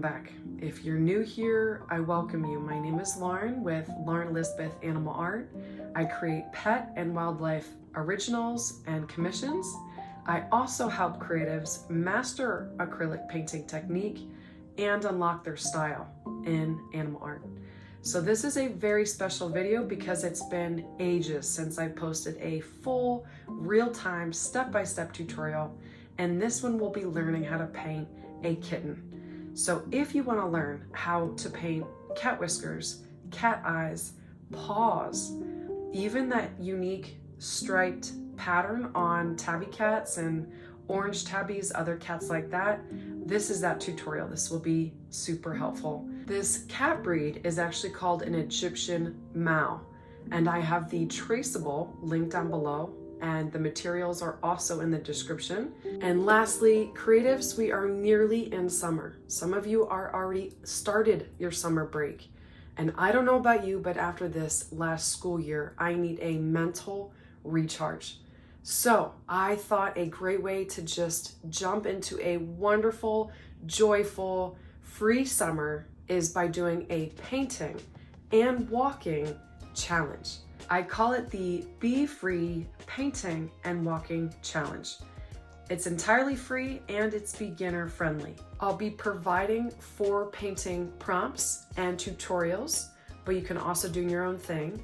back. If you're new here, I welcome you. My name is Lauren with Lauren Lisbeth Animal Art. I create pet and wildlife originals and commissions. I also help creatives master acrylic painting technique and unlock their style in animal art. So this is a very special video because it's been ages since I posted a full real-time step-by-step tutorial, and this one will be learning how to paint a kitten. So if you want to learn how to paint cat whiskers, cat eyes, paws, even that unique striped pattern on tabby cats and orange tabbies, other cats like that, this is that tutorial. This will be super helpful. This cat breed is actually called an Egyptian Mau, and I have the Traceable link down below, and the materials are also in the description. And lastly, creatives, we are nearly in summer. Some of you are already started your summer break. And I don't know about you, but after this last school year, I need a mental recharge. So I thought a great way to just jump into a wonderful, joyful, free summer is by doing a painting and walking challenge. I call it the Be Free Painting and Walking Challenge. It's entirely free and it's beginner friendly. I'll be providing 4 painting prompts and tutorials, but you can also do your own thing.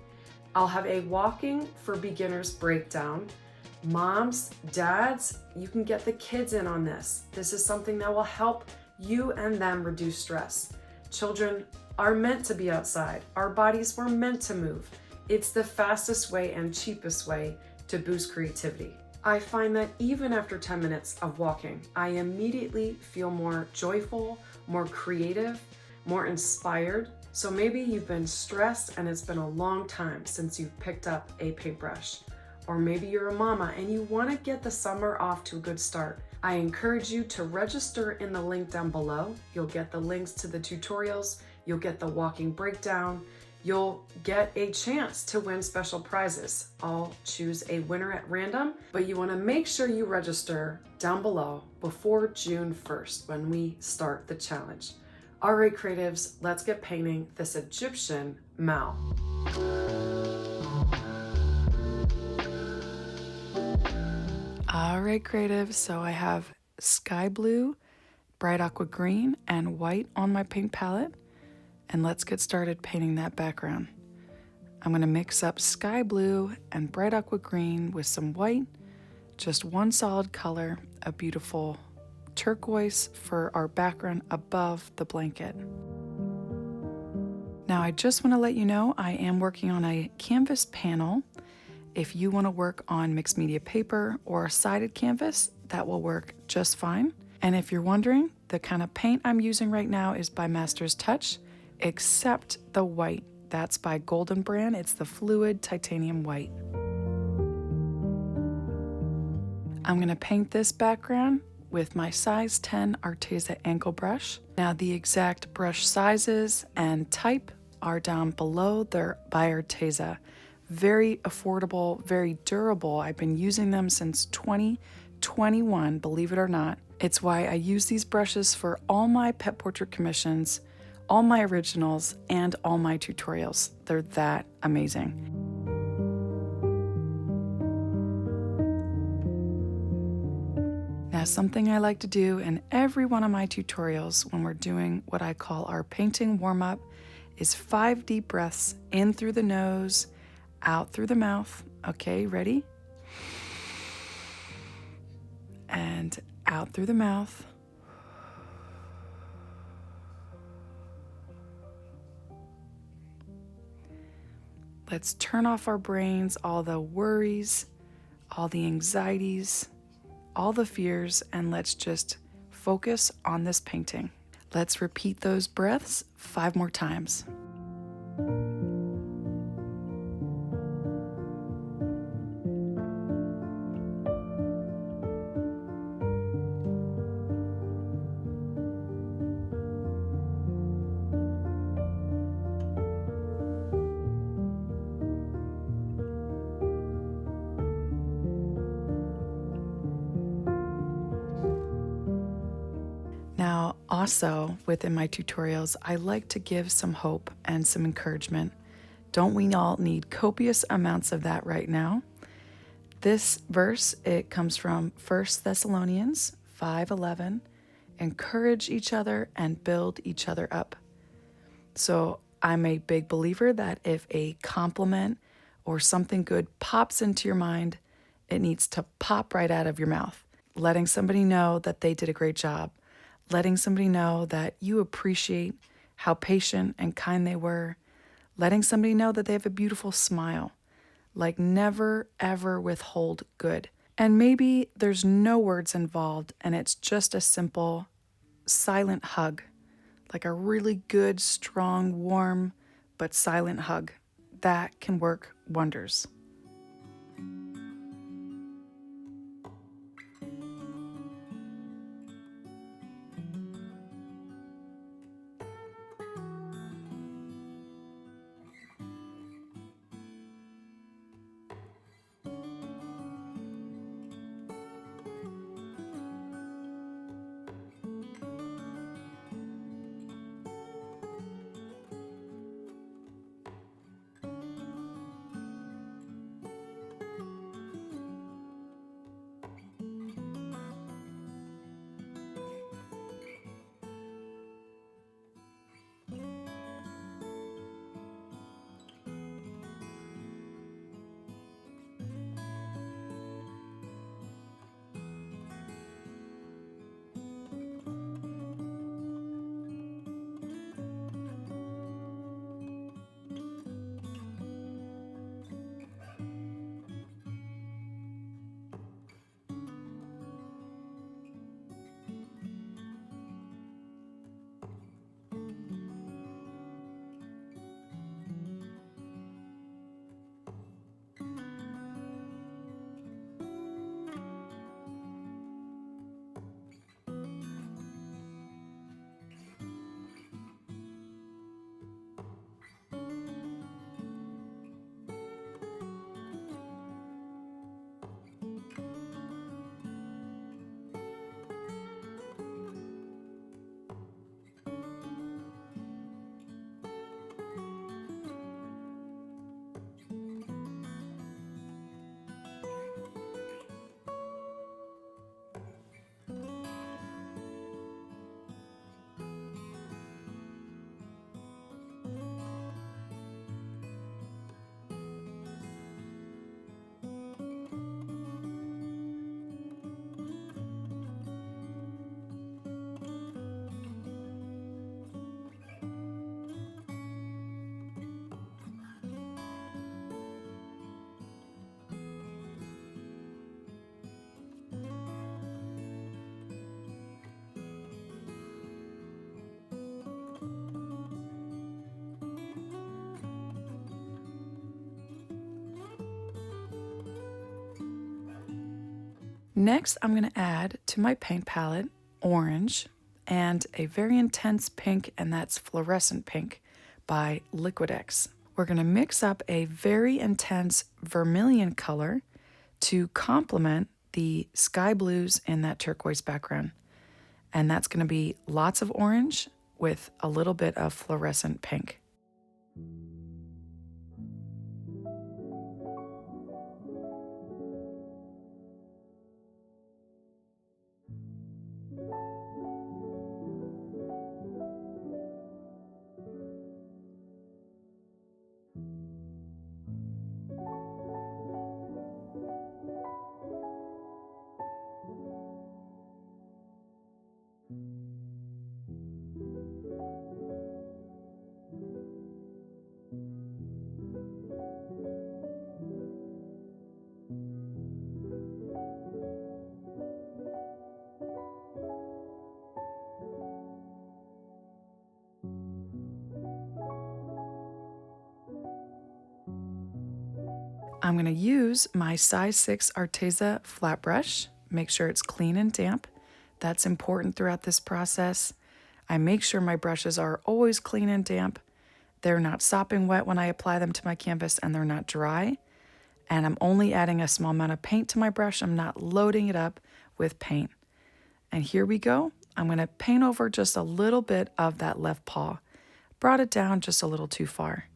I'll have a walking for beginners breakdown. Moms, dads, you can get the kids in on this. This is something that will help you and them reduce stress. Children are meant to be outside. Our bodies were meant to move. It's the fastest way and cheapest way to boost creativity. I find that even after 10 minutes of walking, I immediately feel more joyful, more creative, more inspired. So maybe you've been stressed and it's been a long time since you've picked up a paintbrush. Or maybe you're a mama and you want to get the summer off to a good start. I encourage you to register in the link down below. You'll get the links to the tutorials, you'll get the walking breakdown, you'll get a chance to win special prizes. I'll choose a winner at random, but you want to make sure you register down below before June 1st when we start the challenge. All right, creatives, let's get painting this Egyptian Mau. All right, creatives, so I have sky blue, bright aqua green, and white on my paint palette. And let's get started painting that background. I'm gonna mix up sky blue and bright aqua green with some white, just one solid color, a beautiful turquoise for our background above the blanket. Now I just wanna let you know I am working on a canvas panel. If you wanna work on mixed media paper or a sided canvas, that will work just fine. And if you're wondering, the kind of paint I'm using right now is by Master's Touch, except the white. That's by Golden Brand. It's the fluid titanium white. I'm gonna paint this background with my size 10 Arteza ankle brush. Now the exact brush sizes and type are down below. They're by Arteza. Very affordable, very durable. I've been using them since 2021, believe it or not. It's why I use these brushes for all my pet portrait commissions, all my originals, and all my tutorials. They're that amazing. Now, something I like to do in every one of my tutorials when we're doing what I call our painting warm-up is 5 deep breaths in through the nose, out through the mouth. Okay, ready? And out through the mouth. Let's turn off our brains, all the worries, all the anxieties, all the fears, and let's just focus on this painting. Let's repeat those breaths 5 more times. Also, within my tutorials, I like to give some hope and some encouragement. Don't we all need copious amounts of that right now? This verse, it comes from 1 Thessalonians 5:11. Encourage each other and build each other up. So I'm a big believer that if a compliment or something good pops into your mind, it needs to pop right out of your mouth. Letting somebody know that they did a great job, letting somebody know that you appreciate how patient and kind they were, letting somebody know that they have a beautiful smile. Like, never ever withhold good. And maybe there's no words involved and it's just a simple silent hug, like a really good, strong, warm, but silent hug. That can work wonders. Next, I'm going to add to my paint palette orange and a very intense pink, and that's fluorescent pink by Liquid-X. We're going to mix up a very intense vermilion color to complement the sky blues in that turquoise background. And that's going to be lots of orange with a little bit of fluorescent pink. I'm going to use my size 6 Arteza flat brush. Make sure it's clean and damp. That's important throughout this process. I make sure my brushes are always clean and damp. They're not sopping wet when I apply them to my canvas, and they're not dry. And I'm only adding a small amount of paint to my brush. I'm not loading it up with paint. And here we go. I'm going to paint over just a little bit of that left paw. Brought it down just a little too far.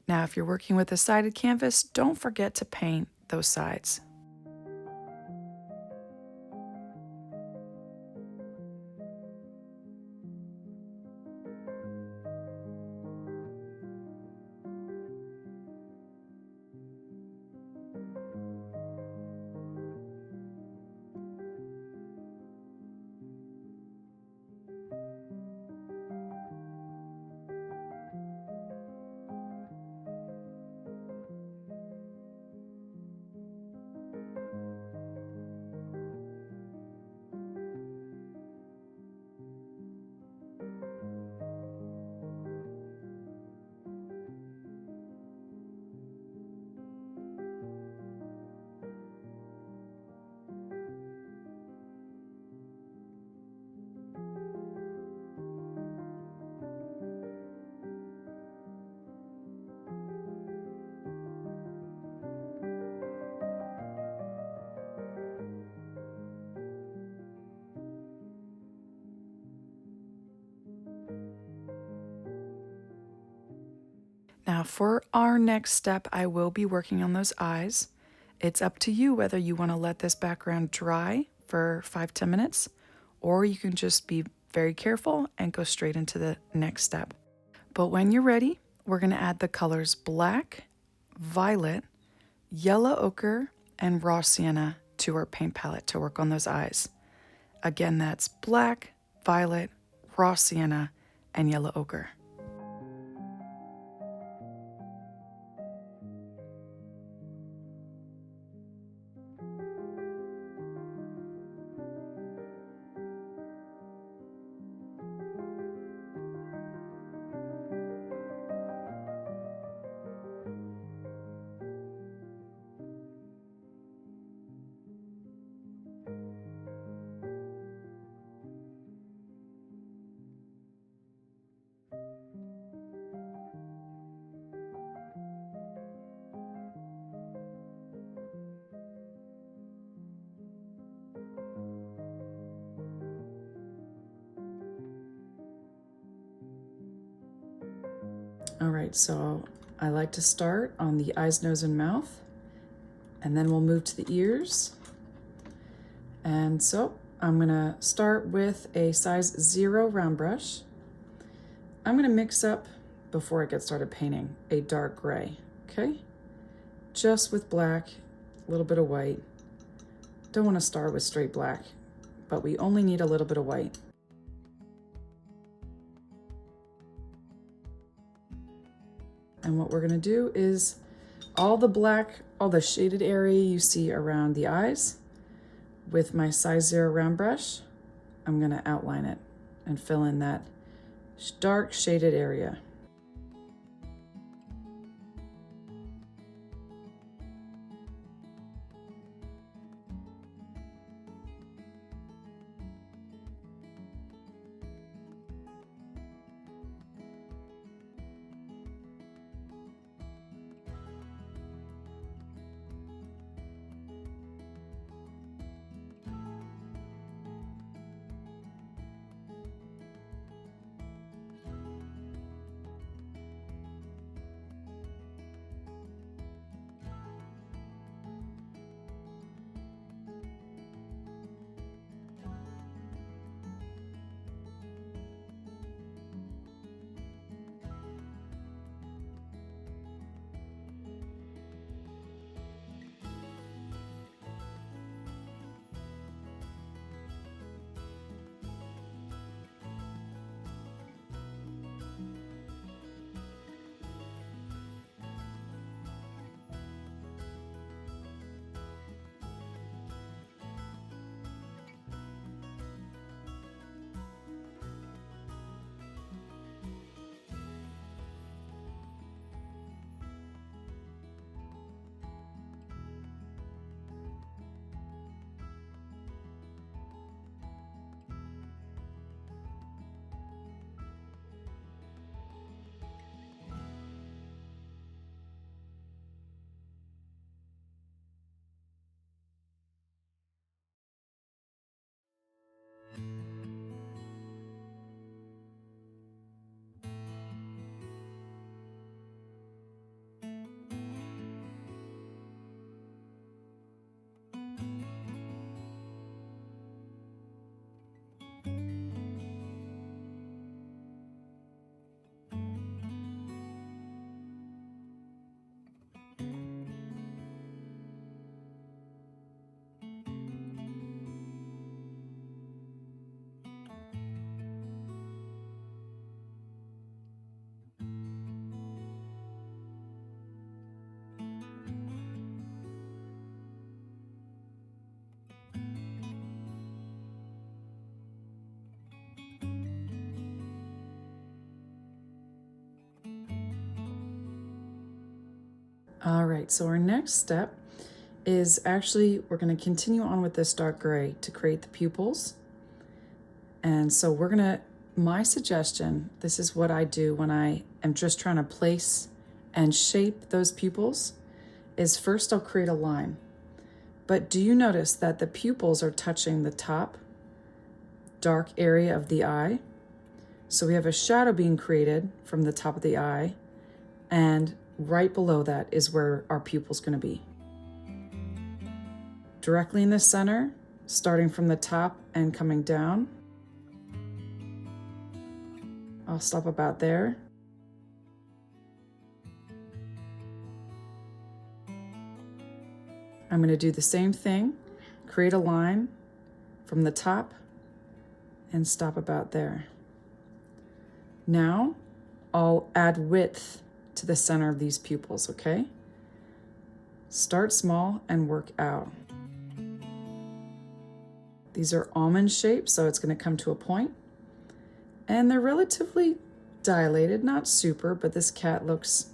Now, if you're working with a sided canvas, don't forget to paint those sides. Now for our next step, I will be working on those eyes. It's up to you whether you want to let this background dry for 5-10 minutes, or you can just be very careful and go straight into the next step. But when you're ready, we're going to add the colors black, violet, yellow ochre, and raw sienna to our paint palette to work on those eyes. Again, that's black, violet, raw sienna, and yellow ochre. All right, so I like to start on the eyes, nose, and mouth, and then we'll move to the ears. And so I'm gonna start with a size 0 round brush. I'm gonna mix up, before I get started painting, a dark gray, okay? Just with black, a little bit of white. Don't wanna start with straight black, but we only need a little bit of white. And what we're gonna do is all the black, all the shaded area you see around the eyes, with my size 0 round brush, I'm gonna outline it and fill in that dark shaded area. All right, so our next step is actually, we're going to continue on with this dark gray to create the pupils. And so we're going to, my suggestion, this is what I do when I am just trying to place and shape those pupils, is first I'll create a line. But do you notice that the pupils are touching the top dark area of the eye? So we have a shadow being created from the top of the eye, and right below that is where our pupil's going to be. Directly in the center, starting from the top and coming down. I'll stop about there. I'm going to do the same thing, create a line from the top and stop about there. Now I'll add width to the center of these pupils, okay? Start small and work out. These are almond shaped, so it's going to come to a point. And they're relatively dilated, not super, but this cat looks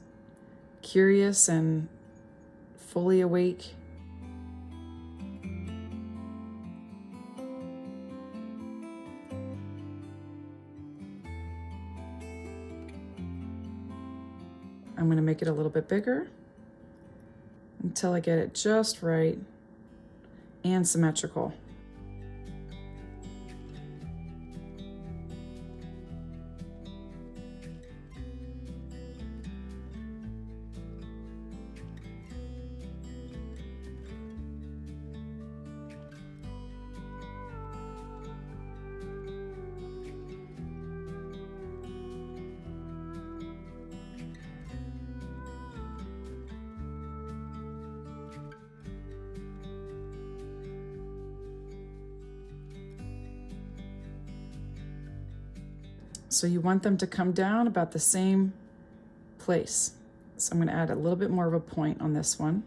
curious and fully awake. I'm going to make it a little bit bigger until I get it just right and symmetrical. So you want them to come down about the same place. So I'm going to add a little bit more of a point on this one.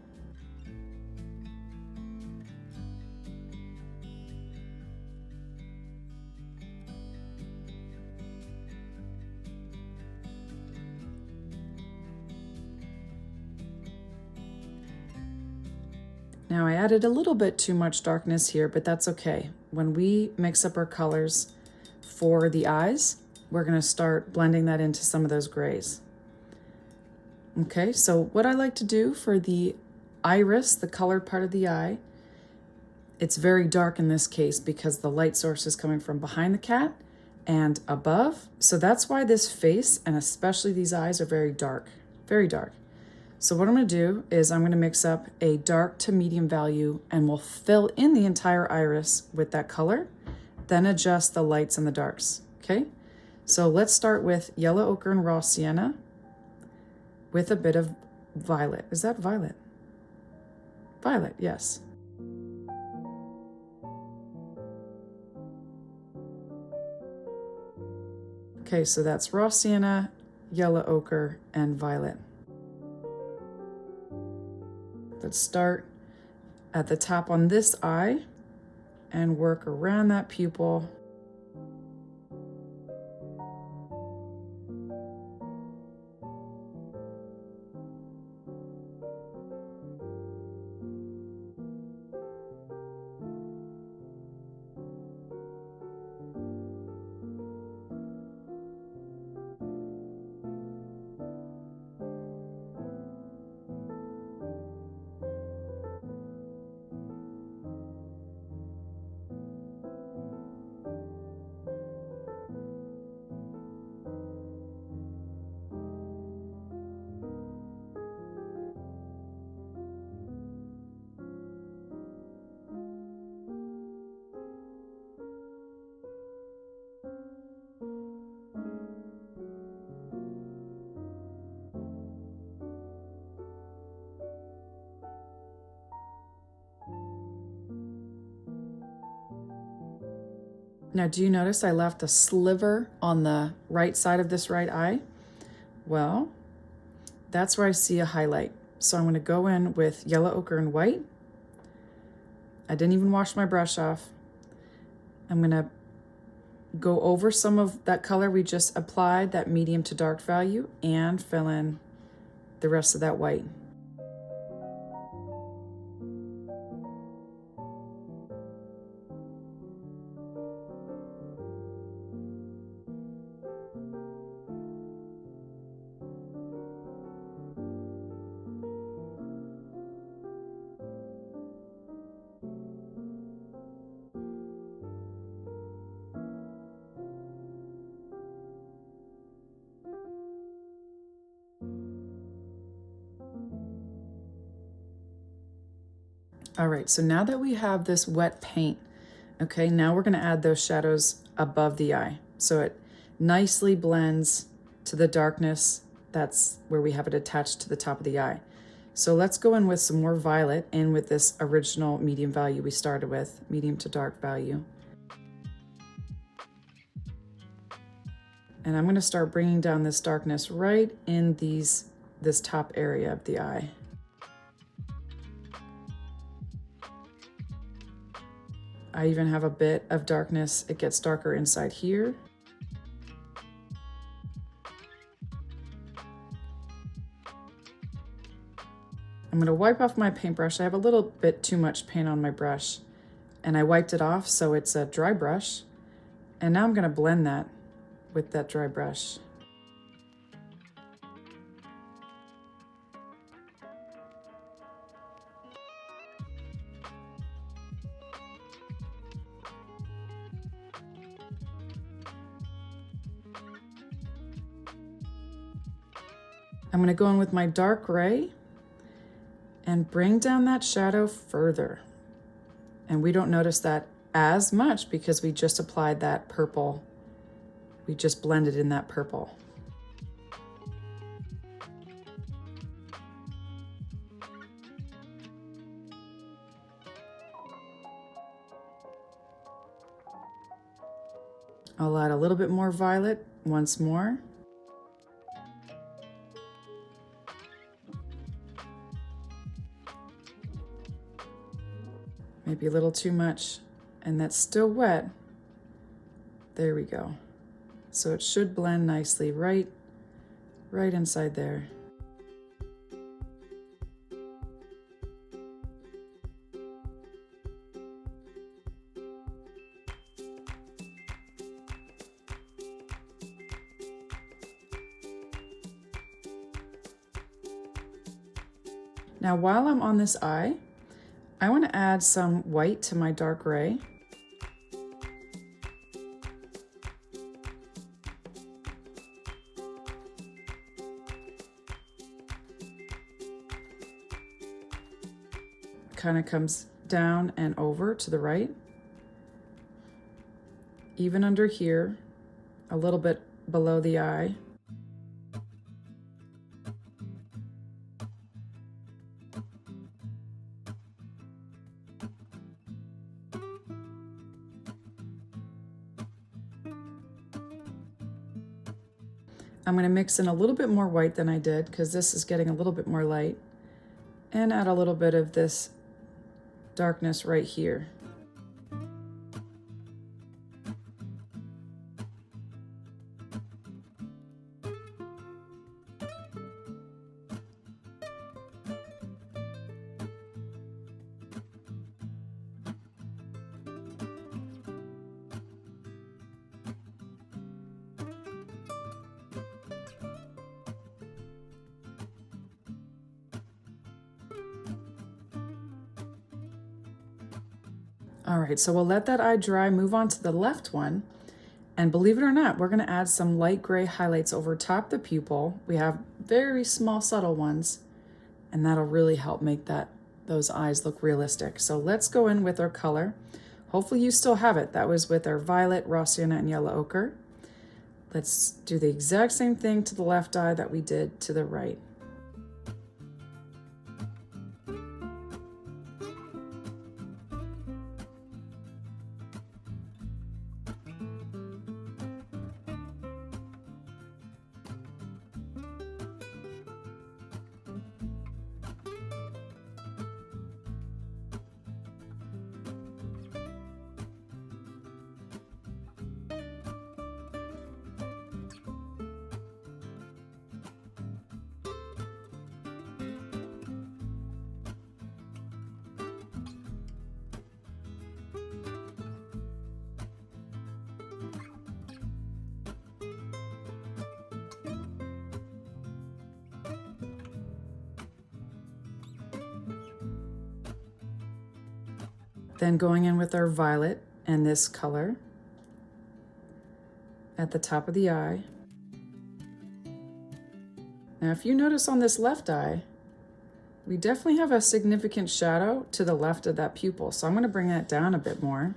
Now I added a little bit too much darkness here, but that's okay. When we mix up our colors for the eyes, we're going to start blending that into some of those grays. Okay, so what I like to do for the iris, the colored part of the eye, it's very dark in this case because the light source is coming from behind the cat and above. So that's why this face, and especially these eyes, are very dark, very dark. So what I'm going to do is I'm going to mix up a dark to medium value, and we'll fill in the entire iris with that color, then adjust the lights and the darks, okay? So let's start with yellow ochre and raw sienna with a bit of violet. Is that violet? Violet, yes. Okay, so that's raw sienna, yellow ochre, and violet. Let's start at the top on this eye and work around that pupil. Now, do you notice I left a sliver on the right side of this right eye? Well, that's where I see a highlight. So I'm going to go in with yellow ochre and white. I didn't even wash my brush off. I'm going to go over some of that color we just applied, that medium to dark value, and fill in the rest of that white. All right, so now that we have this wet paint, okay, now we're gonna add those shadows above the eye. So it nicely blends to the darkness. That's where we have it attached to the top of the eye. So let's go in with some more violet in with this original medium value we started with, medium to dark value. And I'm gonna start bringing down this darkness right in this top area of the eye. I even have a bit of darkness. It gets darker inside here. I'm gonna wipe off my paintbrush. I have a little bit too much paint on my brush and I wiped it off so it's a dry brush. And now I'm gonna blend that with that dry brush. I'm gonna go in with my dark gray and bring down that shadow further. And we don't notice that as much because we just applied that purple. We just blended in that purple. I'll add a little bit more violet once more. Maybe a little too much, and that's still wet. There we go. So it should blend nicely right inside there. Now, while I'm on this eye, I want to add some white to my dark gray. Kind of comes down and over to the right. Even under here, a little bit below the eye. I'm going to mix in a little bit more white than I did because this is getting a little bit more light, and add a little bit of this darkness right here. All right, so we'll let that eye dry, move on to the left one. And believe it or not, we're gonna add some light gray highlights over top the pupil. We have very small, subtle ones, and that'll really help make those eyes look realistic. So let's go in with our color. Hopefully you still have it. That was with our violet, raw sienna, and yellow ochre. Let's do the exact same thing to the left eye that we did to the right. Then going in with our violet and this color at the top of the eye. Now, if you notice on this left eye, We definitely have a significant shadow to the left of that pupil, so I'm going to bring that down a bit more.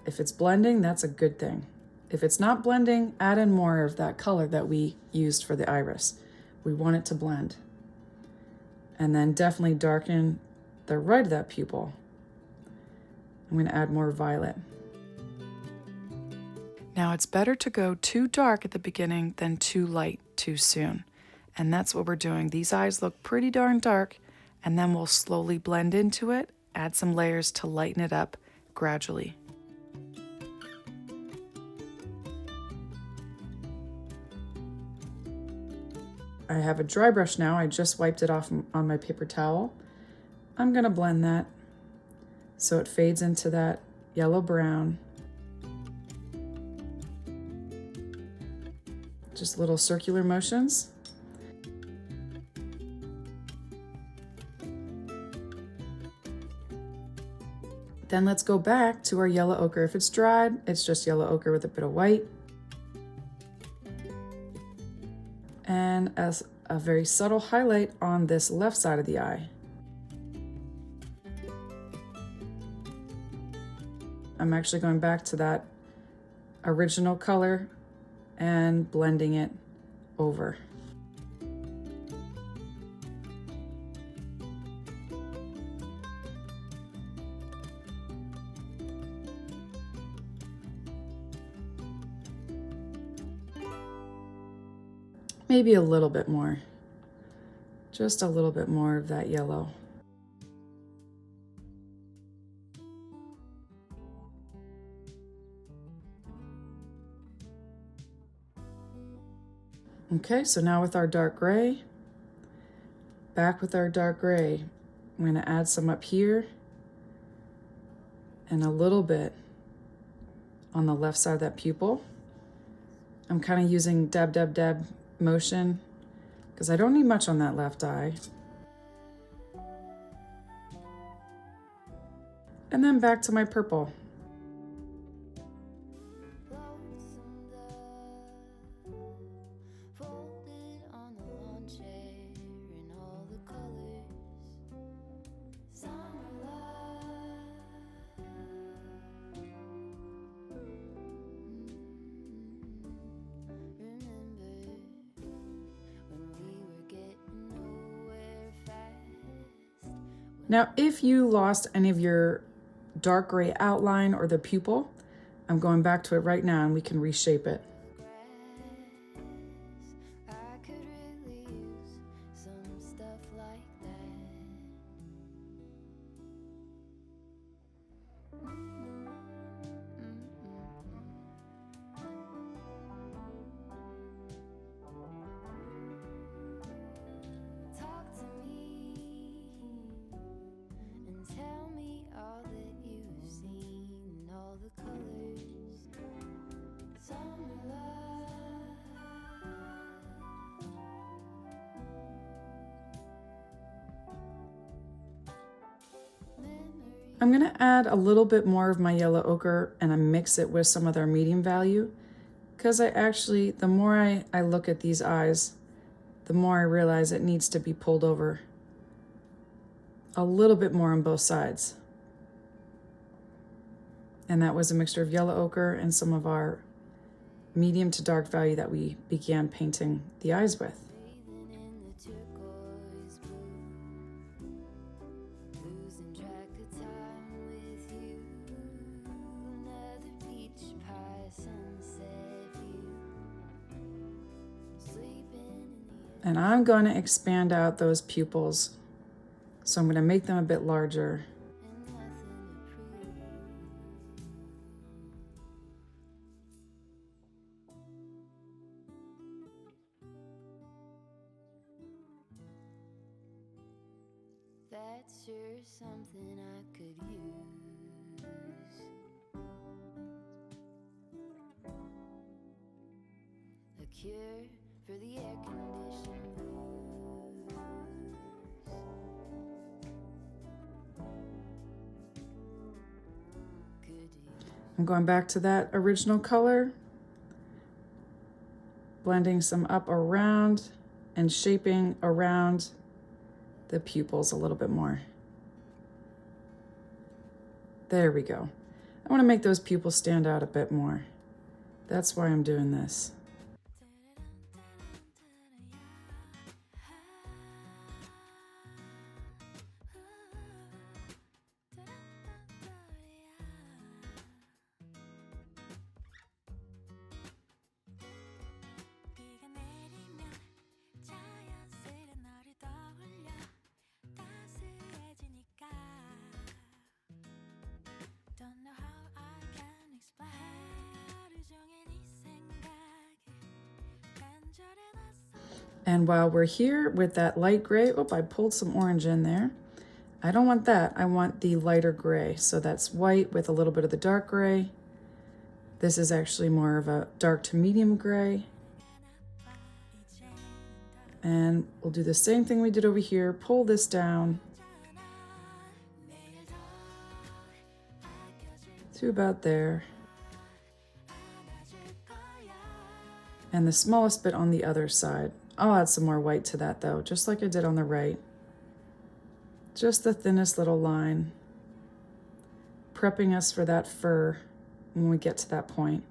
If it's blending, that's a good thing. If it's not blending, add in more of that color that we used for the iris. We want it to blend. And then definitely darken the right of that pupil. I'm going to add more violet. Now it's better to go too dark at the beginning than too light too soon. And that's what we're doing. These eyes look pretty darn dark, and then we'll slowly blend into it, add some layers to lighten it up gradually. I have a dry brush now. I just wiped it off on my paper towel. I'm going to blend that so it fades into that yellow-brown. Just little circular motions. Then let's go back to our yellow ochre. If it's dried, it's just yellow ochre with a bit of white. And as a very subtle highlight on this left side of the eye. I'm actually going back to that original color and blending it over. Maybe a little bit more, just a little bit more of that yellow. Okay, so now with our dark gray, back with our dark gray, I'm going to add some up here and a little bit on the left side of that pupil. I'm kind of using dab, dab, dab motion because I don't need much on that left eye. And then back to my purple. Now, if you lost any of your dark gray outline or the pupil, I'm going back to it right now and we can reshape it. I'm going to add a little bit more of my yellow ochre and I mix it with some other medium value because the more I look at these eyes, the more I realize it needs to be pulled over a little bit more on both sides. And that was a mixture of yellow ochre and some of our medium to dark value that we began painting the eyes with. And I'm going to expand out those pupils. So I'm going to make them a bit larger. That's sure something I could use. A cure for the air conditioned blues. I'm going back to that original color blending some up around and shaping around the pupils a little bit more. There we go. I want to make those pupils stand out a bit more. That's why I'm doing this. And while we're here with that light gray, oh, I pulled some orange in there. I don't want that. I want the lighter gray. So that's white with a little bit of the dark gray. This is actually more of a dark to medium gray. And we'll do the same thing we did over here. Pull this down to about there. And the smallest bit on the other side. I'll add some more white to that though, just like I did on the right. Just the thinnest little line, prepping us for that fur when we get to that point.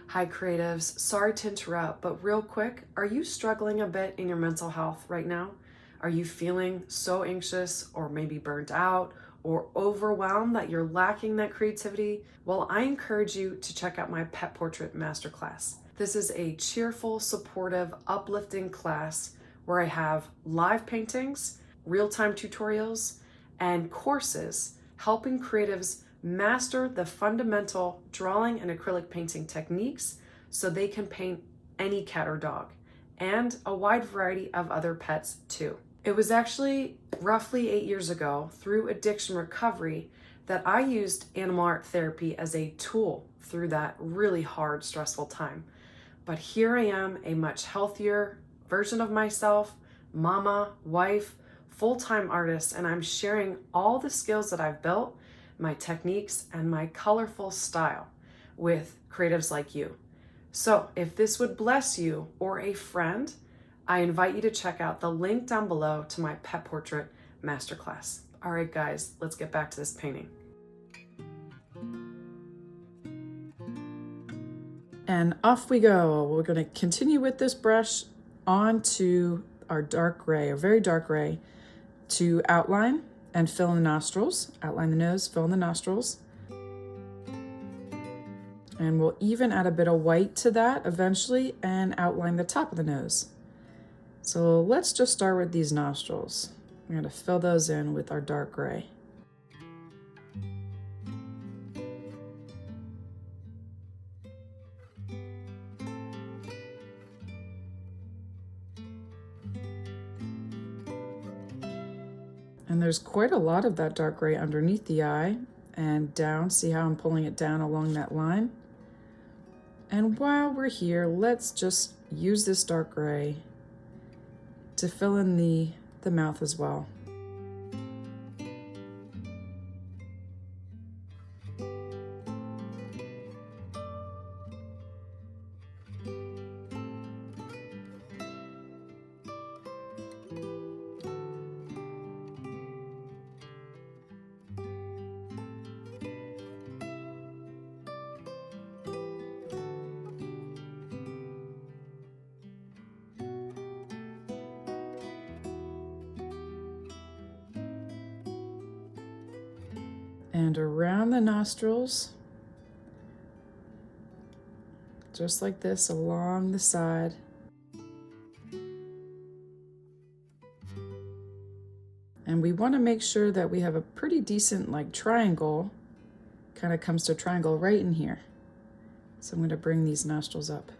Hi creatives, sorry to interrupt, but real quick, are you struggling a bit in your mental health right now? Are you feeling so anxious or maybe burnt out or overwhelmed that you're lacking that creativity? Well, I encourage you to check out my Pet Portrait Masterclass. This is a cheerful, supportive, uplifting class where I have live paintings, real-time tutorials, and courses helping creatives master the fundamental drawing and acrylic painting techniques so they can paint any cat or dog, and a wide variety of other pets too. It was actually roughly 8 years ago, through addiction recovery, that I used animal art therapy as a tool through that really hard, stressful time. But here I am, a much healthier version of myself, mama, wife, full-time artist, and I'm sharing all the skills that I've built, my techniques, and my colorful style with creatives like you. So if this would bless you or a friend, I invite you to check out the link down below to my Pet Portrait Masterclass. All right, guys, let's get back to this painting. And off we go. We're going to continue with this brush onto our dark gray, a very dark gray, to outline and fill in the nostrils. Outline the nose, fill in the nostrils. And we'll even add a bit of white to that eventually and outline the top of the nose. So let's just start with these nostrils. We're going to fill those in with our dark gray. And there's quite a lot of that dark gray underneath the eye and down. See how I'm pulling it down along that line? And while we're here, let's just use this dark gray to fill in the mouth as well. And around the nostrils, just like this, along the side. And we want to make sure that we have a pretty decent like triangle, kind of comes to a triangle right in here. So I'm going to bring these nostrils up.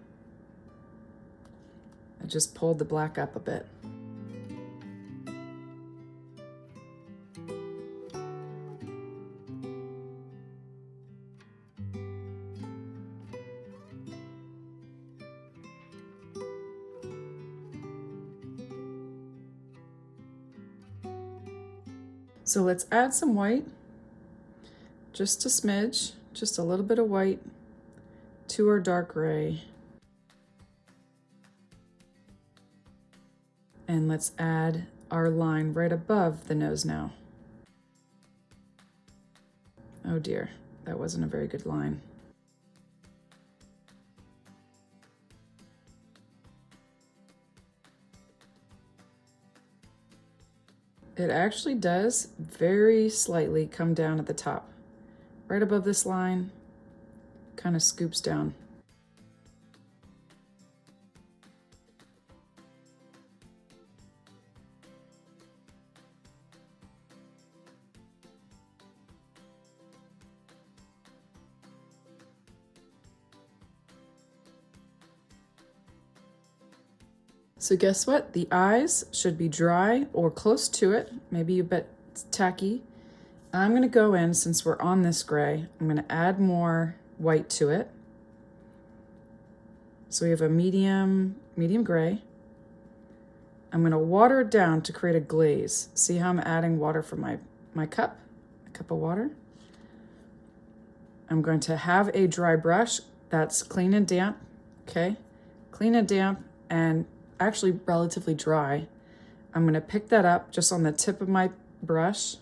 I just pulled the black up a bit. So let's add some white, just a smidge, just a little bit of white to our dark gray. And let's add our line right above the nose now. Oh dear, that wasn't a very good line. It actually does very slightly come down at the top. Right above this line, kind of scoops down. So guess what? The eyes should be dry or close to it, maybe a bit tacky. I'm gonna go in, since we're on this gray, I'm gonna add more white to it. So we have a medium gray. I'm gonna water it down to create a glaze. See how I'm adding water from my cup, a cup of water. I'm going to have a dry brush that's clean and damp, okay? Clean and damp and actually relatively dry. I'm gonna pick that up just on the tip of my brush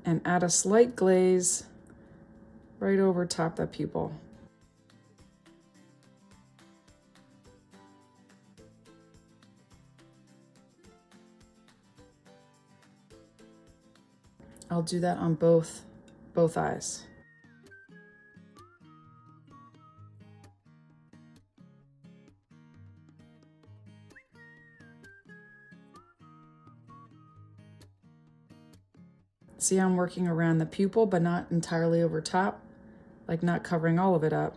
and add a slight glaze right over top that pupil. I'll do that on both eyes. See how I'm working around the pupil, but not entirely over top, like not covering all of it up.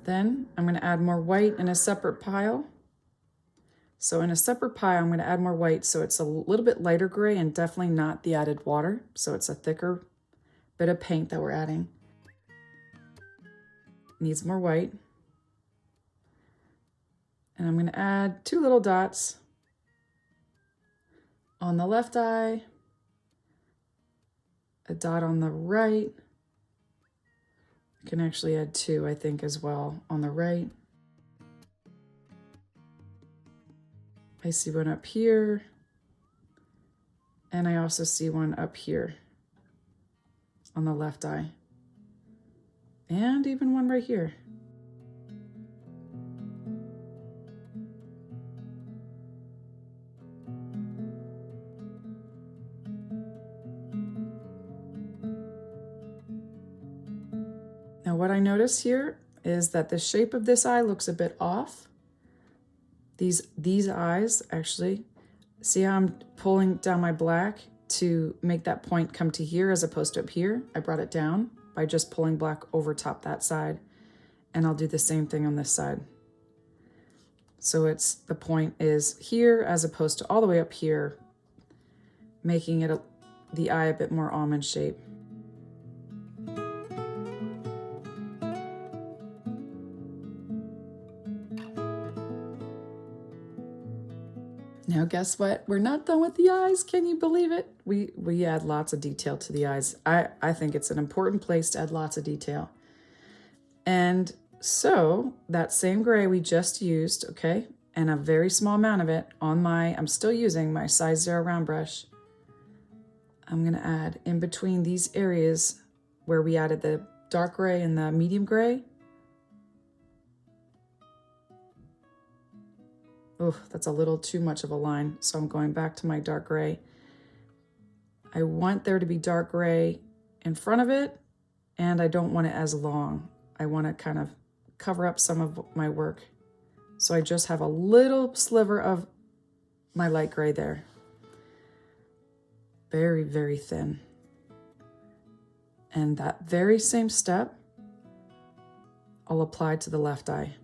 Then I'm going to add more white in a separate pile. So in a separate pile, I'm going to add more white so it's a little bit lighter gray and definitely not the added water. So it's a thicker bit of paint that we're adding. Needs more white. And I'm going to add 2 little dots on the left eye, a dot on the right. I can actually add 2, I think, as well on the right. I see one up here, and I also see one up here on the left eye, and even one right here. Now what I notice here is that the shape of this eye looks a bit off. These eyes, actually, see how I'm pulling down my black to make that point come to here as opposed to up here? I brought it down by just pulling black over top that side. And I'll do the same thing on this side. So the point is here as opposed to all the way up here, making it the eye a bit more almond shape. Now guess what? We're not done with the eyes. Can you believe it? We add lots of detail to the eyes. I think it's an important place to add lots of detail. And so that same gray we just used, okay, and a very small amount of it on I'm still using my size 0 round brush. I'm gonna add in between these areas where we added the dark gray and the medium gray. Oh, that's a little too much of a line, so I'm going back to my dark gray. I want there to be dark gray in front of it, and I don't want it as long. I want to kind of cover up some of my work. So I just have a little sliver of my light gray there. Very, very thin. And that very same step, I'll apply to the left eye.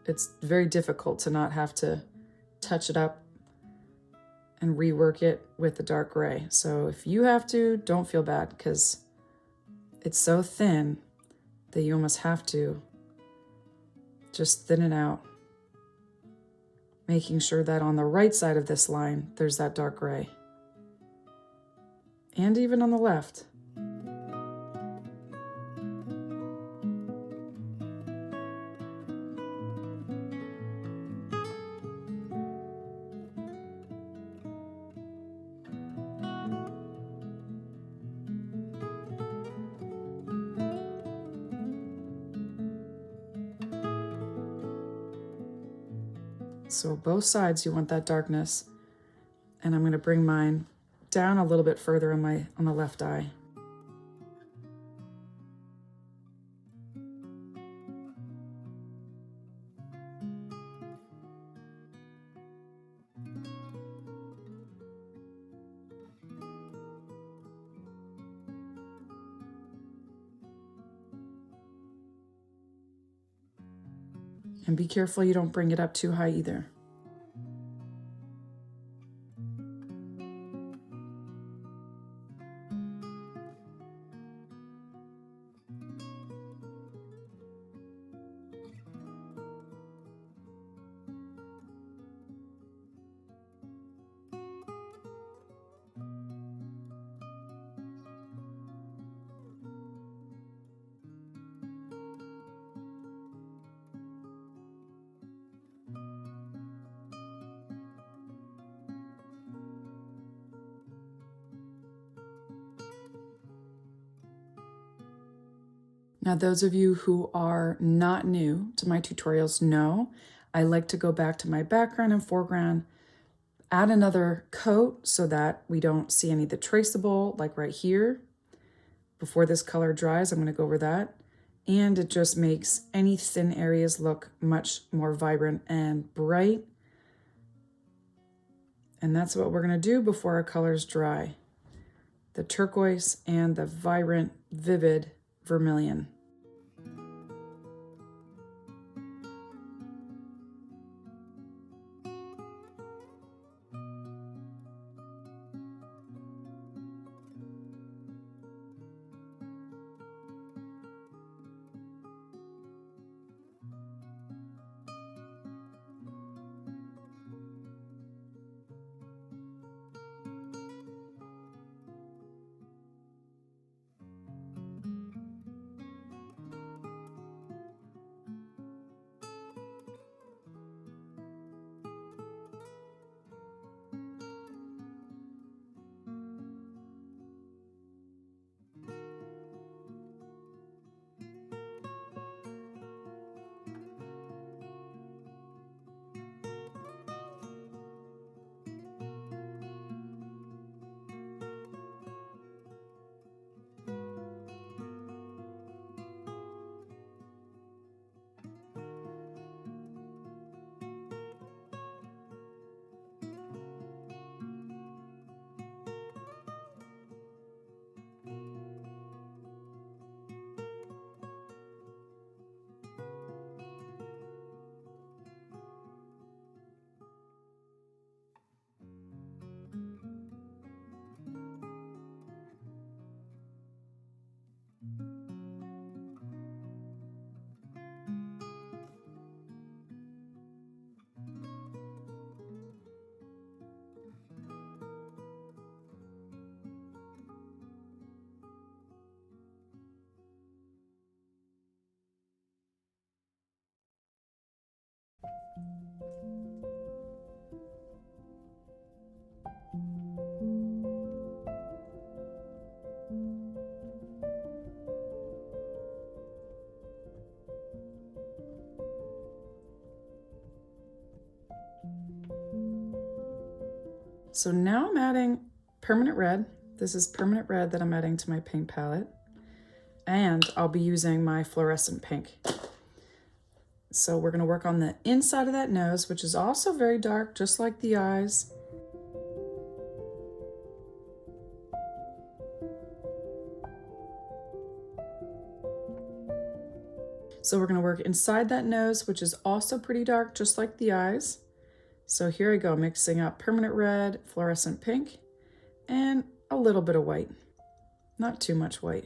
it's very difficult to not have to touch it up and rework it with the dark gray. So if you have to, don't feel bad, because it's so thin that you almost have to just thin it out, making sure that on the right side of this line, there's that dark gray. And even on the left. So both sides you want that darkness, and I'm going to bring mine down a little bit further on the left eye. And be careful you don't bring it up too high either. Now, those of you who are not new to my tutorials know I like to go back to my background and foreground, add another coat so that we don't see any of the traceable, like right here. Before this color dries, I'm going to go over that. And it just makes any thin areas look much more vibrant and bright. And that's what we're going to do before our colors dry. The turquoise and the vibrant, vivid vermilion. So now I'm adding permanent red. This is permanent red that I'm adding to my paint palette. And I'll be using my fluorescent pink. So we're going to work on the inside of that nose, which is also very dark, just like the eyes. So we're going to work inside that nose, which is also pretty dark, just like the eyes. So here I go, mixing up permanent red, fluorescent pink, and a little bit of white. Not too much white.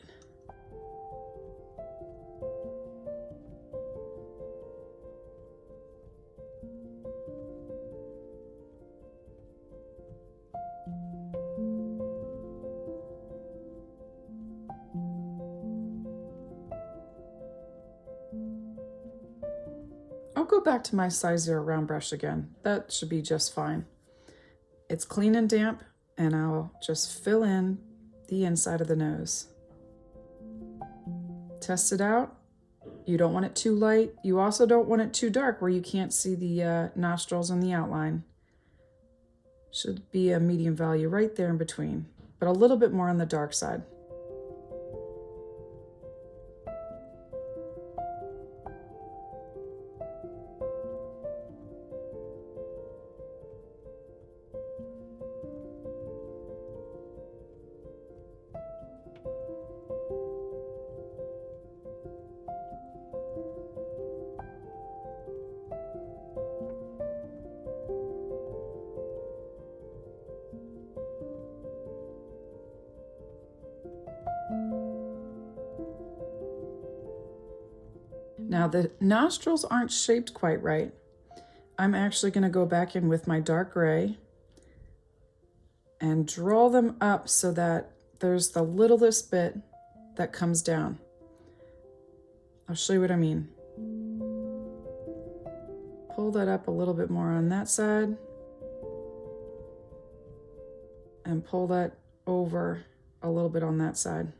I'll go back to my size 0 round brush again. That should be just fine. It's clean and damp, and I'll just fill in the inside of the nose. Test it out. You don't want it too light. You also don't want it too dark where you can't see the nostrils and the outline. Should be a medium value right there in between, but a little bit more on the dark side. Now the nostrils aren't shaped quite right. I'm actually going to go back in with my dark gray and draw them up so that there's the littlest bit that comes down. I'll show you what I mean. Pull that up a little bit more on that side and pull that over a little bit on that side.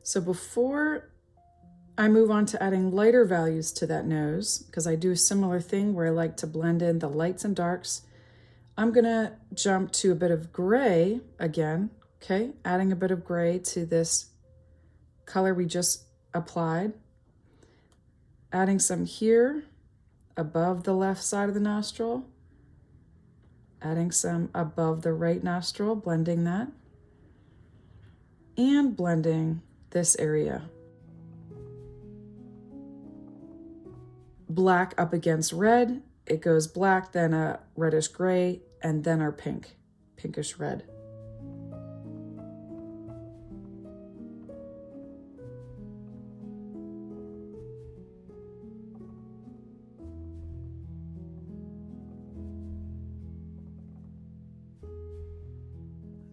So before I move on to adding lighter values to that nose, because I do a similar thing where I like to blend in the lights and darks, I'm gonna jump to a bit of gray again, okay? Adding a bit of gray to this color we just applied. Adding some here above the left side of the nostril. Adding some above the right nostril, blending that. And blending this area. Black up against red, it goes black, then a reddish gray, and then our pink, pinkish red.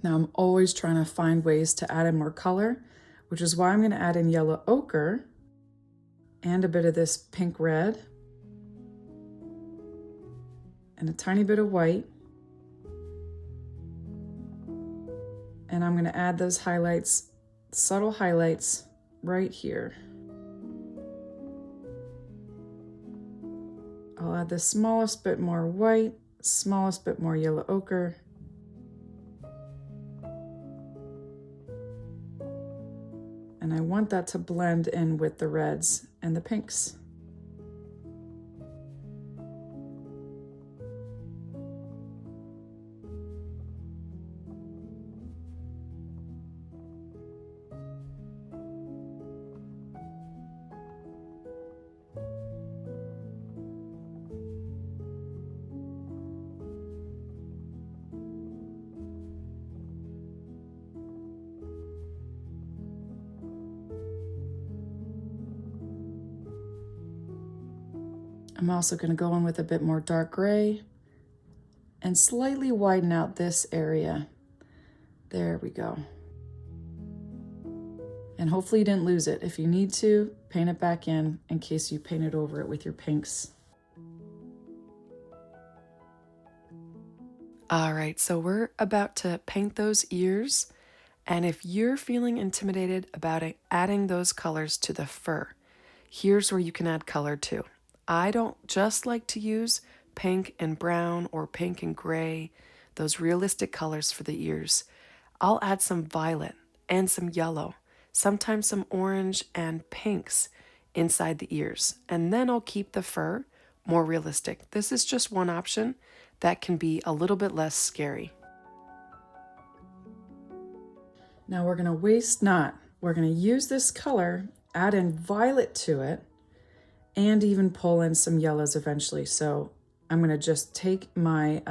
Now I'm always trying to find ways to add in more color, which is why I'm going to add in yellow ochre and a bit of this pink red and a tiny bit of white. And I'm going to add those highlights, subtle highlights right here. I'll add the smallest bit more white, smallest bit more yellow ochre. And I want that to blend in with the reds and the pinks. I'm also going to go in with a bit more dark gray and slightly widen out this area. There we go. And hopefully you didn't lose it. If you need to, paint it back in case you painted over it with your pinks. All right, so we're about to paint those ears. And if you're feeling intimidated about adding those colors to the fur, here's where you can add color too. I don't just like to use pink and brown or pink and gray, those realistic colors for the ears. I'll add some violet and some yellow, sometimes some orange and pinks inside the ears. And then I'll keep the fur more realistic. This is just one option that can be a little bit less scary. Now we're gonna waste not. We're gonna use this color, add in violet to it, and even pull in some yellows eventually. So I'm gonna just take my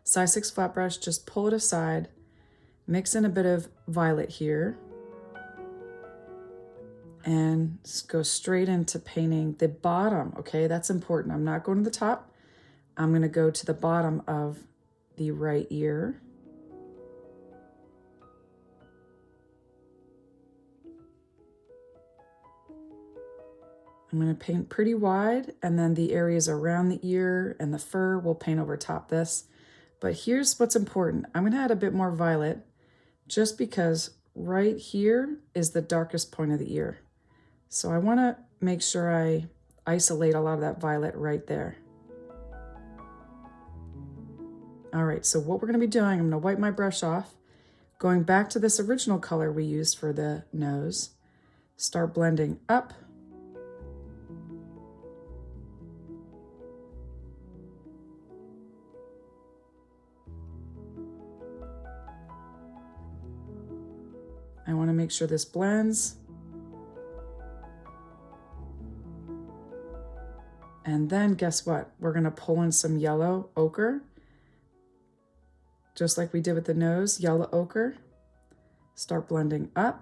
size 6 flat brush, just pull it aside, mix in a bit of violet here, and go straight into painting the bottom, okay? That's important. I'm not going to the top. I'm gonna go to the bottom of the right ear. I'm gonna paint pretty wide, and then the areas around the ear and the fur will paint over top this. But here's what's important. I'm gonna add a bit more violet just because right here is the darkest point of the ear. So I wanna make sure I isolate a lot of that violet right there. All right, so what we're gonna be doing, I'm gonna wipe my brush off, going back to this original color we used for the nose, start blending up. I wanna make sure this blends. And then guess what? We're gonna pull in some yellow ochre, just like we did with the nose, yellow ochre. Start blending up.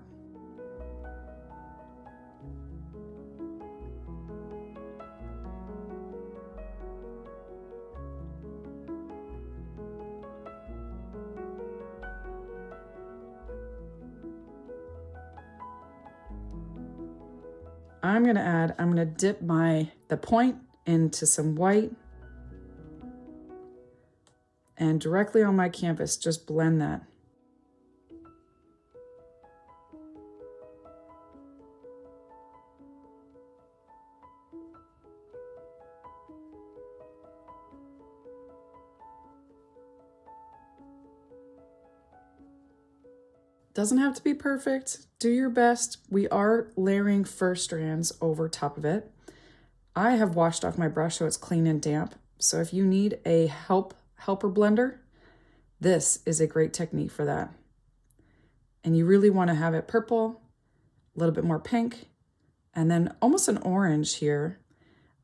I'm gonna dip the point into some white, and directly on my canvas, just blend that. Doesn't have to be perfect. Do your best. We are layering fur strands over top of it. I have washed off my brush so it's clean and damp. So if you need a helper blender, this is a great technique for that. And you really want to have it purple, a little bit more pink, and then almost an orange here.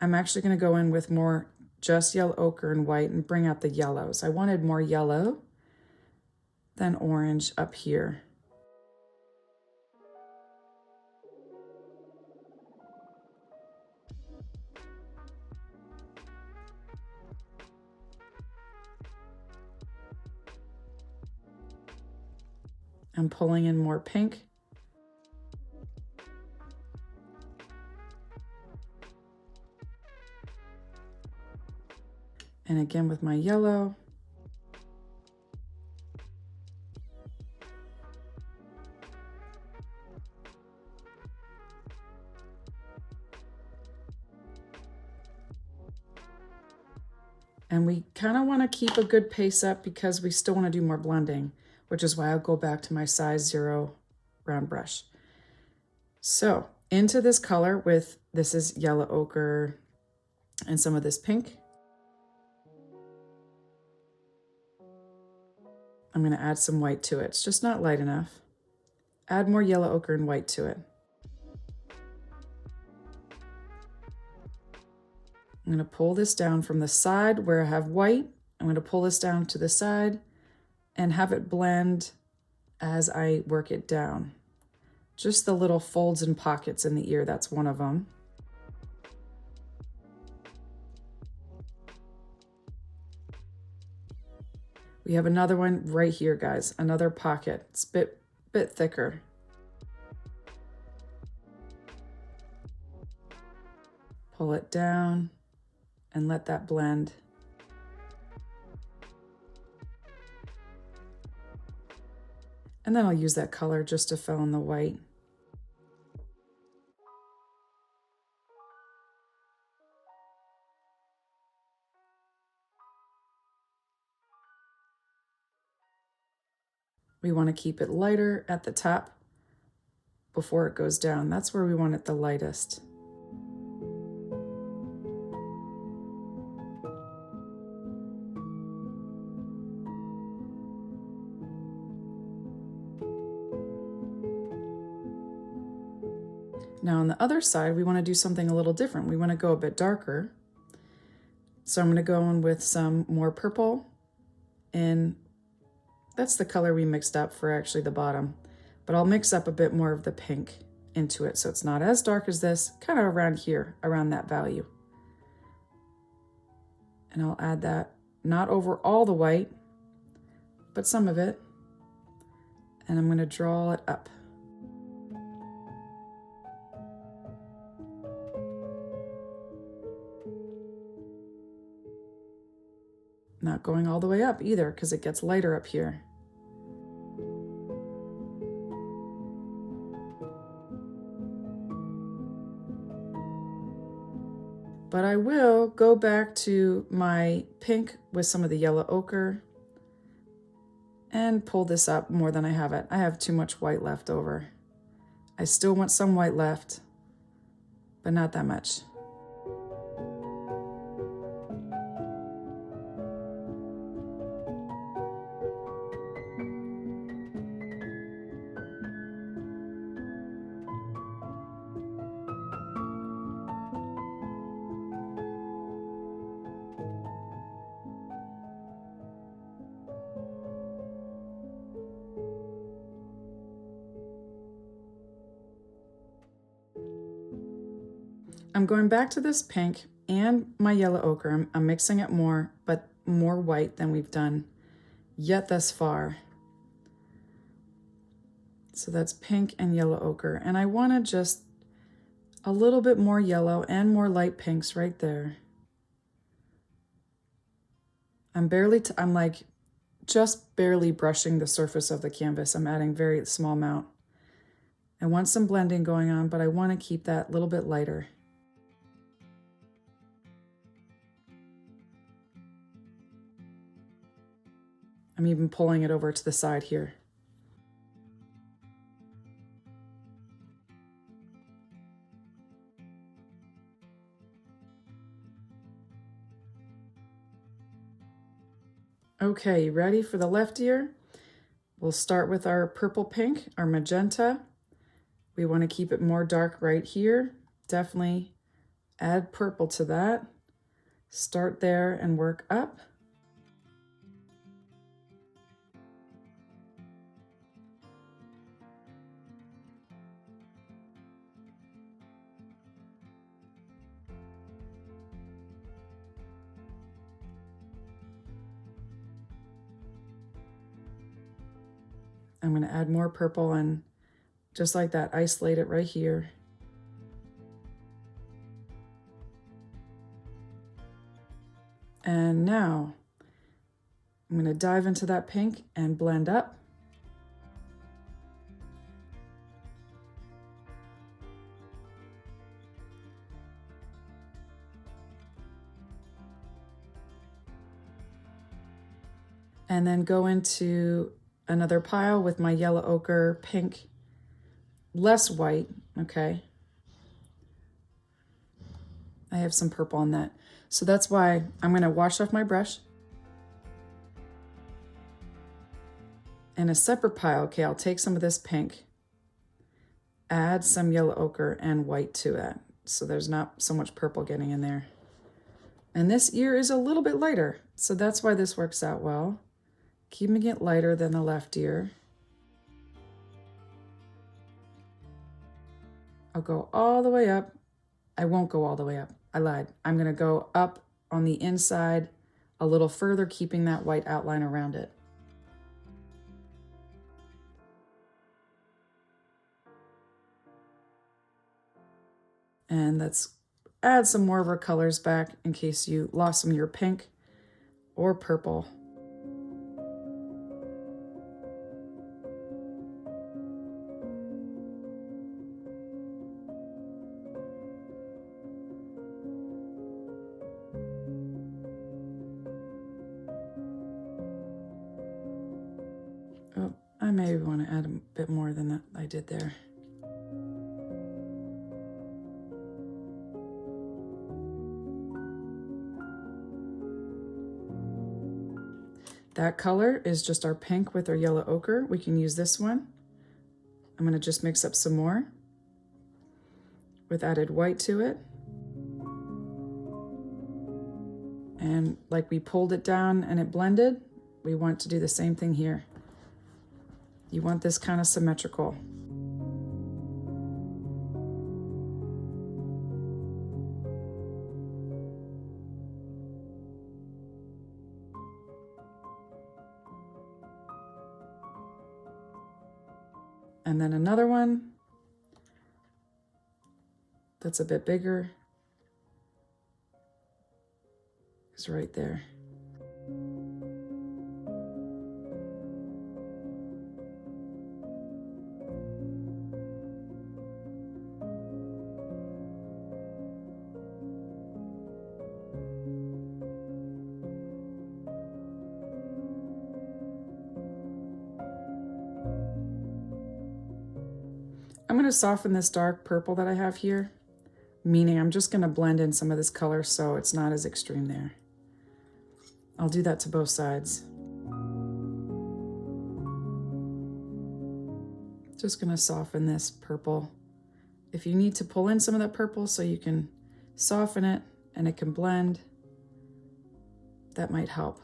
I'm actually going to go in with more just yellow ochre and white and bring out the yellows. I wanted more yellow than orange up here. I'm pulling in more pink. And again with my yellow. And we kind of want to keep a good pace up because we still want to do more blending, which is why I'll go back to my size 0 round brush. So into this color this is yellow ochre and some of this pink. I'm going to add some white to it. It's just not light enough. Add more yellow ochre and white to it. I'm going to pull this down from the side where I have white. I'm going to pull this down to the side and have it blend as I work it down. Just the little folds and pockets in the ear, that's one of them. We have another one right here, guys, another pocket. It's a bit thicker. Pull it down and let that blend. And then I'll use that color just to fill in the white. We want to keep it lighter at the top before it goes down. That's where we want it the lightest. Now on the other side, we want to do something a little different. We want to go a bit darker. So I'm going to go in with some more purple, and that's the color we mixed up for actually the bottom. But I'll mix up a bit more of the pink into it so it's not as dark as this, kind of around here, around that value. And I'll add that, not over all the white, but some of it. And I'm going to draw it up. Not going all the way up either, because it gets lighter up here. But I will go back to my pink with some of the yellow ochre and pull this up more than I have it. I have too much white left over. I still want some white left, but not that much. I'm going back to this pink and my yellow ochre. I'm mixing it more, but more white than we've done yet thus far. So that's pink and yellow ochre. And I want to just a little bit more yellow and more light pinks right there. I'm like just barely brushing the surface of the canvas. I'm adding very small amount. I want some blending going on, but I want to keep that a little bit lighter. I'm even pulling it over to the side here. Okay, you ready for the left ear? We'll start with our purple pink, our magenta. We want to keep it more dark right here. Definitely add purple to that. Start there and work up. I'm going to add more purple and just like that, isolate it right here. And now I'm going to dive into that pink and blend up. And then go into another pile with my yellow ochre, pink, less white, okay? I have some purple on that. So that's why I'm gonna wash off my brush. In a separate pile, okay, I'll take some of this pink, add some yellow ochre and white to it. So there's not so much purple getting in there. And this ear is a little bit lighter, so that's why this works out well. Keeping it lighter than the left ear. I'll go all the way up. I won't go all the way up. I lied. I'm going to go up on the inside a little further, keeping that white outline around it. And let's add some more of our colors back in case you lost some of your pink or purple. Oh, I may want to add a bit more than that I did there. That color is just our pink with our yellow ochre. We can use this one. I'm going to just mix up some more. with added white to it. And like we pulled it down and it blended, we want to do the same thing here. You want this kind of symmetrical. And then another one that's a bit bigger is right there. I'm going to soften this dark purple that I have here, meaning I'm just going to blend in some of this color so it's not as extreme there. I'll do that to both sides. Just going to soften this purple. If you need to pull in some of that purple so you can soften it and it can blend, that might help.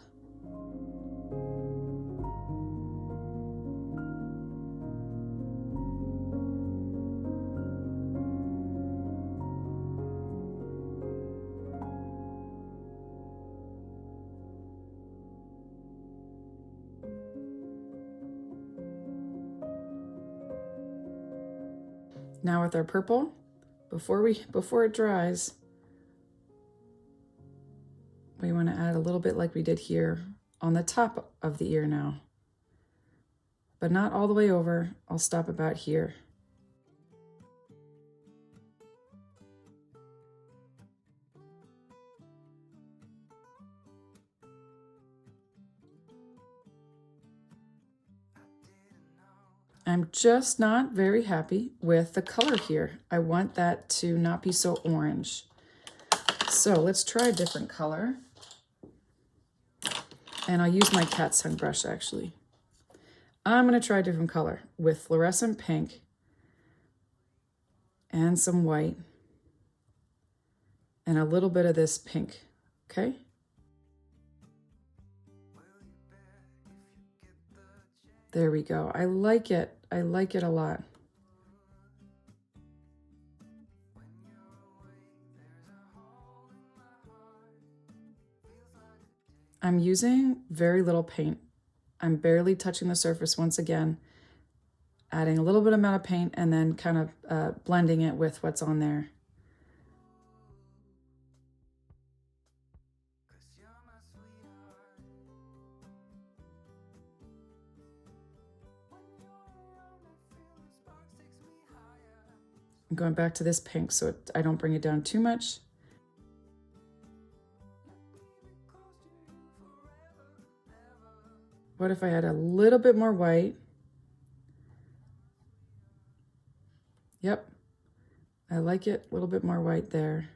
Now with our purple, before it dries, we want to add a little bit like we did here on the top of the ear now, but not all the way over. I'll stop about here. I'm just not very happy with the color here. I want that to not be so orange. So let's try a different color. And I'll use my cat's tongue brush actually. I'm gonna try a different color with fluorescent pink and some white and a little bit of this pink, okay? There we go. I like it. I like it a lot. I'm using very little paint. I'm barely touching the surface once again, adding a little bit amount of paint and then kind of blending it with what's on there. I'm going back to this pink so I don't bring it down too much. What if I had a little bit more white? Yep, I like it, a little bit more white there.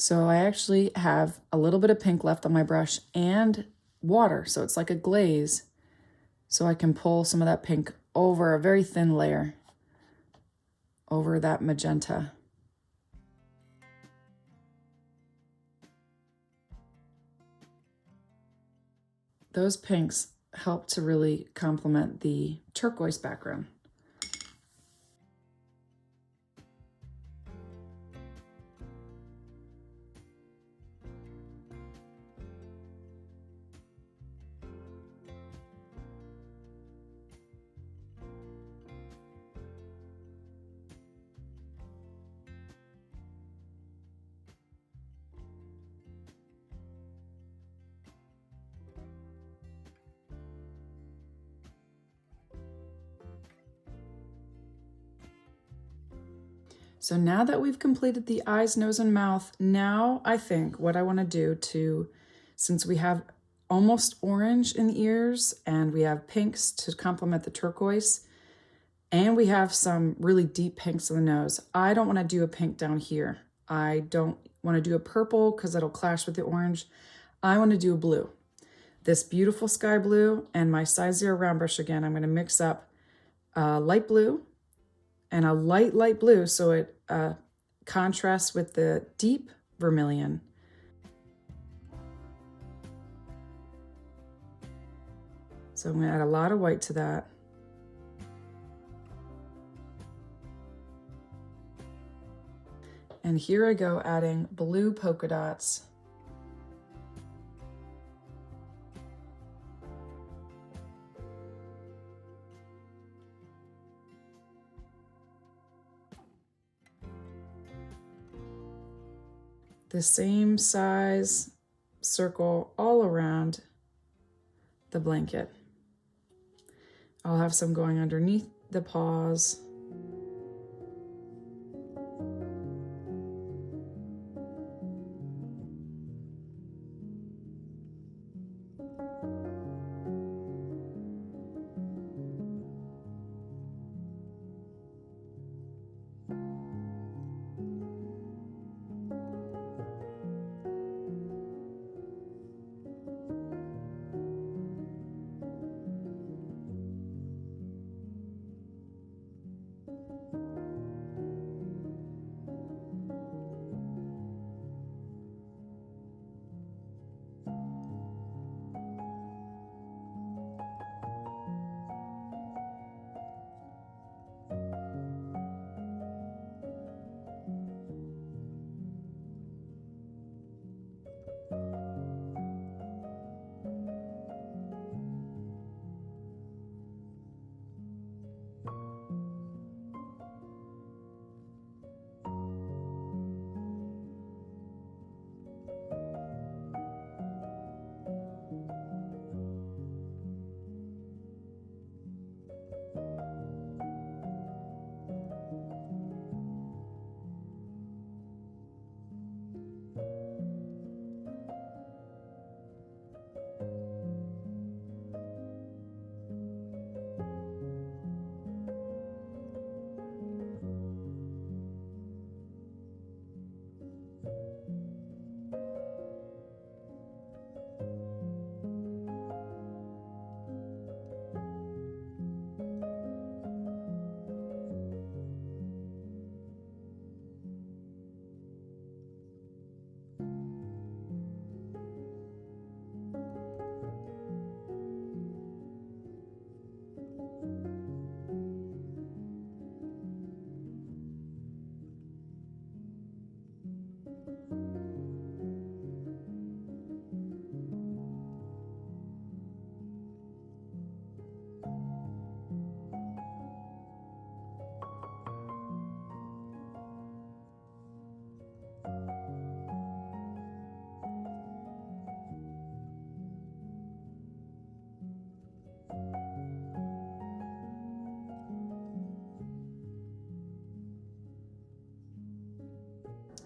So I actually have a little bit of pink left on my brush and water, so it's like a glaze. So I can pull some of that pink over a very thin layer over that magenta. Those pinks help to really complement the turquoise background. So now that we've completed the eyes, nose, and mouth, now I think what I want to do since we have almost orange in the ears and we have pinks to complement the turquoise, and we have some really deep pinks in the nose, I don't want to do a pink down here. I don't want to do a purple because it'll clash with the orange. I want to do a blue. This beautiful sky blue and my size 0 round brush again, I'm going to mix up light blue and a light blue so it contrasts with the deep vermilion. So I'm going to add a lot of white to that. And here I go adding blue polka dots. The same size circle all around the blanket. I'll have some going underneath the paws.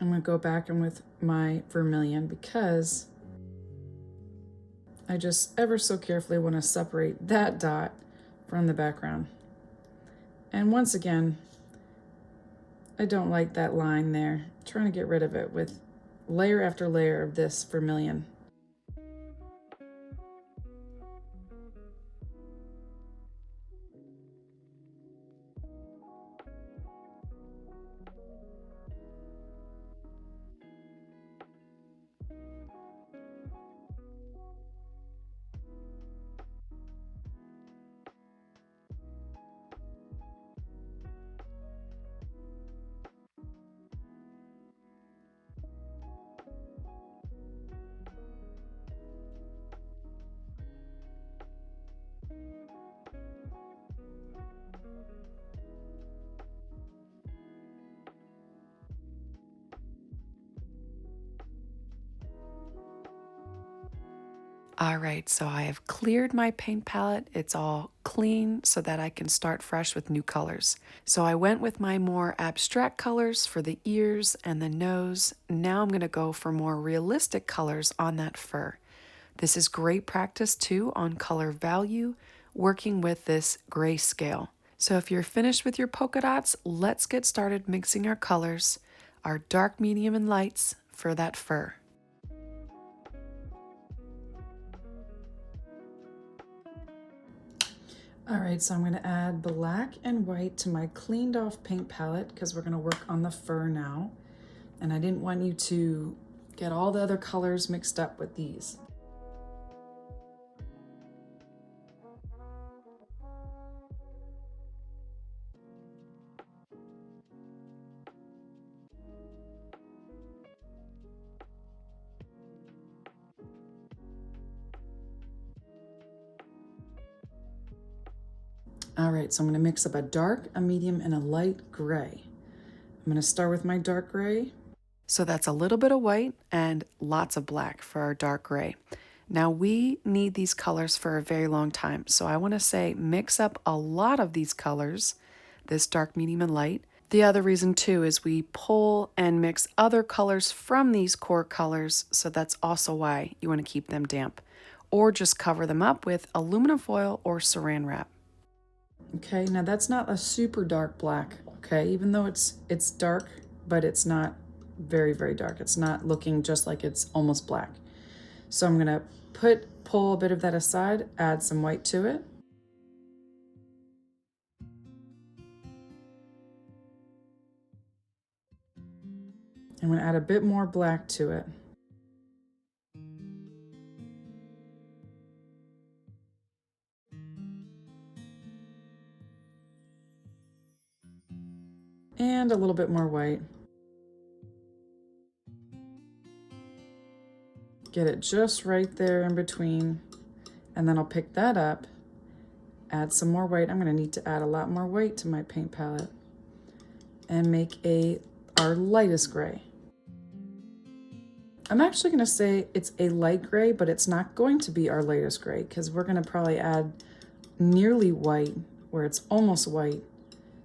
I'm going to go back in with my vermilion because I just ever so carefully want to separate that dot from the background. And once again, I don't like that line there. I'm trying to get rid of it with layer after layer of this vermilion. All right, so I have cleared my paint palette. It's all clean so that I can start fresh with new colors. So I went with my more abstract colors for the ears and the nose. Now I'm going to go for more realistic colors on that fur. This is great practice too on color value, working with this gray scale. So if you're finished with your polka dots, let's get started mixing our colors, our dark, medium, and lights for that fur. All right, so I'm going to add black and white to my cleaned off paint palette because we're going to work on the fur now. And I didn't want you to get all the other colors mixed up with these. All right, so I'm going to mix up a dark, a medium, and a light gray. I'm going to start with my dark gray. So that's a little bit of white and lots of black for our dark gray. Now we need these colors for a very long time. So I want to say mix up a lot of these colors, this dark, medium, and light. The other reason too is we pull and mix other colors from these core colors. So that's also why you want to keep them damp, or just cover them up with aluminum foil or saran wrap. Okay, now that's not a super dark black, okay? Even though it's dark, but it's not very, very dark. It's not looking just like it's almost black. So I'm gonna pull a bit of that aside, add some white to it. I'm gonna add a bit more black to it. And a little bit more white. Get it just right there in between. And then I'll pick that up, add some more white. I'm gonna need to add a lot more white to my paint palette and make our lightest gray. I'm actually gonna say it's a light gray, but it's not going to be our lightest gray because we're gonna probably add nearly white, where it's almost white,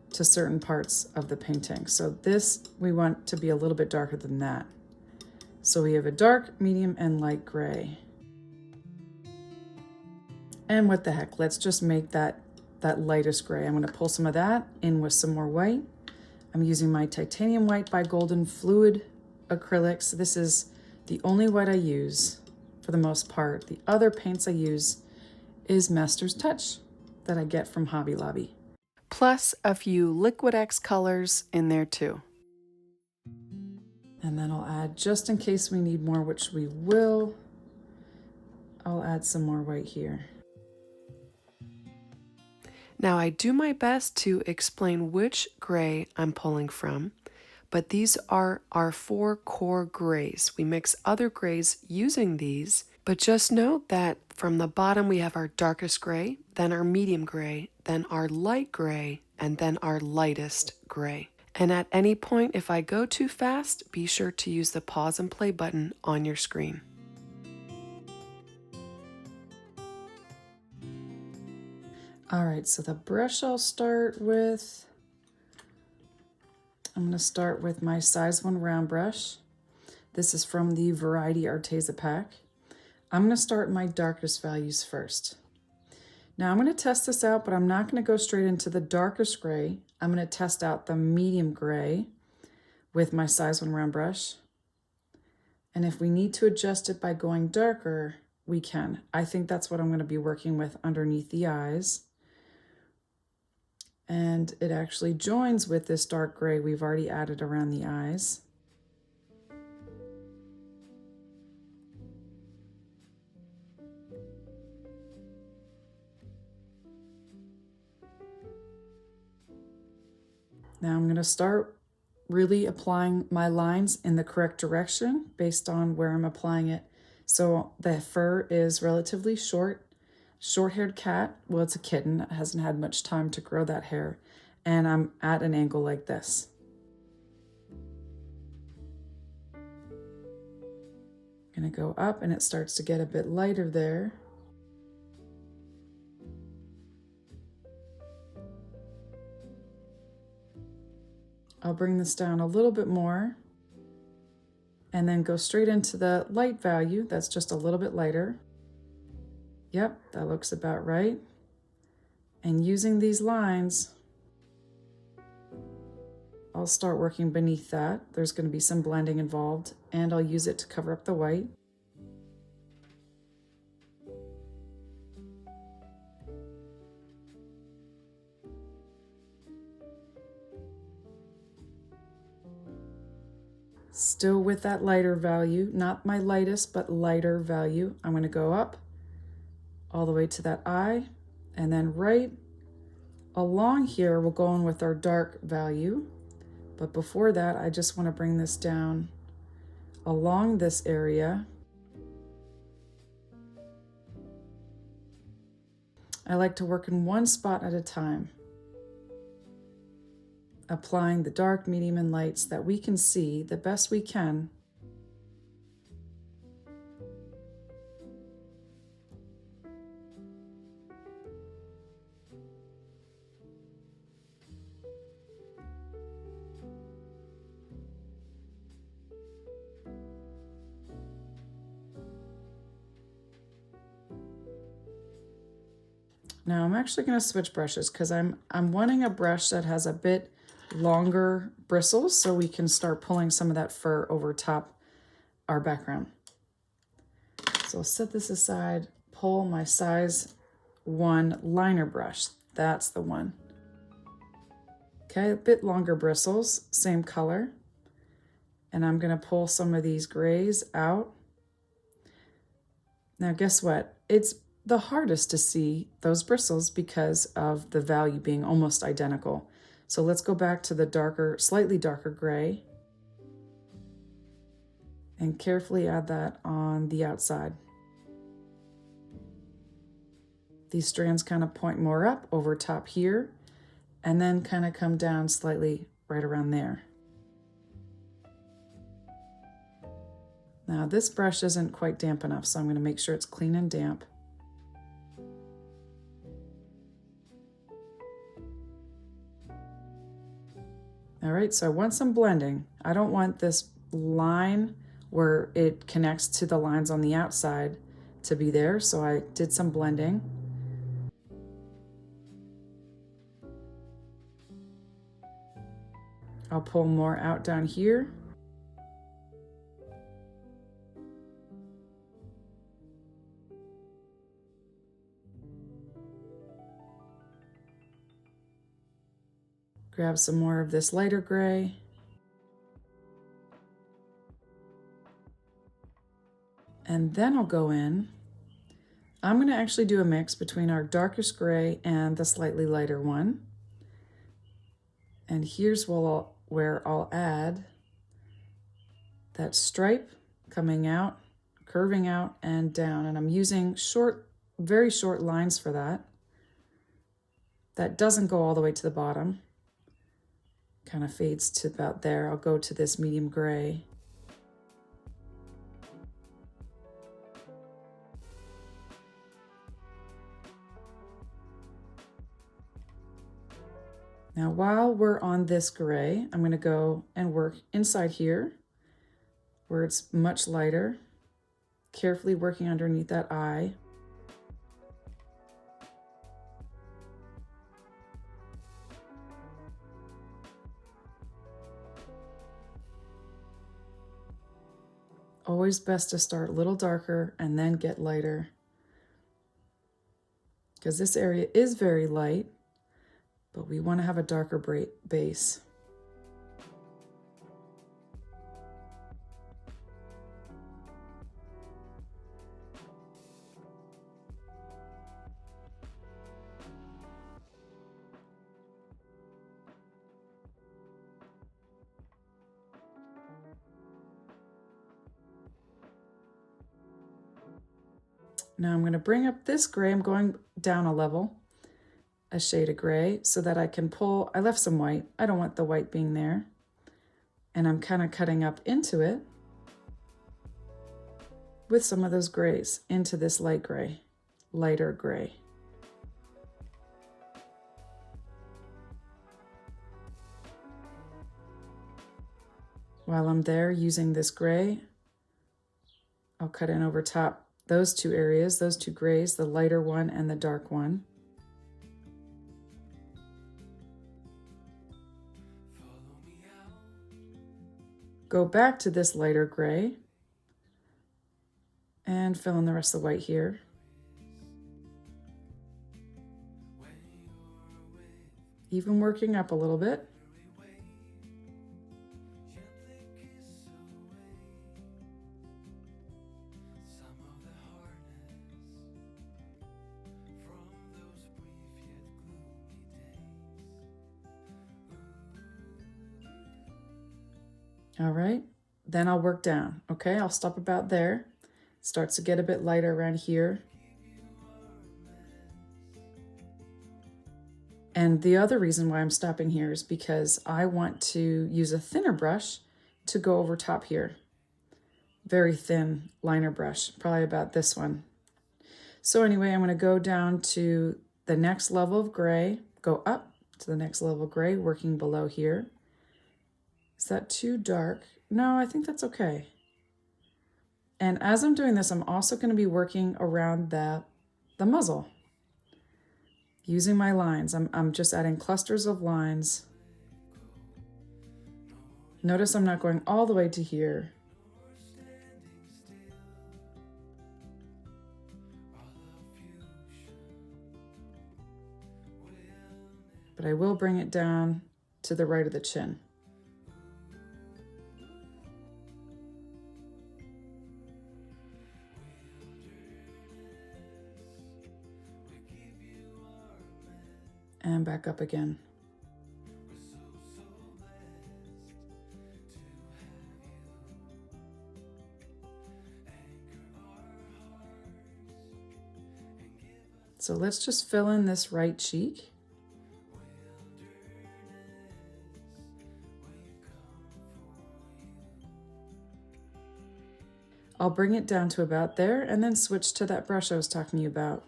to certain parts of the painting. So this, we want to be a little bit darker than that. So we have a dark, medium, and light gray. And what the heck, let's just make that lightest gray. I'm gonna pull some of that in with some more white. I'm using my titanium white by Golden Fluid acrylics. This is the only white I use for the most part. The other paints I use is Master's Touch that I get from Hobby Lobby. Plus a few Liquid X colors in there too. And then I'll add, just in case we need more, which we will, I'll add some more white here. Now I do my best to explain which gray I'm pulling from, but these are our 4 core grays. We mix other grays using these, but just note that from the bottom we have our darkest gray, then our medium gray, then our light gray, and then our lightest gray. And at any point, if I go too fast, be sure to use the pause and play button on your screen. All right, so the brush I'll start with, I'm gonna start with my size 1 round brush. This is from the Variety Arteza pack. I'm gonna start my darkest values first. Now I'm gonna test this out, but I'm not gonna go straight into the darkest gray. I'm gonna test out the medium gray with my size 1 round brush. And if we need to adjust it by going darker, we can. I think that's what I'm gonna be working with underneath the eyes. And it actually joins with this dark gray we've already added around the eyes. Now I'm going to start really applying my lines in the correct direction based on where I'm applying it. So the fur is relatively short-haired cat. Well, it's a kitten. It hasn't had much time to grow that hair. And I'm at an angle like this. Gonna go up and it starts to get a bit lighter there. I'll bring this down a little bit more and then go straight into the light value that's just a little bit lighter. Yep, that looks about right. And using these lines, I'll start working beneath that. There's going to be some blending involved, and I'll use it to cover up the white. Still with that lighter value, not my lightest, but lighter value. I'm going to go up all the way to that eye, and then right along here, we'll go in with our dark value. But before that, I just want to bring this down along this area. I like to work in one spot at a time, applying the dark, medium, and lights that we can see the best we can. Now I'm actually going to switch brushes because I'm wanting a brush that has a bit longer bristles so we can start pulling some of that fur over top our background. So I'll set this aside, pull my size 1 liner brush. That's the one. Okay, a bit longer bristles, same color. And I'm going to pull some of these grays out. Now guess what? It's the hardest to see those bristles because of the value being almost identical. So let's go back to the darker, slightly darker gray and carefully add that on the outside. These strands kind of point more up over top here and then kind of come down slightly right around there. Now this brush isn't quite damp enough, so I'm going to make sure it's clean and damp. All right, so I want some blending. I don't want this line where it connects to the lines on the outside to be there, so I did some blending. I'll pull more out down here. Grab some more of this lighter gray. And then I'll go in. I'm going to actually do a mix between our darkest gray and the slightly lighter one. And here's where I'll add that stripe coming out, curving out and down. And I'm using short, very short lines for that. That doesn't go all the way to the bottom. Kind of fades to about there. I'll go to this medium gray. Now while we're on this gray, I'm going to go and work inside here where it's much lighter, carefully working underneath that eye. Always best to start a little darker and then get lighter, because this area is very light, but we want to have a darker base. Now I'm going to bring up this gray. I'm going down a level, a shade of gray, so that I can pull. I left some white. I don't want the white being there. And I'm kind of cutting up into it. with some of those grays into this light gray, lighter gray. While I'm there using this gray, I'll cut in over top those two areas, those two grays, the lighter one and the dark one. Go back to this lighter gray and fill in the rest of the white here. Even working up a little bit. All right, then I'll work down. Okay, I'll stop about there. Starts to get a bit lighter around here. And the other reason why I'm stopping here is because I want to use a thinner brush to go over top here. Very thin liner brush, probably about this one. So anyway, I'm going to go down to the next level of gray, go up to the next level of gray, working below here. Is that too dark? No, I think that's okay. And as I'm doing this, I'm also going to be working around the muzzle. Using my lines, I'm just adding clusters of lines. Notice I'm not going all the way to here. But I will bring it down to the right of the chin. And back up again. So let's just fill in this right cheek. I'll bring it down to about there and then switch to that brush I was talking to you about.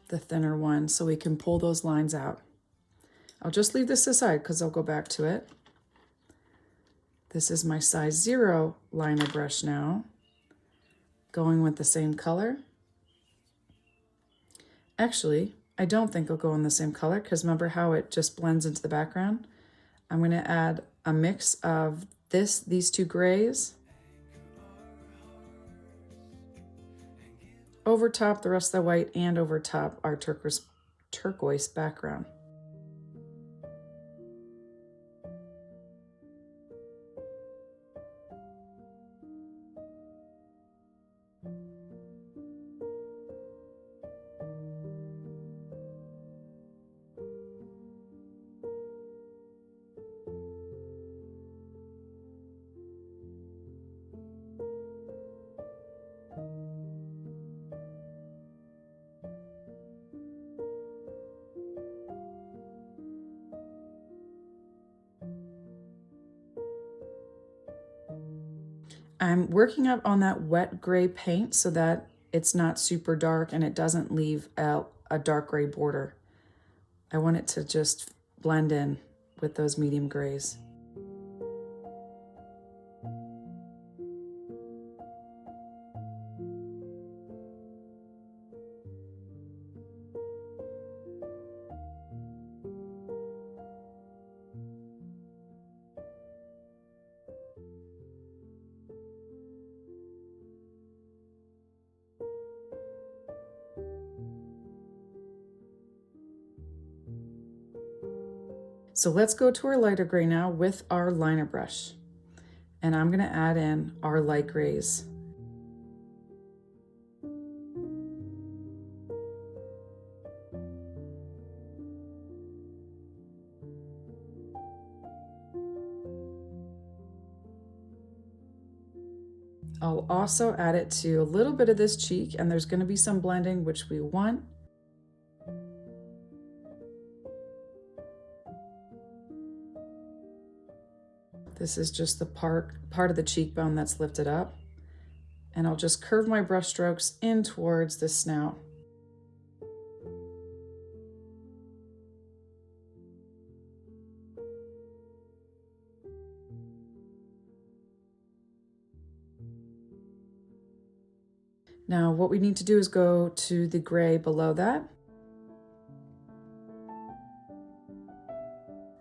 The thinner one, so we can pull those lines out. I'll just leave this aside because I'll go back to it. This is my size 0 liner brush now, going with the same color. Actually, I don't think it'll go in the same color because remember how it just blends into the background? I'm going to add a mix of these two grays over top the rest of the white and over top our turquoise background. I'm working up on that wet gray paint so that it's not super dark and it doesn't leave out a dark gray border. I want it to just blend in with those medium grays. So let's go to our lighter gray now with our liner brush. And I'm going to add in our light grays. I'll also add it to a little bit of this cheek, and there's going to be some blending, which we want. This is just the part of the cheekbone that's lifted up. And I'll just curve my brush strokes in towards the snout. Now what we need to do is go to the gray below that.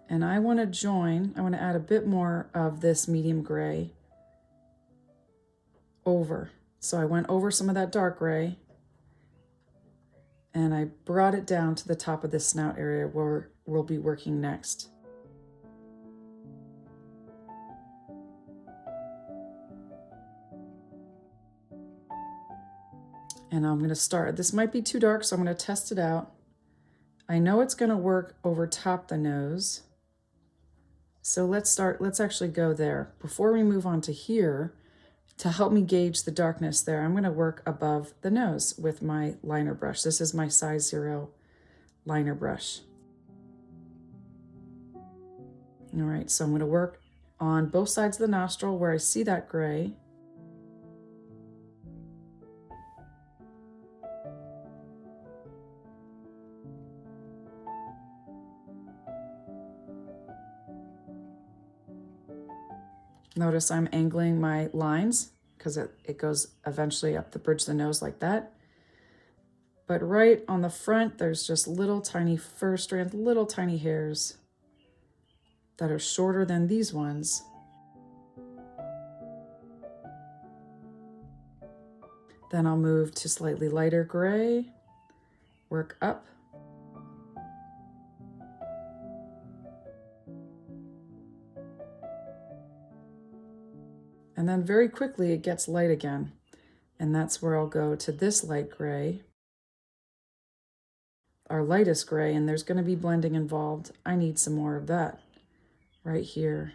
And I want to add a bit more of this medium gray over. So I went over some of that dark gray and I brought it down to the top of this snout area where we'll be working next. And I'm going to start. This might be too dark, so I'm going to test it out. I know it's going to work over top the nose. So let's actually go there. Before we move on to here, to help me gauge the darkness there, I'm going to work above the nose with my liner brush. This is my size 0 liner brush. All right, so I'm going to work on both sides of the nostril where I see that gray. Notice I'm angling my lines because it goes eventually up the bridge of the nose like that. But right on the front, there's just little tiny fur strands, little tiny hairs that are shorter than these ones. Then I'll move to slightly lighter gray, work up. And then very quickly it gets light again. And that's where I'll go to this light gray, our lightest gray, and there's going to be blending involved. I need some more of that right here.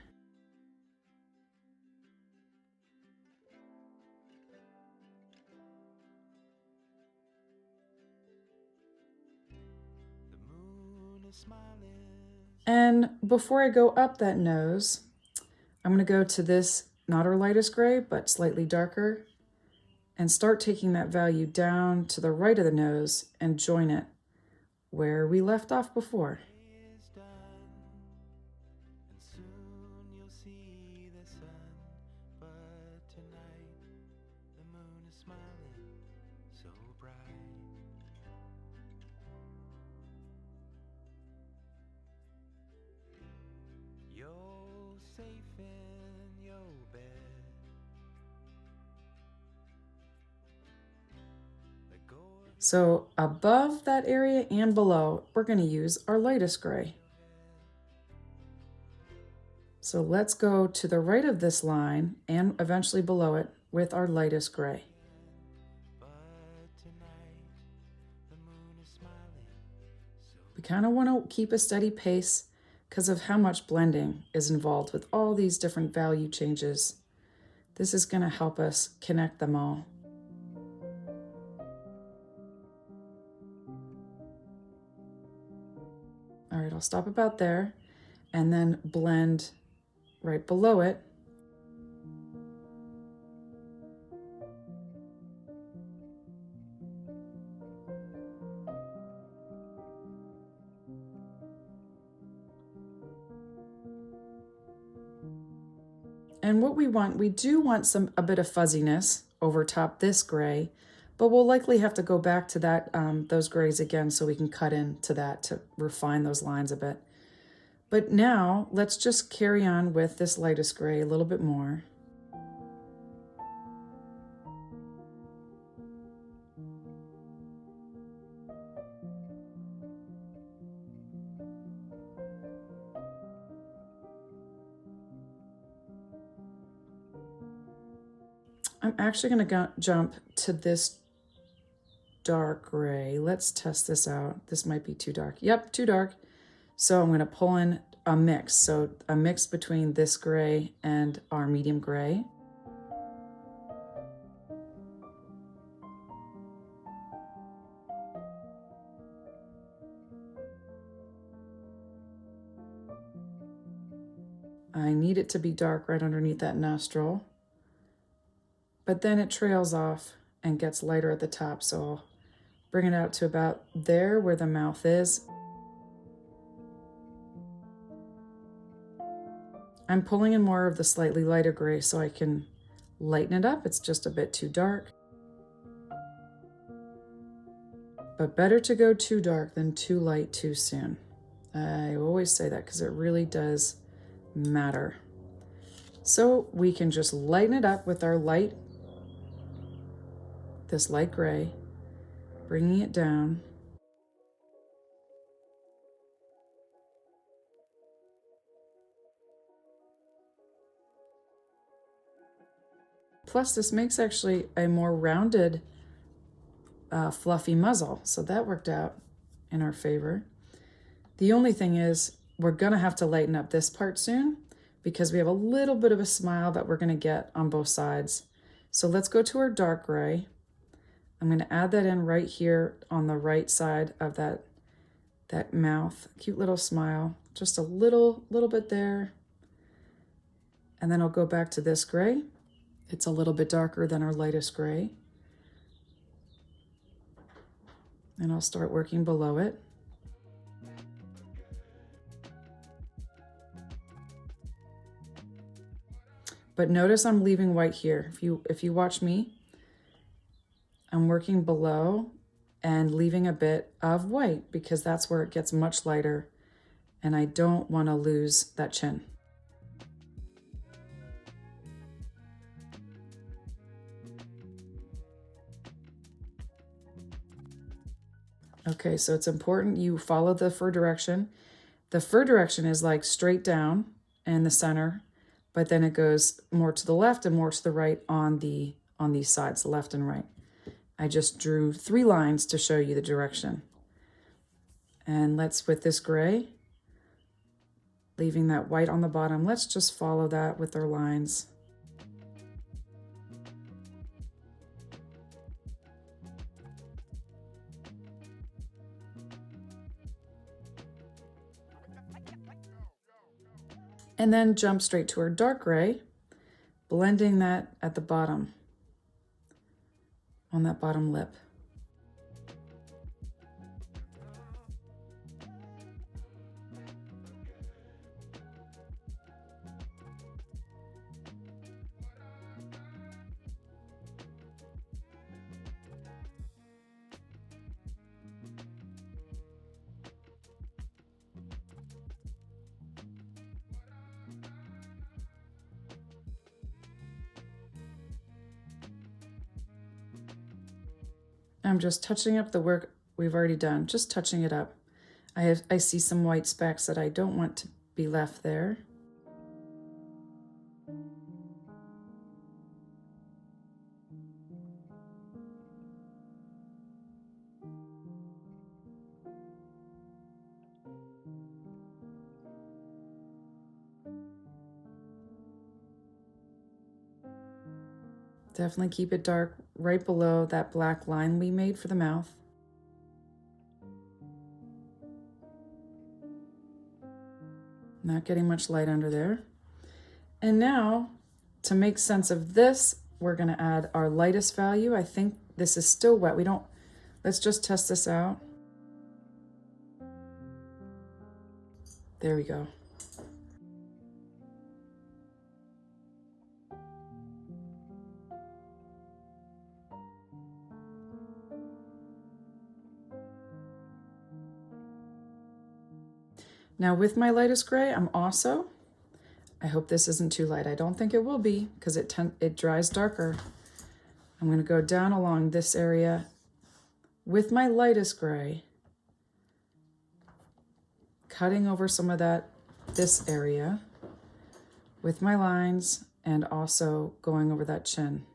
And before I go up that nose, I'm going to go to this, not our lightest gray, but slightly darker, and start taking that value down to the right of the nose and join it where we left off before. So above that area and below, we're going to use our lightest gray. So let's go to the right of this line and eventually below it with our lightest gray. We kind of want to keep a steady pace because of how much blending is involved with all these different value changes. This is going to help us connect them all. All right, I'll stop about there and then blend right below it. And what we do want a bit of fuzziness over top this gray, but we'll likely have to go back to that those grays again so we can cut into that to refine those lines a bit. But now let's just carry on with this lightest gray a little bit more. I'm actually going to jump to this dark gray. Let's test this out. This might be too dark. Yep, too dark. So I'm going to pull in a mix. So a mix between this gray and our medium gray. I need it to be dark right underneath that nostril. but then it trails off and gets lighter at the top. So I'll bring it out to about there where the mouth is. I'm pulling in more of the slightly lighter gray so I can lighten it up. It's just a bit too dark. But better to go too dark than too light too soon. I always say that because it really does matter. So we can just lighten it up with our light, this light gray, bringing it down. Plus, this makes actually a more rounded, fluffy muzzle. So that worked out in our favor. The only thing is we're gonna have to lighten up this part soon because we have a little bit of a smile that we're gonna get on both sides. So let's go to our dark gray. I'm gonna add that in right here on the right side of that mouth. Cute little smile, just a little bit there. And then I'll go back to this gray. It's a little bit darker than our lightest gray. And I'll start working below it. But notice I'm leaving white here. If you watch me, I'm working below and leaving a bit of white because that's where it gets much lighter and I don't want to lose that chin. Okay, so it's important you follow the fur direction. The fur direction is like straight down in the center, but then it goes more to the left and more to the right on these sides, left and right. I just drew 3 lines to show you the direction. And let's, with this gray, leaving that white on the bottom, let's just follow that with our lines. And then jump straight to our dark gray, blending that at the bottom, on that bottom lip. I'm just touching up the work we've already done, just touching it up. I see some white specks that I don't want to be left there. Definitely keep it dark right below that black line we made for the mouth. Not getting much light under there. And now, to make sense of this, we're gonna add our lightest value. I think this is still wet. Let's just test this out. There we go. Now with my lightest gray, I hope this isn't too light. I don't think it will be because it dries darker. I'm gonna go down along this area with my lightest gray, cutting over some of this area with my lines and also going over that chin.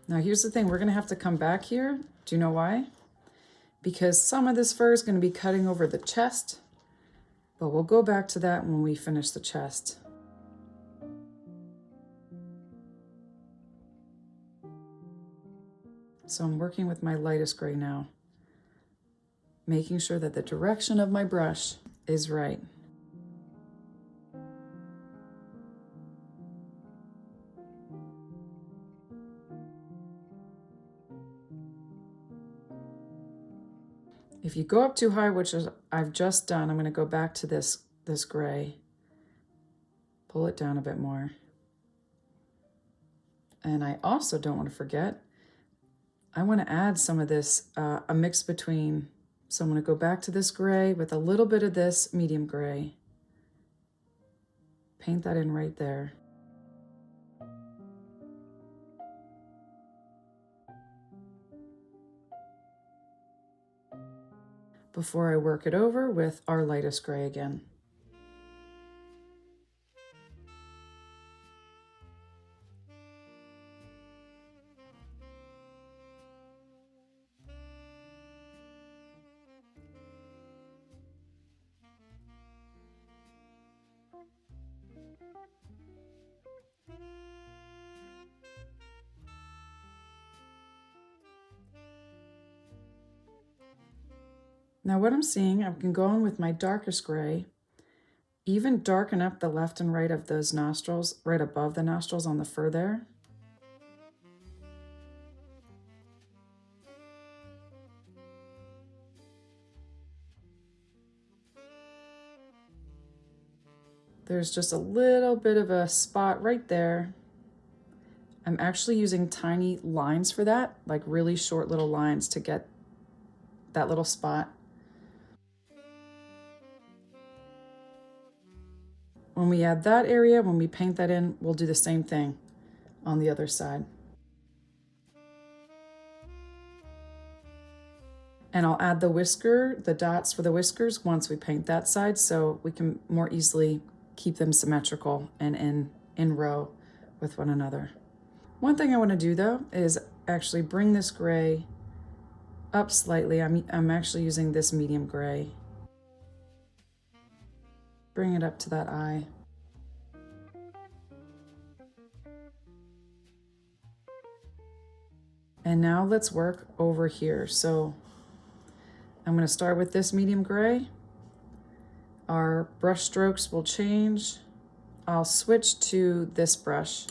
Now here's the thing, we're gonna have to come back here. Do you know why? Because some of this fur is gonna be cutting over the chest, but we'll go back to that when we finish the chest. So I'm working with my lightest gray now, making sure that the direction of my brush is right. If you go up too high, which is I've just done, I'm going to go back to this gray. Pull it down a bit more. And I also don't want to forget, I want to add some of this, a mix between, so I'm going to go back to this gray with a little bit of this medium gray. Paint that in right there. Before I work it over with our lightest gray again. Now what I'm seeing, I can go in with my darkest gray, even darken up the left and right of those nostrils, right above the nostrils on the fur there. There's just a little bit of a spot right there. I'm actually using tiny lines for that, like really short little lines to get that little spot. When we add that area, when we paint that in, we'll do the same thing on the other side. And I'll add the dots for the whiskers once we paint that side, so we can more easily keep them symmetrical and in row with one another. One thing I want to do though is actually bring this gray up slightly. I'm actually using this medium gray. Bring it up to that eye. And now let's work over here. So I'm going to start with this medium gray. Our brush strokes will change. I'll switch to this brush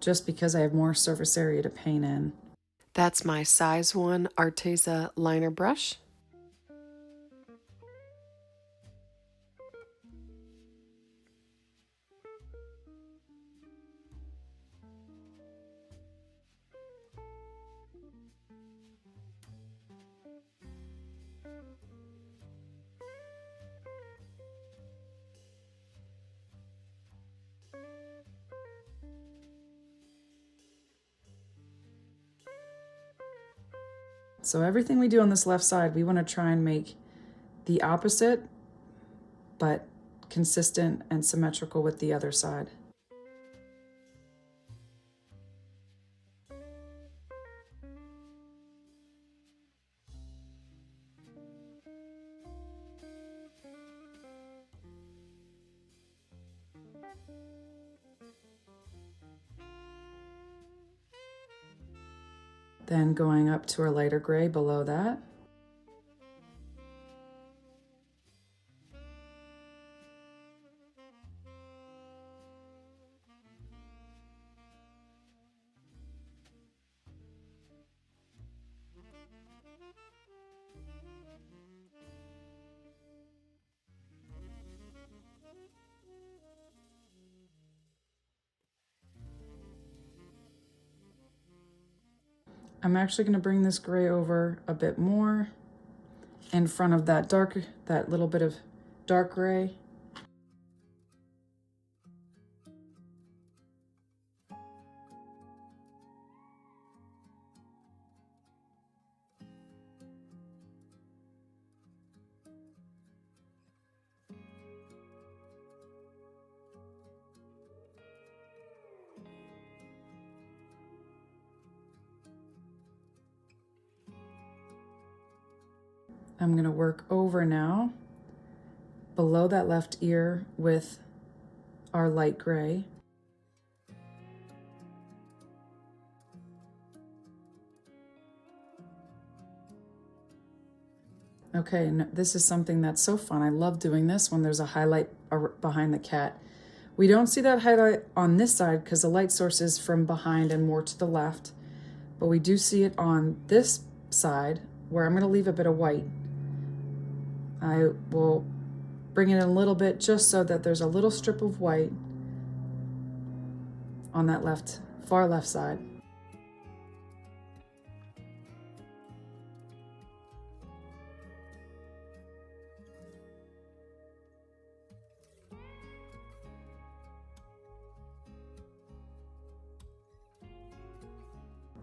just because I have more surface area to paint in. That's my size 1 Arteza liner brush. So everything we do on this left side, we want to try and make the opposite, but consistent and symmetrical with the other side. Then going up to a lighter gray below that. I'm actually going to bring this gray over a bit more in front of that little bit of dark gray. I'm going to work over now below that left ear with our light gray. Okay, and this is something that's so fun. I love doing this when there's a highlight behind the cat. We don't see that highlight on this side because the light source is from behind and more to the left, but we do see it on this side where I'm going to leave a bit of white. I will bring it in a little bit just so that there's a little strip of white on that far left side.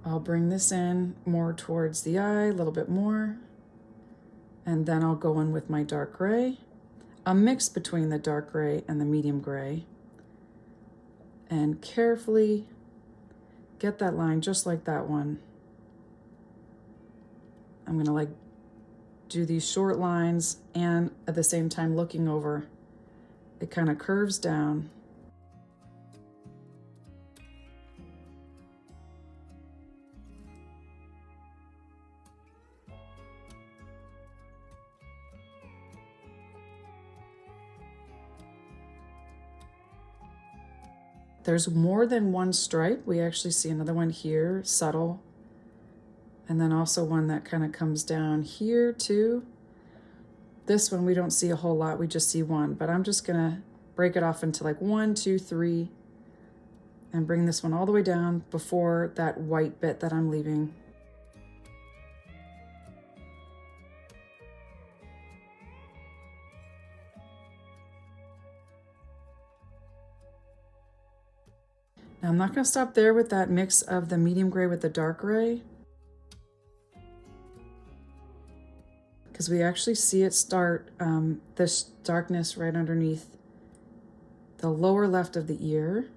I'll bring this in more towards the eye, a little bit more, and then I'll go in with my dark gray, a mix between the dark gray and the medium gray, and carefully get that line just like that one. I'm gonna like do these short lines and at the same time looking over. It kind of curves down. There's more than one stripe. We actually see another one here, subtle. And then also one that kind of comes down here too. This one we don't see a whole lot, we just see one, but I'm just gonna break it off into like 1, 2, 3, and bring this one all the way down before that white bit that I'm leaving. Now I'm not gonna stop there with that mix of the medium gray with the dark gray, because we actually see it start this darkness right underneath the lower left of the ear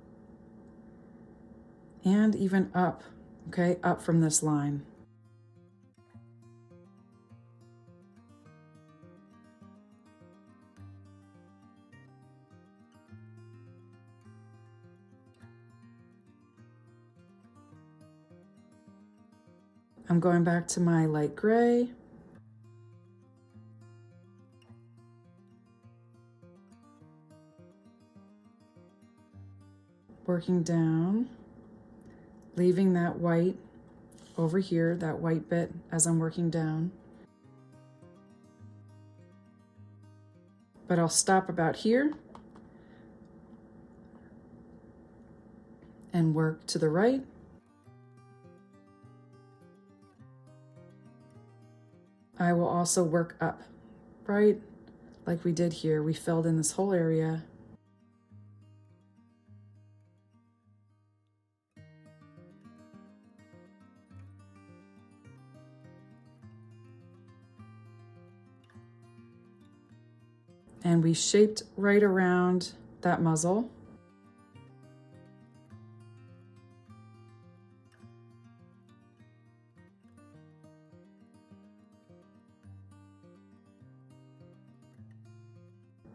and even up, okay, up from this line. I'm going back to my light gray. Working down, leaving that white over here, that white bit as I'm working down. But I'll stop about here and work to the right. I will also work up, right? Like we did here, we filled in this whole area. And we shaped right around that muzzle.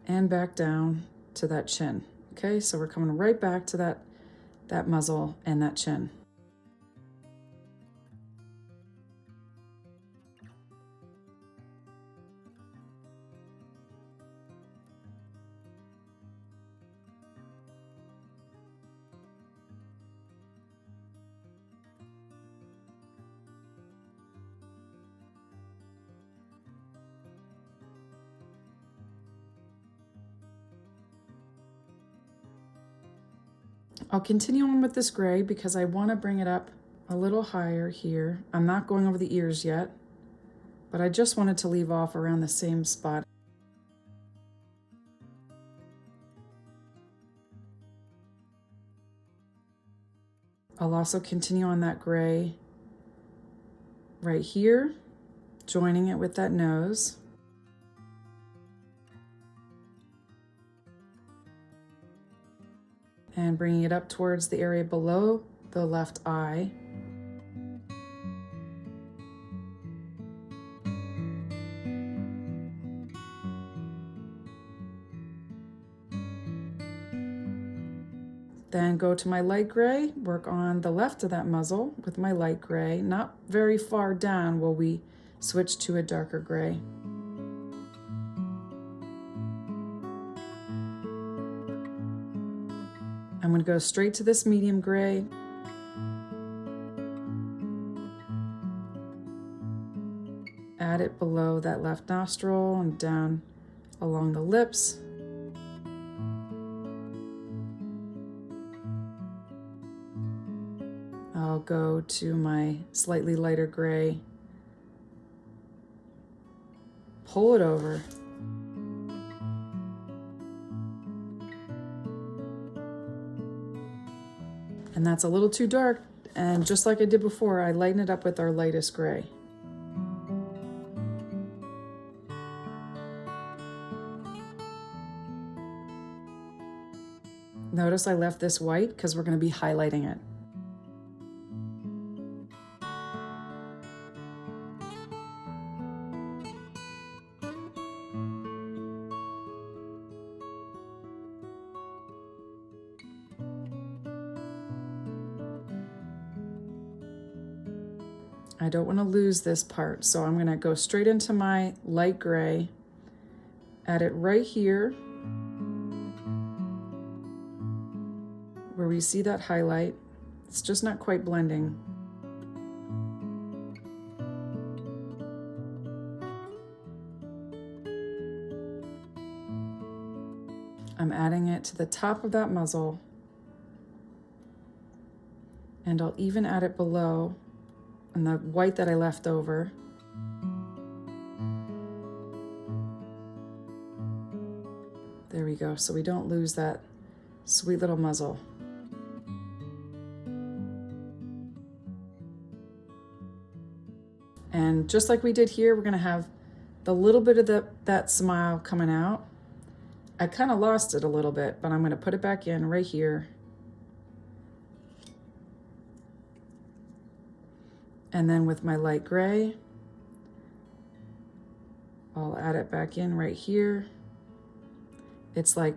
And back down to that chin. Okay, so we're coming right back to that muzzle and that chin. I'll continue on with this gray because I want to bring it up a little higher here. I'm not going over the ears yet, but I just wanted to leave off around the same spot. I'll also continue on that gray right here, joining it with that nose. And bringing it up towards the area below the left eye. Then go to my light gray, work on the left of that muzzle with my light gray, not very far down will we switch to a darker gray. I'm going to go straight to this medium gray. Add it below that left nostril and down along the lips. I'll go to my slightly lighter gray, pull it over. And that's a little too dark, and just like I did before, I lighten it up with our lightest gray. Notice I left this white because we're going to be highlighting it. I don't want to lose this part, so I'm going to go straight into my light gray, add it right here where we see that highlight. It's just not quite blending. I'm adding it to the top of that muzzle, and I'll even add it below and the white that I left over. There we go, so we don't lose that sweet little muzzle. And just like we did here, we're gonna have the little bit of that smile coming out. I kind of lost it a little bit, but I'm gonna put it back in right here. And then with my light gray, I'll add it back in right here. It's like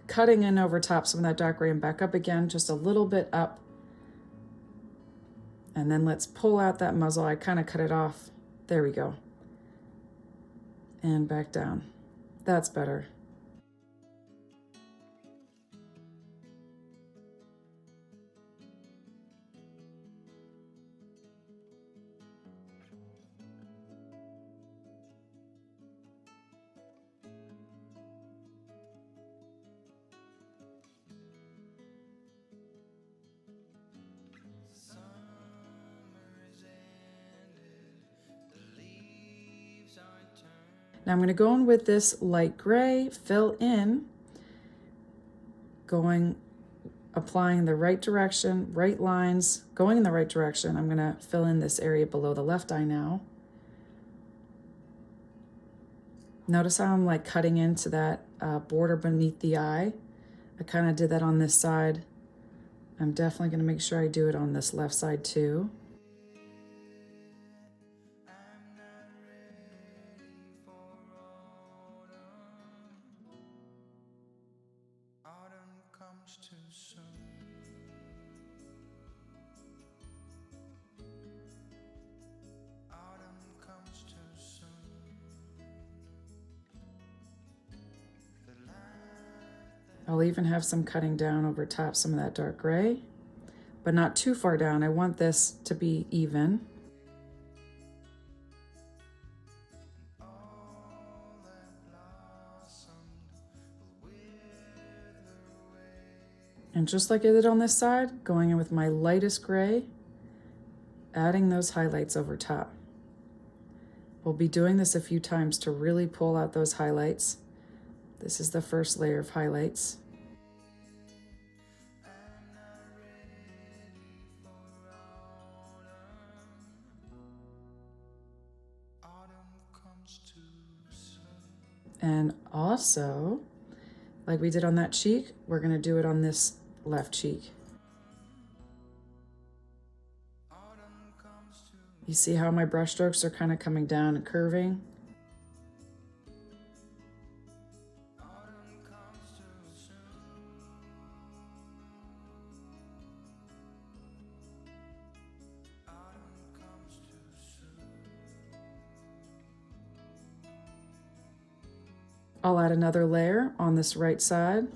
cutting in over top some of that dark gray and back up again, just a little bit up. And then let's pull out that muzzle. I kind of cut it off. There we go. And back down. That's better. Now I'm going to go in with this light gray, fill in, applying the right direction, right lines, going in the right direction. I'm going to fill in this area below the left eye now. Notice how I'm like cutting into that border beneath the eye. I kind of did that on this side. I'm definitely going to make sure I do it on this left side too. I'll even have some cutting down over top some of that dark gray, but not too far down. I want this to be even. And just like I did on this side, going in with my lightest gray, adding those highlights over top. We'll be doing this a few times to really pull out those highlights. This is the first layer of highlights. And also, like we did on that cheek, we're going to do it on this left cheek. You see how my brush strokes are kind of coming down and curving? I'll add another layer on this right side,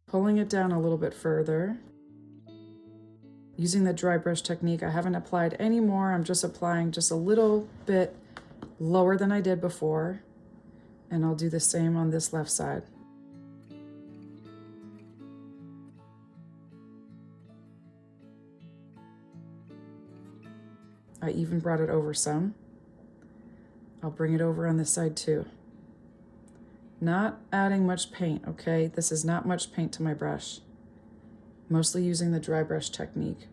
pulling it down a little bit further. using the dry brush technique. I haven't applied any more. I'm just applying just a little bit lower than I did before. And I'll do the same on this left side. I even brought it over some. I'll bring it over on this side too. Not adding much paint, okay? This is not much paint to my brush. Mostly using the dry brush technique.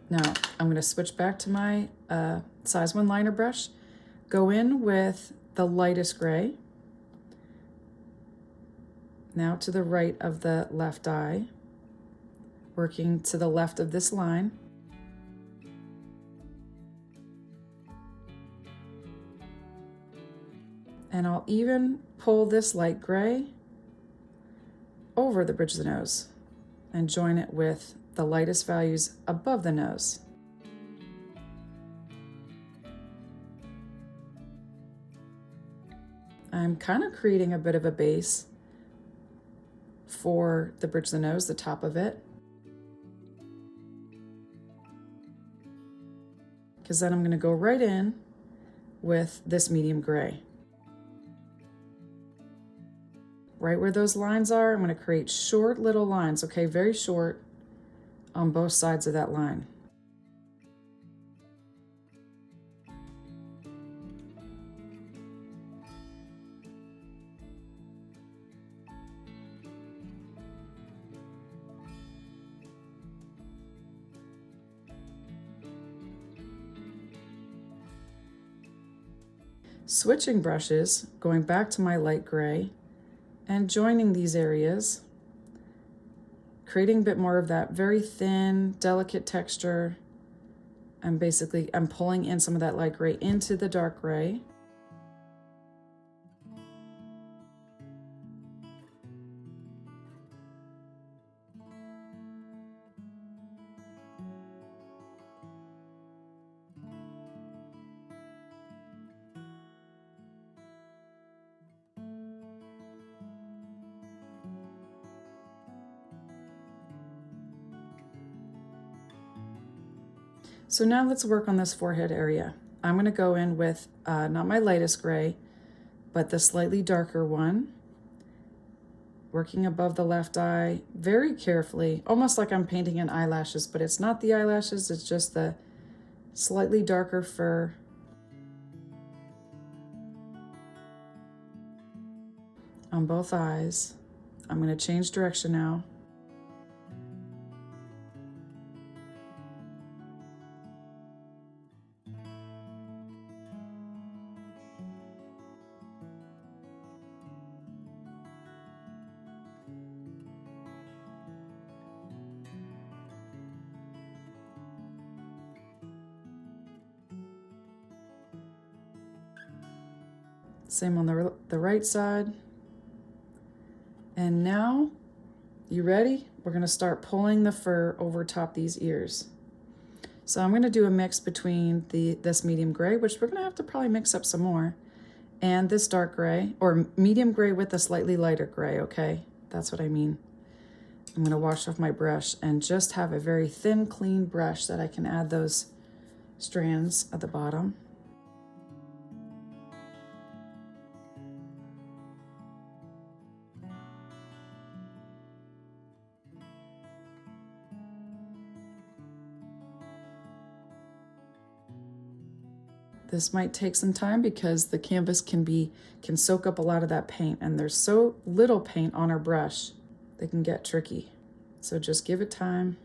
Now, I'm going to switch back to my size 1 liner brush. Go in with the lightest gray. Now to the right of the left eye, working to the left of this line. And I'll even pull this light gray over the bridge of the nose and join it with the lightest values above the nose. I'm kind of creating a bit of a base for the bridge of the nose, the top of it. Because then I'm going to go right in with this medium gray. Right where those lines are, I'm going to create short little lines, okay, very short on both sides of that line. Switching brushes, going back to my light gray and joining these areas, creating a bit more of that very thin, delicate texture. And basically, I'm pulling in some of that light gray into the dark gray. So now let's work on this forehead area. I'm going to go in with not my lightest gray, but the slightly darker one, working above the left eye very carefully, almost like I'm painting in eyelashes, but it's not the eyelashes, it's just the slightly darker fur. On both eyes. I'm going to change direction now. Same on the right side. And now, you ready? We're going to start pulling the fur over top these ears. So I'm going to do a mix between this medium gray, which we're going to have to probably mix up some more, and this dark gray, or medium gray with a slightly lighter gray, okay? That's what I mean. I'm going to wash off my brush and just have a very thin, clean brush that I can add those strands at the bottom. This might take some time because the canvas can soak up a lot of that paint, and there's so little paint on our brush, they can get tricky. So just give it time.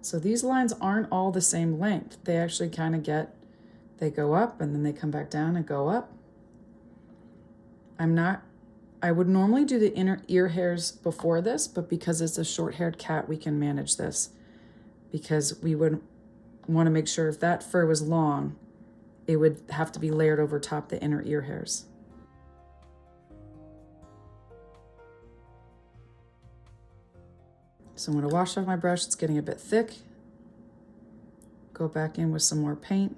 So these lines aren't all the same length. They actually kind of they go up and then they come back down and go up. I would normally do the inner ear hairs before this, but because it's a short-haired cat, we can manage this, because we would want to make sure if that fur was long, it would have to be layered over top the inner ear hairs. So I'm going to wash off my brush. It's getting a bit thick. Go back in with some more paint.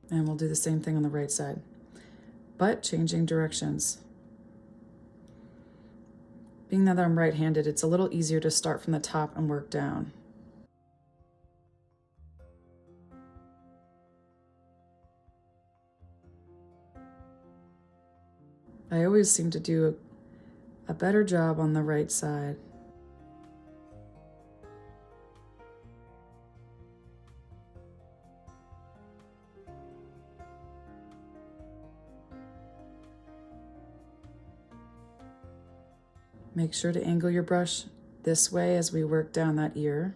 And we'll do the same thing on the right side, but changing directions. Being that I'm right-handed, it's a little easier to start from the top and work down. I always seem to do a better job on the right side. Make sure to angle your brush this way as we work down that ear.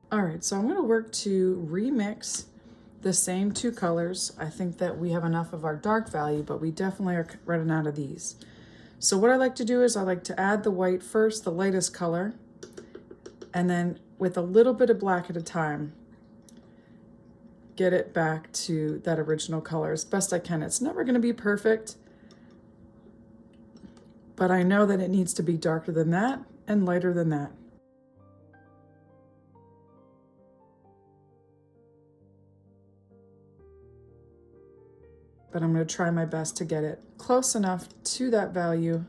All right, so I'm going to work to remix the same two colors. I think that we have enough of our dark value, but we definitely are running out of these. So what I like to do is I like to add the white first, the lightest color, and then with a little bit of black at a time, get it back to that original color as best I can. It's never going to be perfect, but I know that it needs to be darker than that and lighter than that. But I'm going to try my best to get it close enough to that value.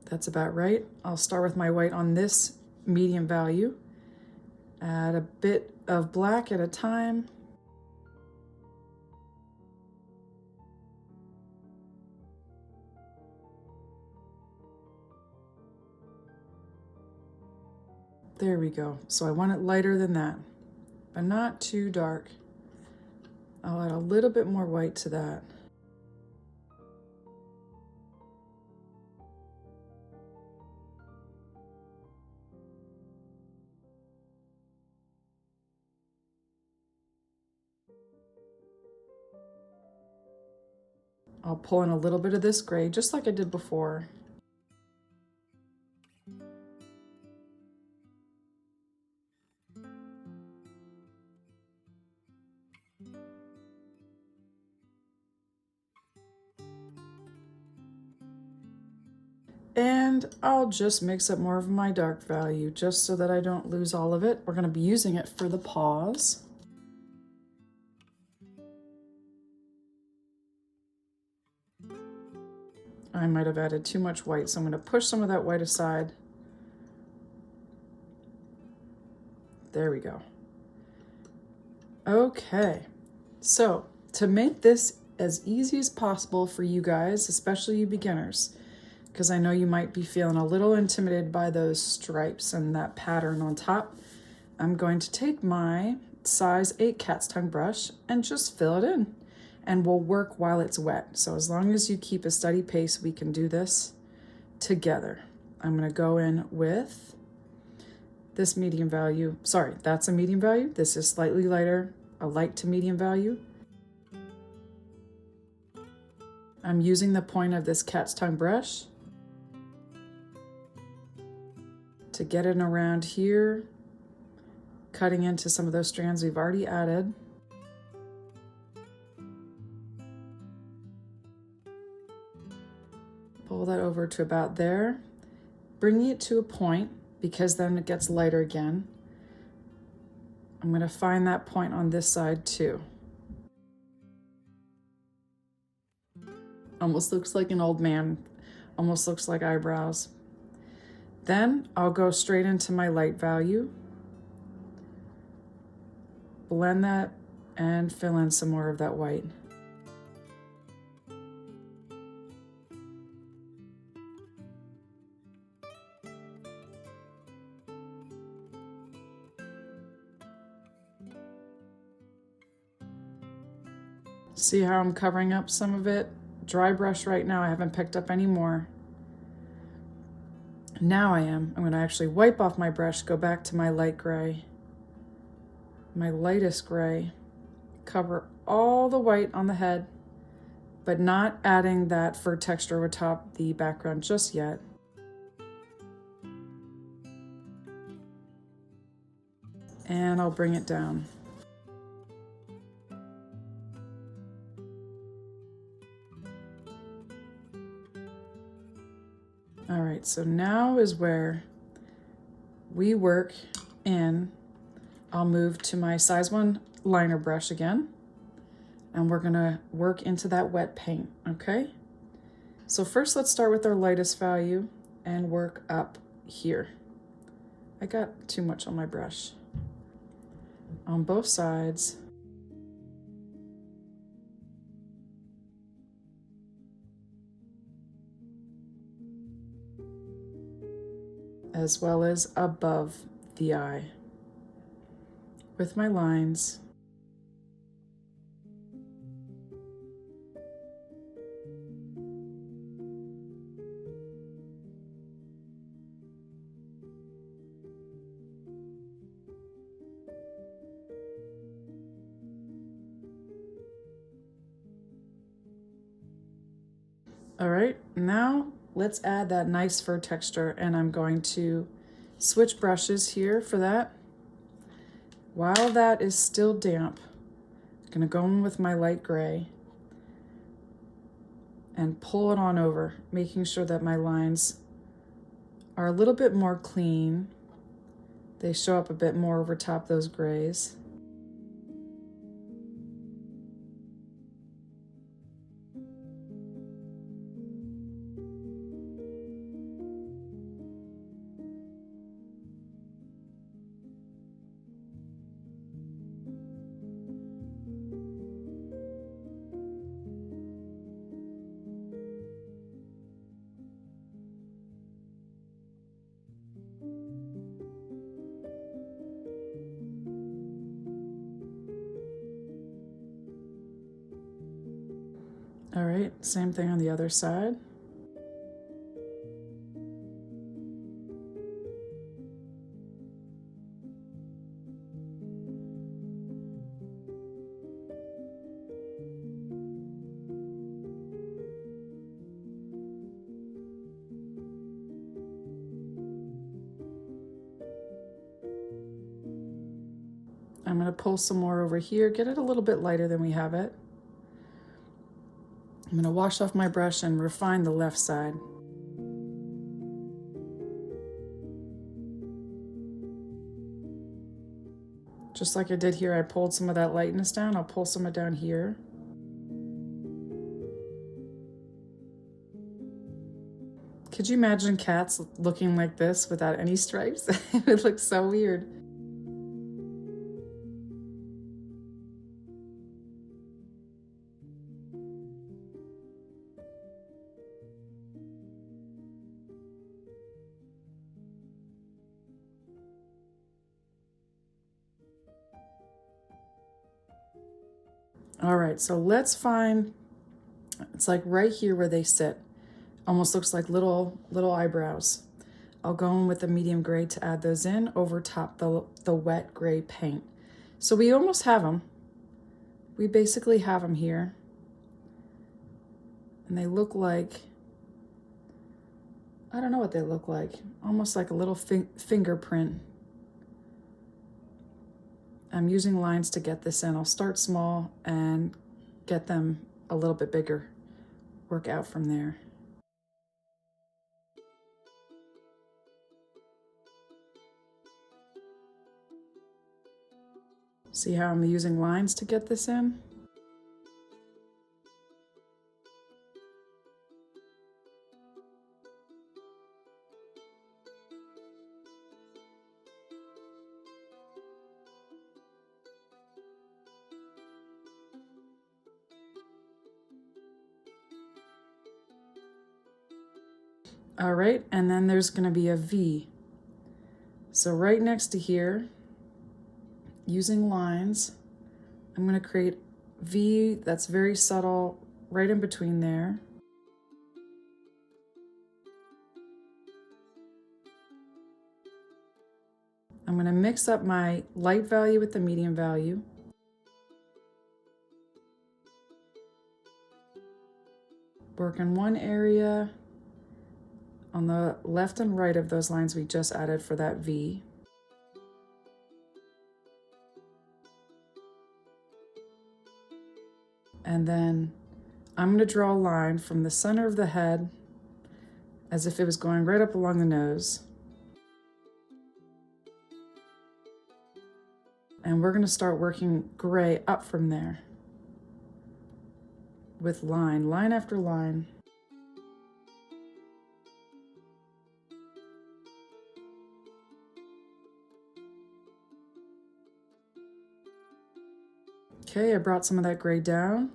That's about right. I'll start with my white on this medium value. Add a bit of black at a time. There we go. So I want it lighter than that, but not too dark. I'll add a little bit more white to that. I'll pull in a little bit of this gray, just like I did before. And I'll just mix up more of my dark value just so that I don't lose all of it. We're going to be using it for the paws. I might have added too much white, so I'm going to push some of that white aside. There we go. Okay, so to make this as easy as possible for you guys, especially you beginners, because I know you might be feeling a little intimidated by those stripes and that pattern on top, I'm going to take my size 8 cat's tongue brush and just fill it in. And we'll work while it's wet. So as long as you keep a steady pace, we can do this together. I'm gonna go in with this medium value. Sorry, that's a medium value. This is slightly lighter, a light to medium value. I'm using the point of this cat's tongue brush to get it around here, cutting into some of those strands we've already added. Pull that over to about there, bringing it to a point because then it gets lighter again. I'm going to find that point on this side too. Almost looks like an old man. Almost looks like eyebrows. Then I'll go straight into my light value. Blend that and fill in some more of that white. See how I'm covering up some of it? Dry brush right now, I haven't picked up any more. Now I am. I'm going to actually wipe off my brush, go back to my light gray, my lightest gray, cover all the white on the head, but not adding that fur texture over top the background just yet. And I'll bring it down. All right, so now is where we work in. I'll move to my size 1 liner brush again, and we're gonna work into that wet paint, okay? So first let's start with our lightest value and work up here. I got too much on my brush. On both sides. As well as above the eye with my lines. All right, now let's add that nice fur texture, and I'm going to switch brushes here for that. While that is still damp, I'm gonna go in with my light gray and pull it on over, making sure that my lines are a little bit more clean. They show up a bit more over top those grays. All right, same thing on the other side. I'm going to pull some more over here, get it a little bit lighter than we have it. I'm going to wash off my brush and refine the left side. Just like I did here, I pulled some of that lightness down. I'll pull some of it down here. Could you imagine cats looking like this without any stripes? It would look so weird. All right, so let's find, it's like right here where they sit. Almost looks like little eyebrows. I'll go in with the medium gray to add those in over top the wet gray paint. So we almost have them. We basically have them here. And they look like, I don't know what they look like. Almost like a little fingerprint. I'm using lines to get this in. I'll start small and get them a little bit bigger. Work out from there. See how I'm using lines to get this in? All right, and then there's going to be a V. So right next to here, using lines, I'm going to create V that's very subtle right in between there. I'm going to mix up my light value with the medium value. Work in one area on the left and right of those lines we just added for that V. And then I'm going to draw a line from the center of the head as if it was going right up along the nose. And we're going to start working gray up from there with line after line. Okay, I brought some of that gray down.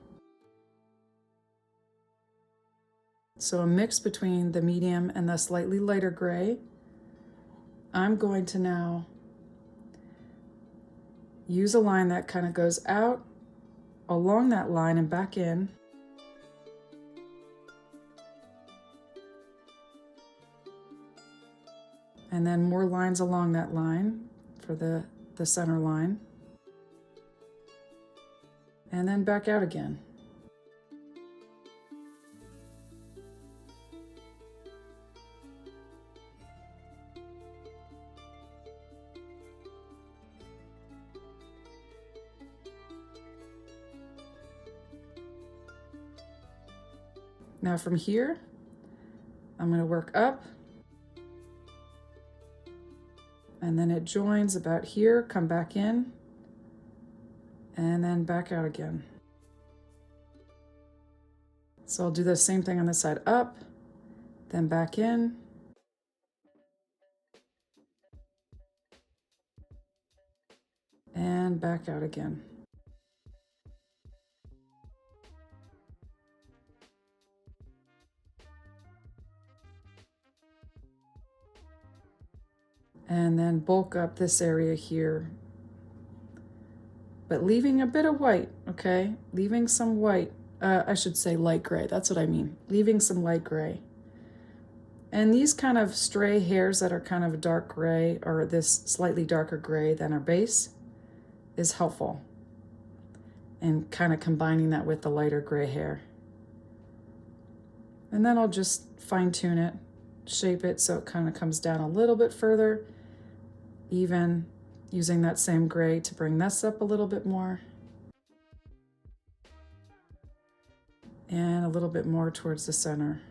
So a mix between the medium and the slightly lighter gray. I'm going to now use a line that kind of goes out along that line and back in. And then more lines along that line for the center line. And then back out again. Now from here, I'm going to work up, and then it joins about here, come back in, and then back out again. So I'll do the same thing on this side, up, then back in, and back out again. And then bulk up this area here, but leaving a bit of white, okay? Leaving some white, I should say light gray, that's what I mean. Leaving some light gray. And these kind of stray hairs that are kind of dark gray, or this slightly darker gray than our base, is helpful. And kind of combining that with the lighter gray hair. And then I'll just fine tune it, shape it so it kind of comes down a little bit further, even using that same gray to bring this up a little bit more. And a little bit more towards the center.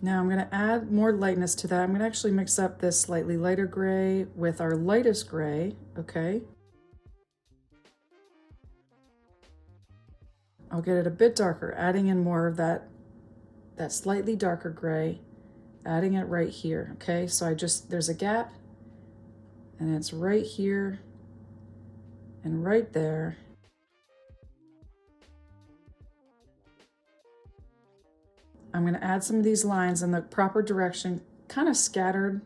Now I'm going to add more lightness to that. I'm going to actually mix up this slightly lighter gray with our lightest gray, okay? I'll get it a bit darker, adding in more of that slightly darker gray, adding it right here, okay? So there's a gap, and it's right here and right there. I'm going to add some of these lines in the proper direction, kind of scattered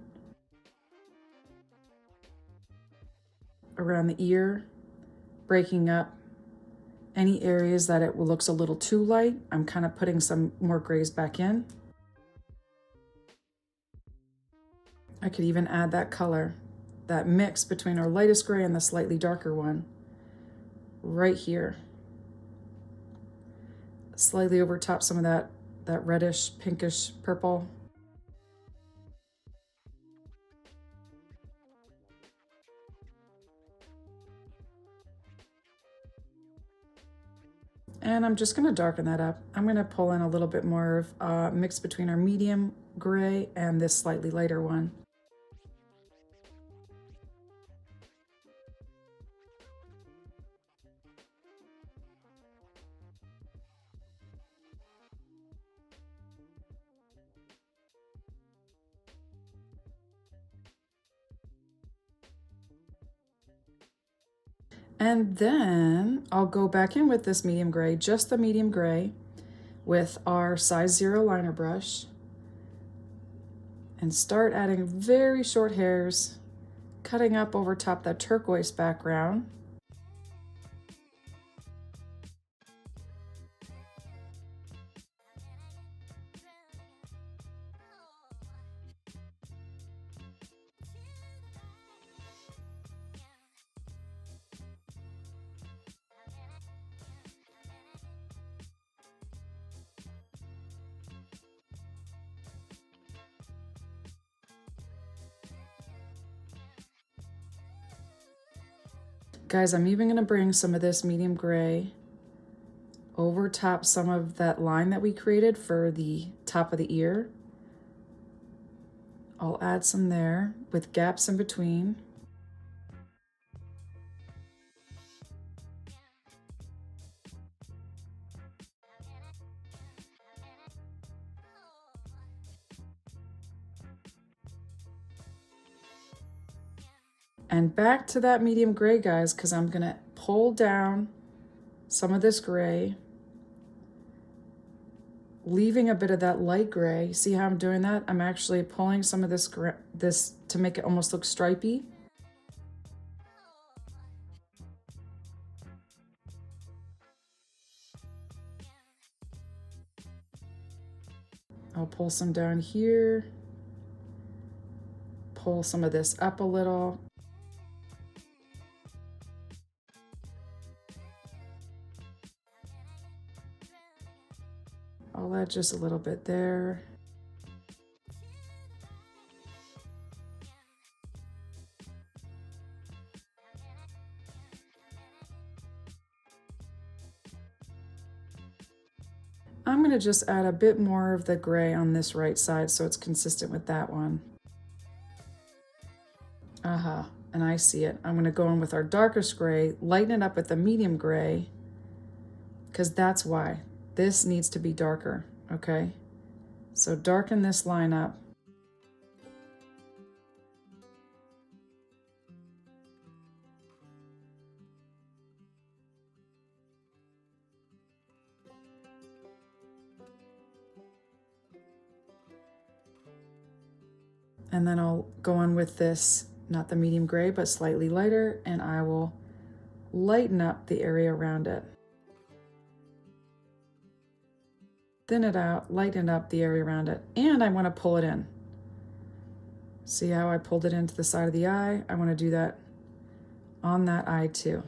around the ear, breaking up any areas that it looks a little too light. I'm kind of putting some more grays back in. I could even add that color, that mix between our lightest gray and the slightly darker one, right here. Slightly over top some of that reddish, pinkish purple. And I'm just going to darken that up. I'm going to pull in a little bit more of mix between our medium gray and this slightly lighter one. And then I'll go back in with this medium gray, just the medium gray, with our size 0 liner brush, and start adding very short hairs, cutting up over top that turquoise background. Guys, I'm even gonna bring some of this medium gray over top some of that line that we created for the top of the ear. I'll add some there with gaps in between. And back to that medium gray, guys, because I'm gonna pull down some of this gray, leaving a bit of that light gray. See how I'm doing that? I'm actually pulling some of this to make it almost look stripy. I'll pull some down here, pull some of this up a little. I'll add just a little bit there. I'm going to just add a bit more of the gray on this right side so it's consistent with that one. And I see it. I'm going to go in with our darkest gray, lighten it up with the medium gray, because that's why. This needs to be darker, okay? So darken this line up. And then I'll go in with this, not the medium gray, but slightly lighter, and I will lighten up the area around it. Thin it out, lighten up the area around it, and I want to pull it in. See how I pulled it into the side of the eye? I want to do that on that eye too.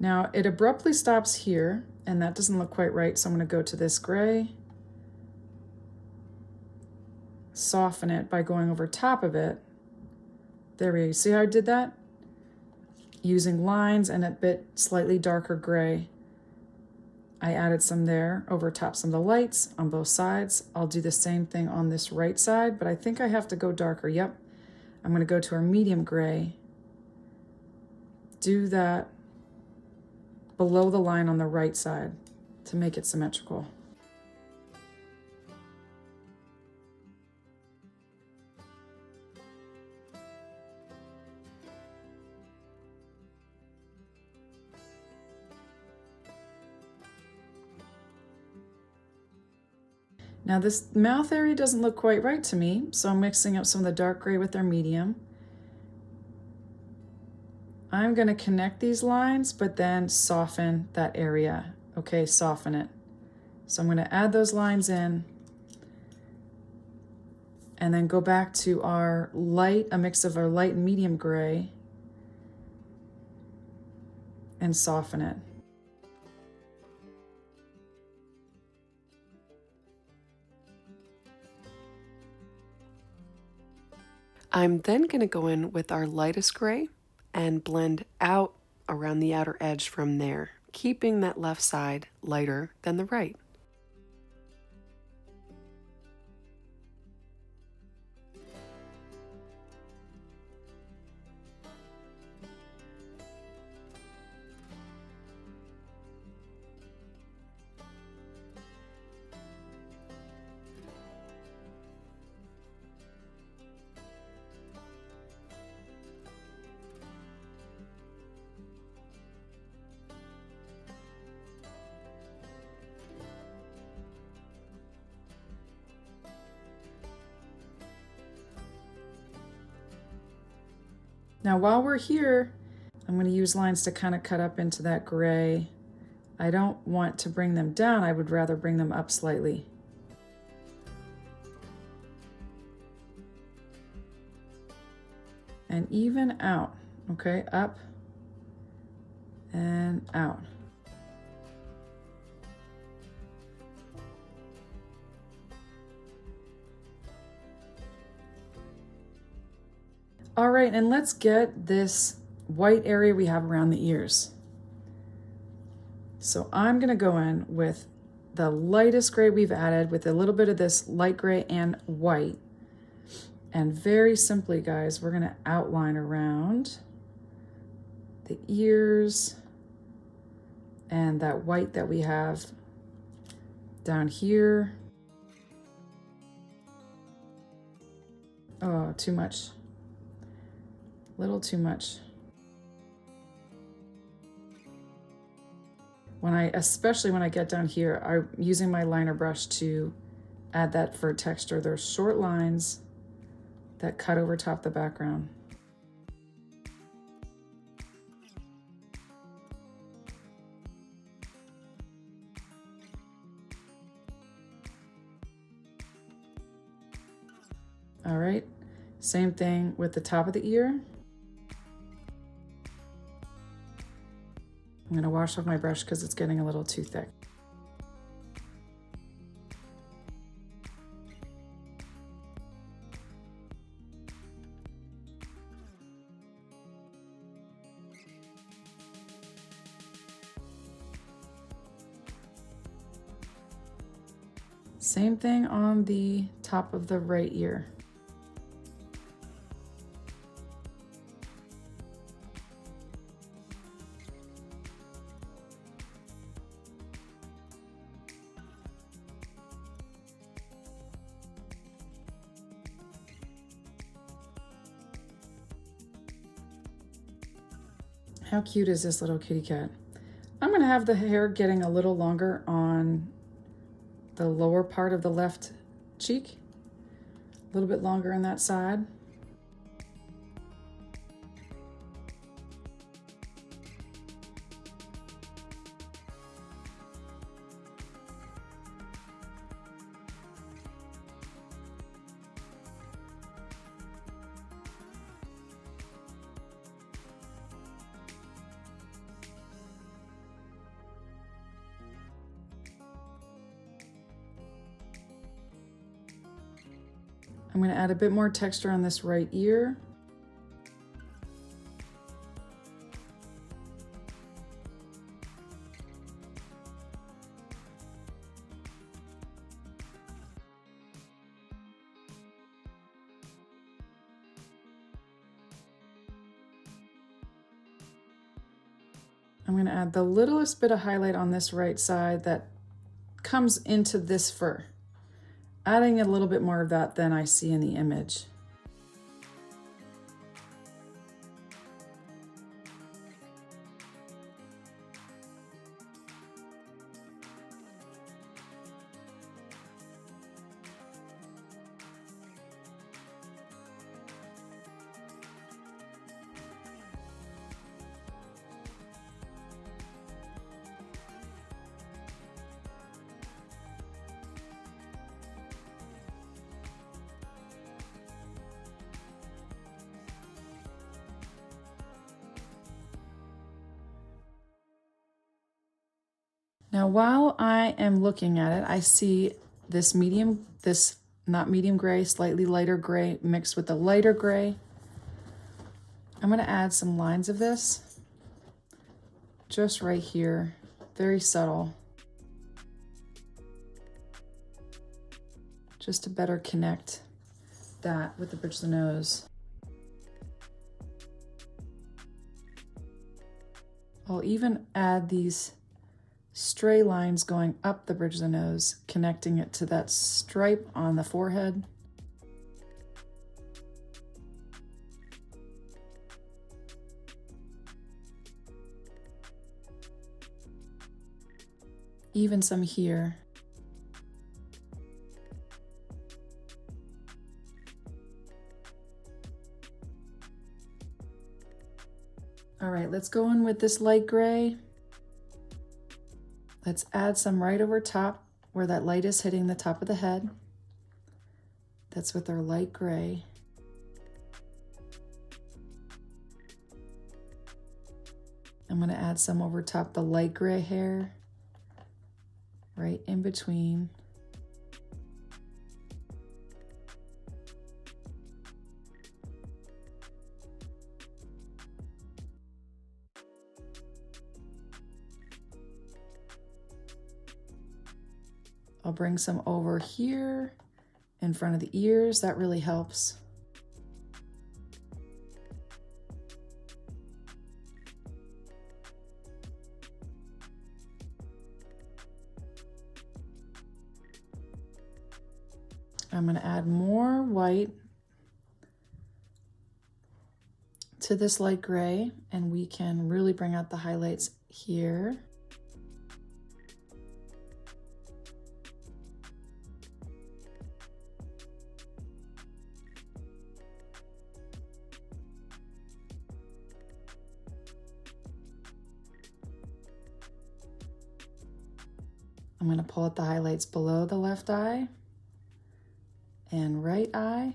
Now it abruptly stops here, and that doesn't look quite right, so I'm going to go to this gray, soften it by going over top of it. There we go. See how I did that? Using lines and a bit slightly darker gray. I added some there over top some of the lights on both sides. I'll do the same thing on this right side, but I think I have to go darker. Yep. I'm going to go to our medium gray. Do that below the line on the right side to make it symmetrical. Now this mouth area doesn't look quite right to me, so I'm mixing up some of the dark gray with our medium. I'm going to connect these lines, but then soften that area. Okay, soften it. So I'm going to add those lines in, and then go back to our light, a mix of our light and medium gray, and soften it. I'm then going to go in with our lightest gray and blend out around the outer edge from there, keeping that left side lighter than the right. Now while we're here, I'm going to use lines to kind of cut up into that gray. I don't want to bring them down, I would rather bring them up slightly. And even out, okay, up and out. All right, and let's get this white area we have around the ears. So I'm gonna go in with the lightest gray we've added with a little bit of this light gray and white. And very simply, guys, we're gonna outline around the ears and that white that we have down here. Oh, too much. Little too much. Especially when I get down here, I'm using my liner brush to add that fur texture. There's short lines that cut over top the background. All right, same thing with the top of the ear. I'm gonna wash off my brush because it's getting a little too thick. Same thing on the top of the right ear. How cute is this little kitty cat? I'm gonna have the hair getting a little longer on the lower part of the left cheek, a little bit longer on that side. I'm going to add a bit more texture on this right ear. I'm going to add the littlest bit of highlight on this right side that comes into this fur, adding a little bit more of that than I see in the image. Now, while I am looking at it, I see this not medium gray, slightly lighter gray mixed with the lighter gray. I'm going to add some lines of this just right here, very subtle, just to better connect that with the bridge of the nose. I'll even add these stray lines going up the bridge of the nose, connecting it to that stripe on the forehead. Even some here. All right, let's go in with this light gray. Let's add some right over top where that light is hitting the top of the head. That's with our light gray. I'm going to add some over top the light gray hair, right in between. I'll bring some over here in front of the ears. That really helps. I'm going to add more white to this light gray, and we can really bring out the highlights here. I'm going to pull out the highlights below the left eye and right eye.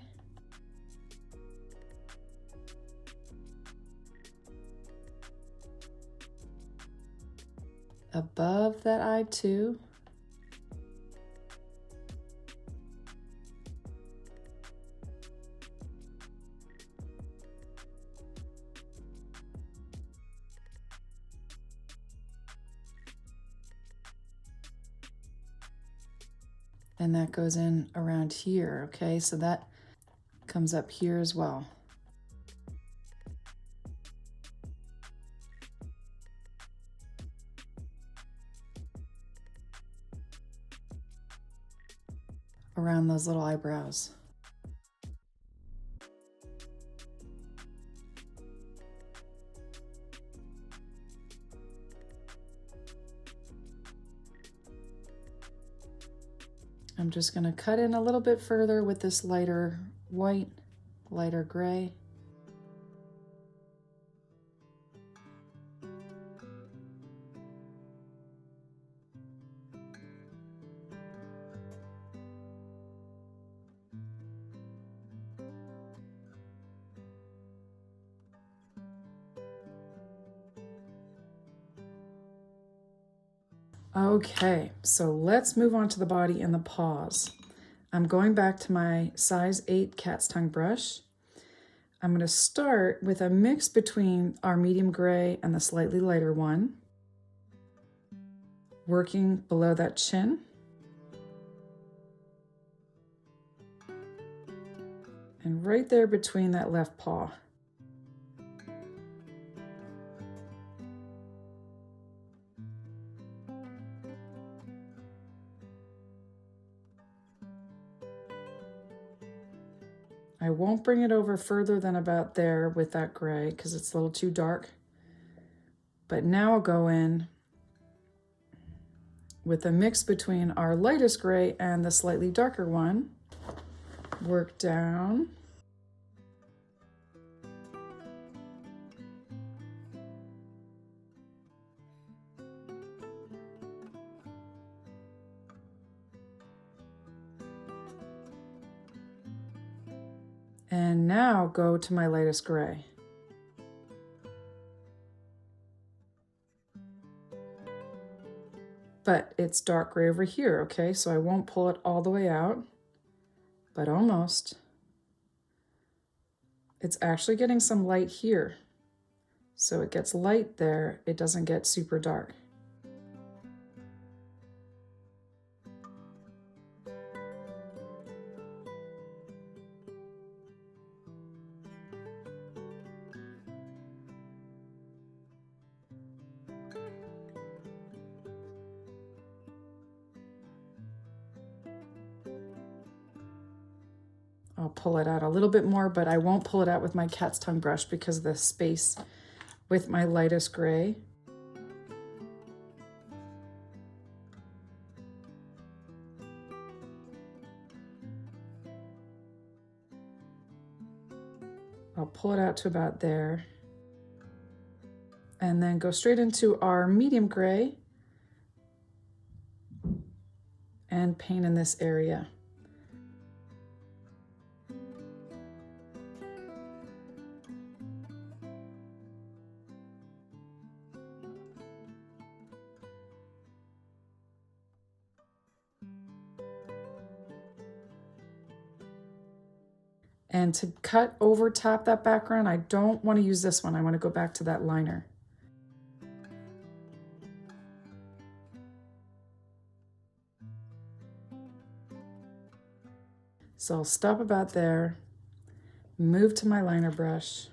Above that eye too. And that goes in around here, okay? So that comes up here as well. Around those little eyebrows. I'm just going to cut in a little bit further with this lighter white, lighter gray. Okay, so let's move on to the body and the paws. I'm going back to my size 8 cat's tongue brush. I'm going to start with a mix between our medium gray and the slightly lighter one, working below that chin. And right there between that left paw. I won't bring it over further than about there with that gray because it's a little too dark. But now I'll go in with a mix between our lightest gray and the slightly darker one. Work down. And now go to my lightest gray. But it's dark gray over here, okay? So I won't pull it all the way out, but almost. It's actually getting some light here. So it gets light there, it doesn't get super dark. I'll pull it out a little bit more, but I won't pull it out with my cat's tongue brush because of the space with my lightest gray. I'll pull it out to about there. and then go straight into our medium gray and paint in this area. And to cut over top that background, I don't want to use this one. I want to go back to that liner. So I'll stop about there, move to my liner brush,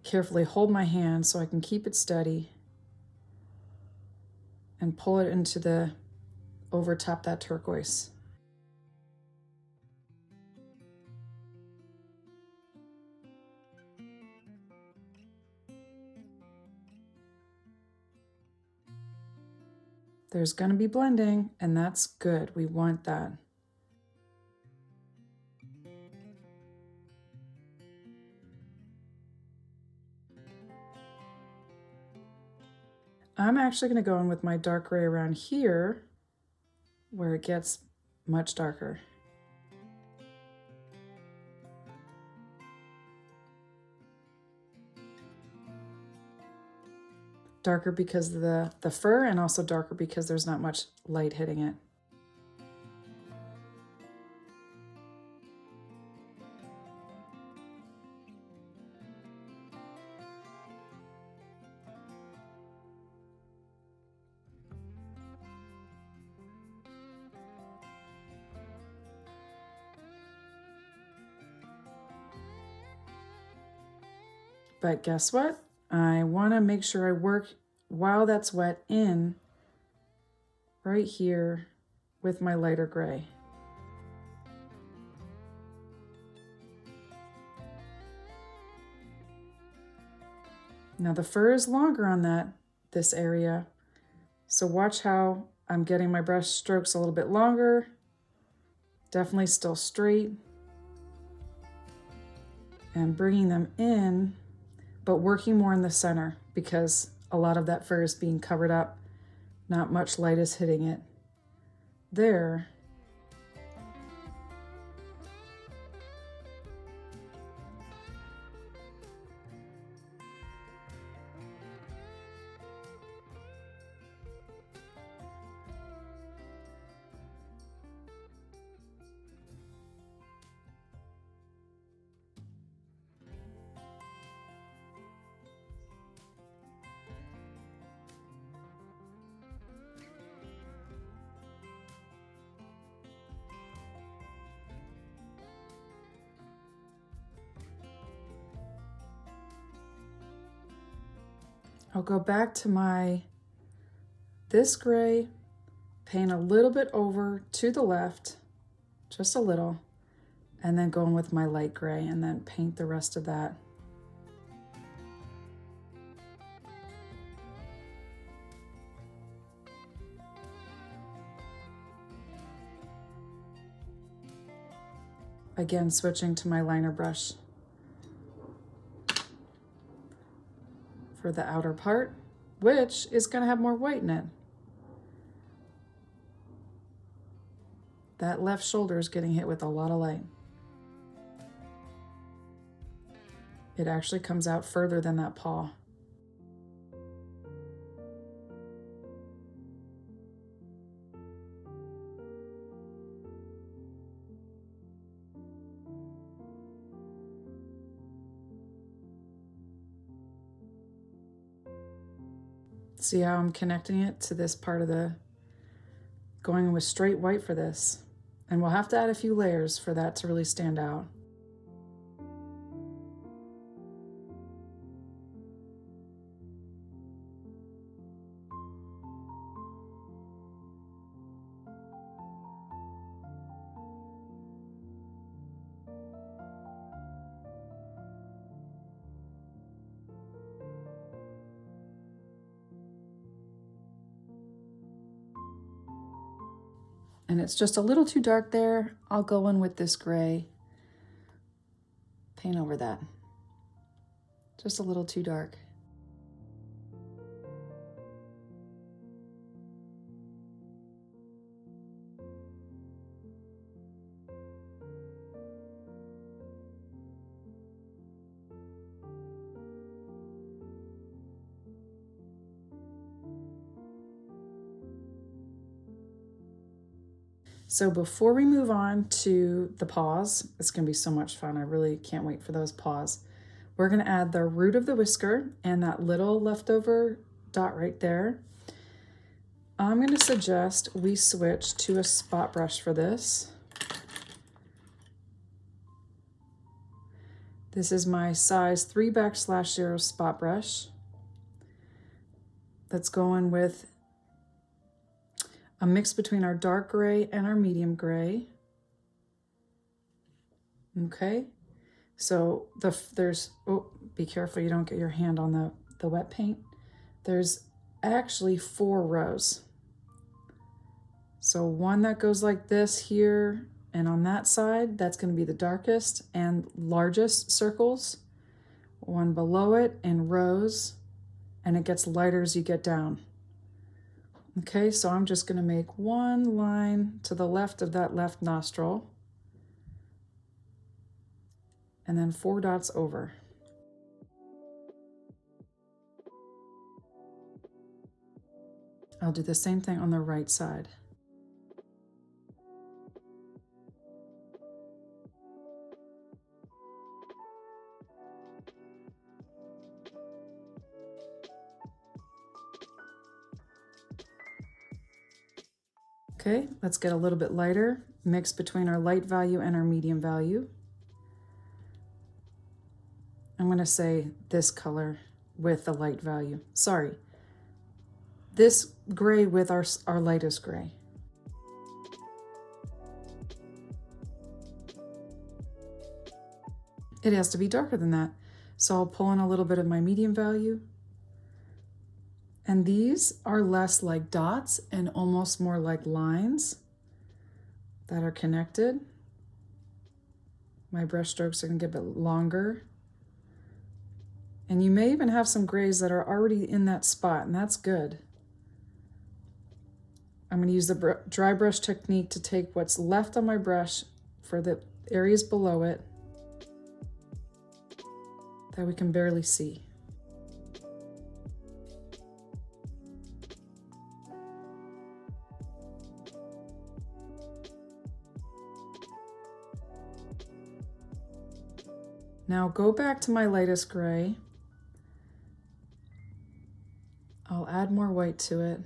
carefully hold my hand so I can keep it steady, and pull it into the over top that turquoise. There's going to be blending, and that's good. We want that. I'm actually going to go in with my dark gray around here where it gets much darker. Darker because of the fur, and also darker because there's not much light hitting it. But guess what? I want to make sure I work while that's wet in right here with my lighter gray. Now the fur is longer on this area, so watch how I'm getting my brush strokes a little bit longer. Definitely still straight. And bringing them in, but working more in the center because a lot of that fur is being covered up. Not much light is hitting it. There. I'll go back to this gray, paint a little bit over to the left, just a little, and then go in with my light gray and then paint the rest of that. Again, switching to my liner brush for the outer part, which is going to have more white in it. That left shoulder is getting hit with a lot of light. It actually comes out further than that paw. See how I'm connecting it to this part of going with straight white for this. And we'll have to add a few layers for that to really stand out. And it's just a little too dark there. I'll go in with this gray, paint over that. Just a little too dark. So before we move on to the paws, it's going to be so much fun. I really can't wait for those paws. We're going to add the root of the whisker and that little leftover dot right there. I'm going to suggest we switch to a spot brush for this. This is my size 3/0 spot brush. That's going with a mix between our dark gray and our medium gray. Okay, so there's, oh, be careful you don't get your hand on the wet paint. There's actually 4 rows. So one that goes like this here, and on that side, that's going to be the darkest and largest circles. One below it in rows, and it gets lighter as you get down. Okay, so I'm just going to make one line to the left of that left nostril, and then 4 dots over. I'll do the same thing on the right side. Okay, let's get a little bit lighter, mix between our light value and our medium value. I'm going to say this color with the light value. Sorry, this gray with our lightest gray. It has to be darker than that. So I'll pull in a little bit of my medium value. And these are less like dots and almost more like lines that are connected. My brush strokes are going to get a bit longer. And you may even have some grays that are already in that spot, and that's good. I'm going to use the dry brush technique to take what's left on my brush for the areas below it that we can barely see. Now go back to my lightest gray. I'll add more white to it.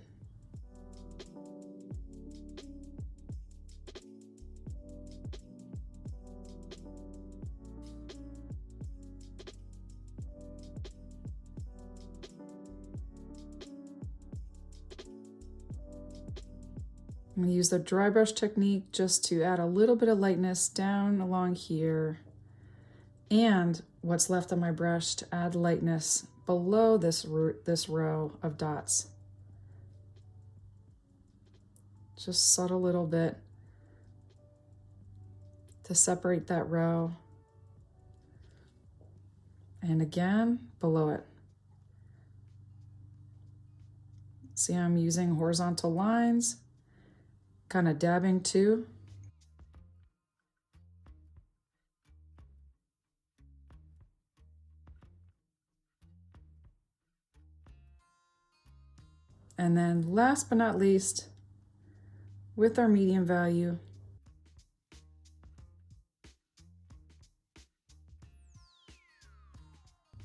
I'm going to use the dry brush technique just to add a little bit of lightness down along here, and what's left on my brush to add lightness below this row of dots. Just subtle little bit to separate that row. And again, below it. See, I'm using horizontal lines, kind of dabbing too. And then last but not least, with our medium value,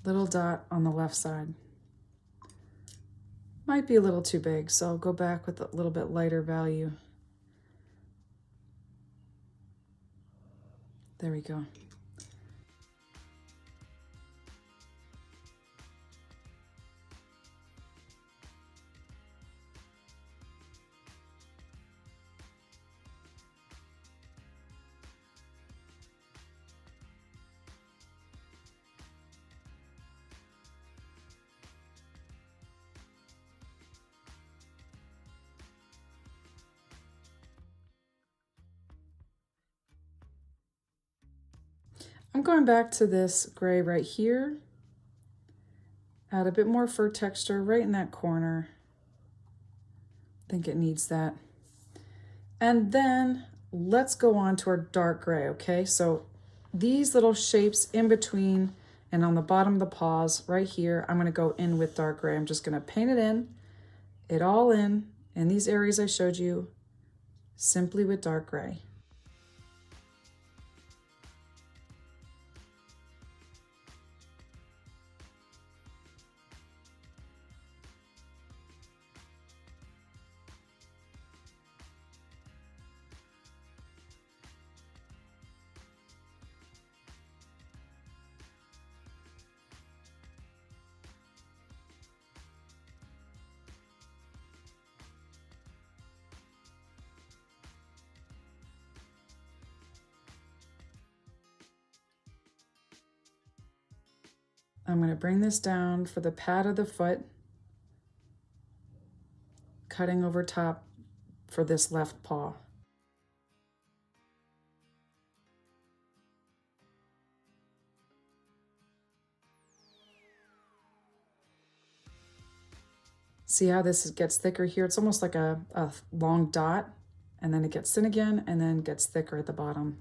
little dot on the left side. Might be a little too big, so I'll go back with a little bit lighter value. There we go. I'm going back to this gray right here, Add a bit more fur texture right in that corner. I think it needs that. And then let's go on to our dark gray, okay? So these little shapes in between and on the bottom of the paws right here, I'm gonna go in with dark gray. I'm just gonna paint it all in these areas I showed you, simply with dark gray. I'm going to bring this down for the pad of the foot, cutting over top for this left paw. See how this gets thicker here? It's almost like a long dot, and then it gets thin again, and then gets thicker at the bottom.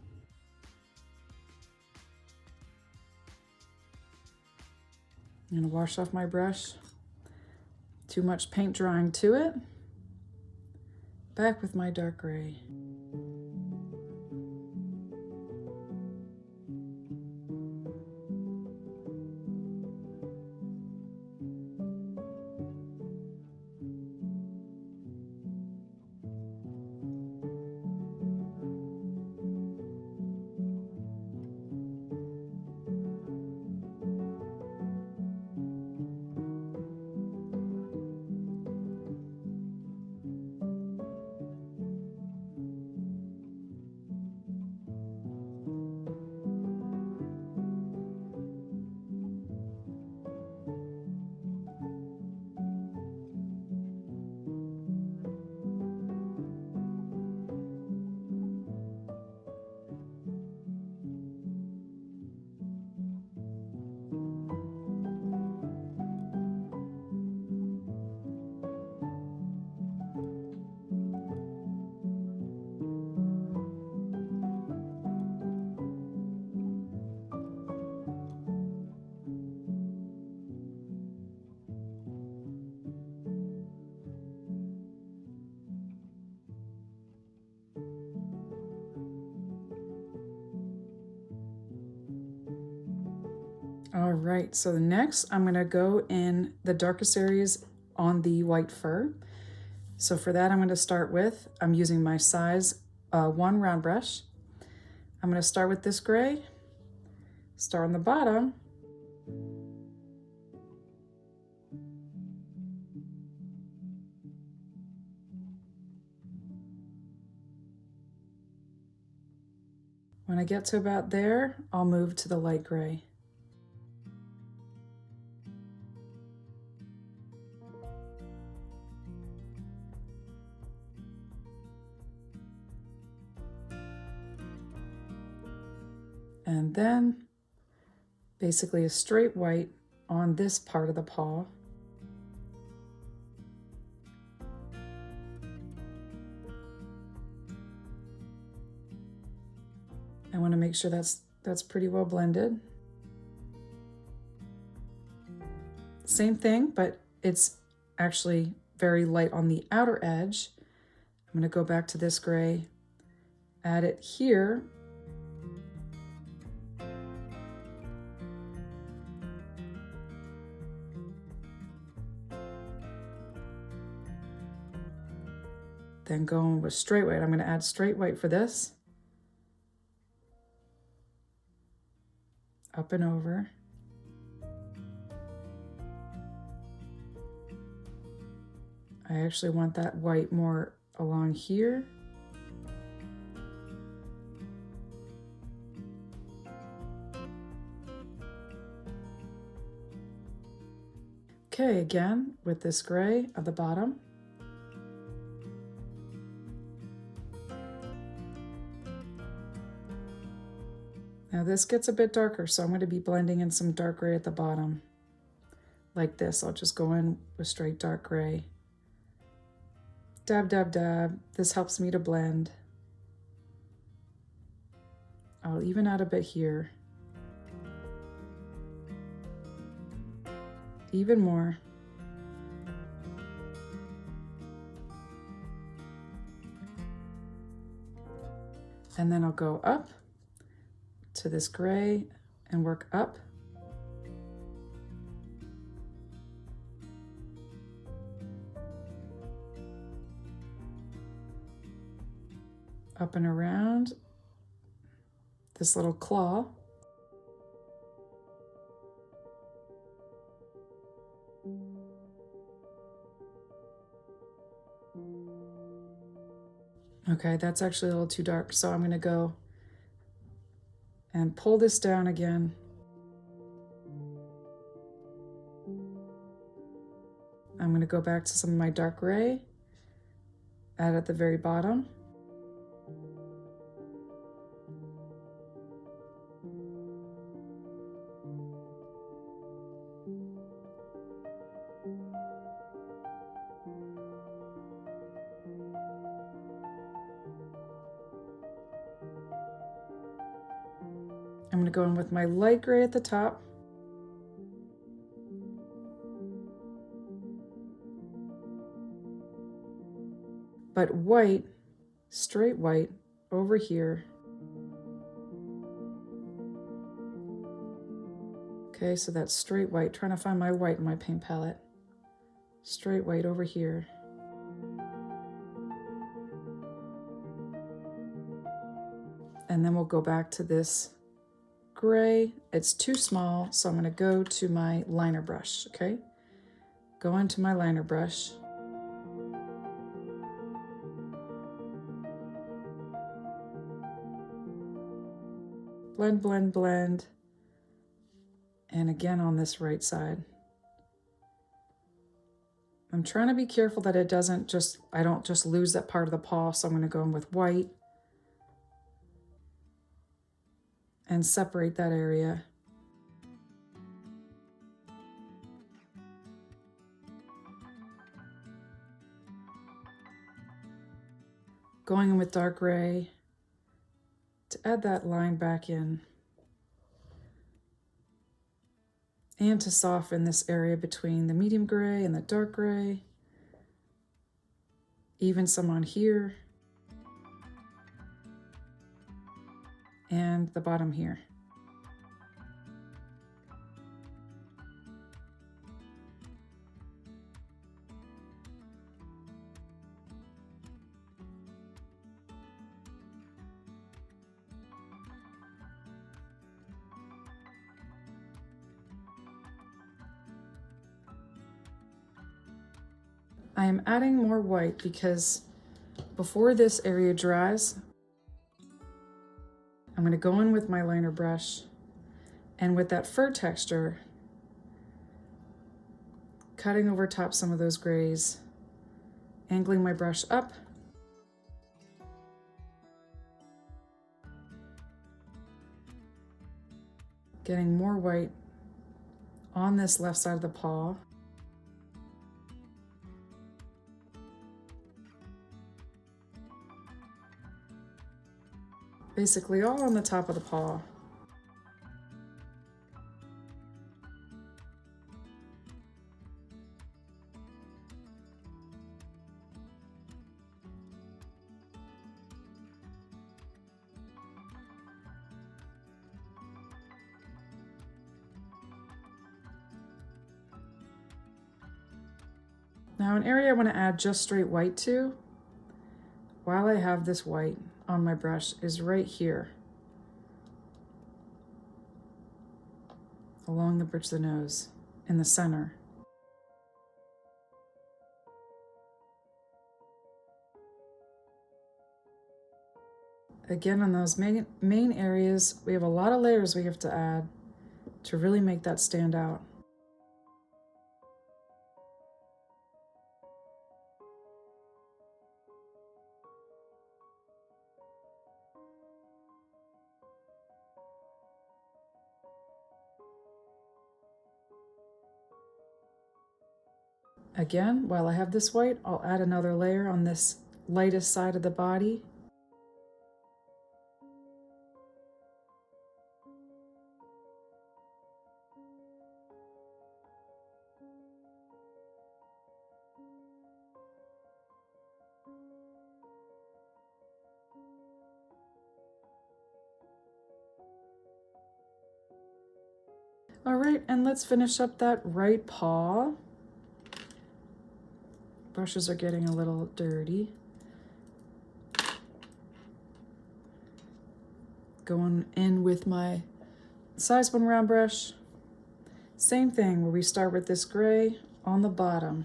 I'm going to wash off my brush. Too much paint drying to it. Back with my dark gray. All right, so the next I'm gonna go in the darkest areas on the white fur. So for that, I'm gonna start with, I'm using my size 1 round brush. I'm gonna start with this gray, start on the bottom, when I get to about there, I'll move to the light gray. And then basically a straight white on this part of the paw. I want to make sure that's pretty well blended. Same thing, but it's actually very light on the outer edge. I'm going to go back to this gray, add it here. Then going with straight white. I'm going to add straight white for this. Up and over. I actually want that white more along here. Okay, again with this gray at the bottom. Now this gets a bit darker, so I'm going to be blending in some dark gray at the bottom. like this. I'll just go in with straight dark gray. Dab, dab, dab. This helps me to blend. I'll even add a bit here. Even more. And then I'll go up to this gray and work up. Up and around this little claw. Okay, that's actually a little too dark, so I'm gonna go and pull this down again. I'm gonna go back to some of my dark gray, add at the very bottom. I'm gonna go in with my light gray at the top. But white, straight white, over here. Okay, so that's straight white. Trying to find my white in my paint palette. Straight white over here. And then we'll go back to this gray. It's too small, so I'm gonna go to my liner brush, okay? Go into my liner brush. Blend, blend, blend. And again on this right side. I'm trying to be careful that it doesn't just, I don't just lose that part of the paw, so I'm gonna go in with white and separate that area. Going in with dark gray to add that line back in. And to soften this area between the medium gray and the dark gray. Even some on here. And the bottom here. I am adding more white because before this area dries, I'm going to go in with my liner brush and with that fur texture, cutting over top some of those grays, angling my brush up, getting more white on this left side of the paw. Basically all on the top of the paw. Now an area I want to add just straight white to, while I have this white on my brush, is right here. Along the bridge of the nose, in the center. Again, on those main areas, we have a lot of layers we have to add to really make that stand out. Again, while I have this white, I'll add another layer on this lightest side of the body. All right, and let's finish up that right paw. Brushes are getting a little dirty. Going in with my size 1 round brush. Same thing where we start with this gray on the bottom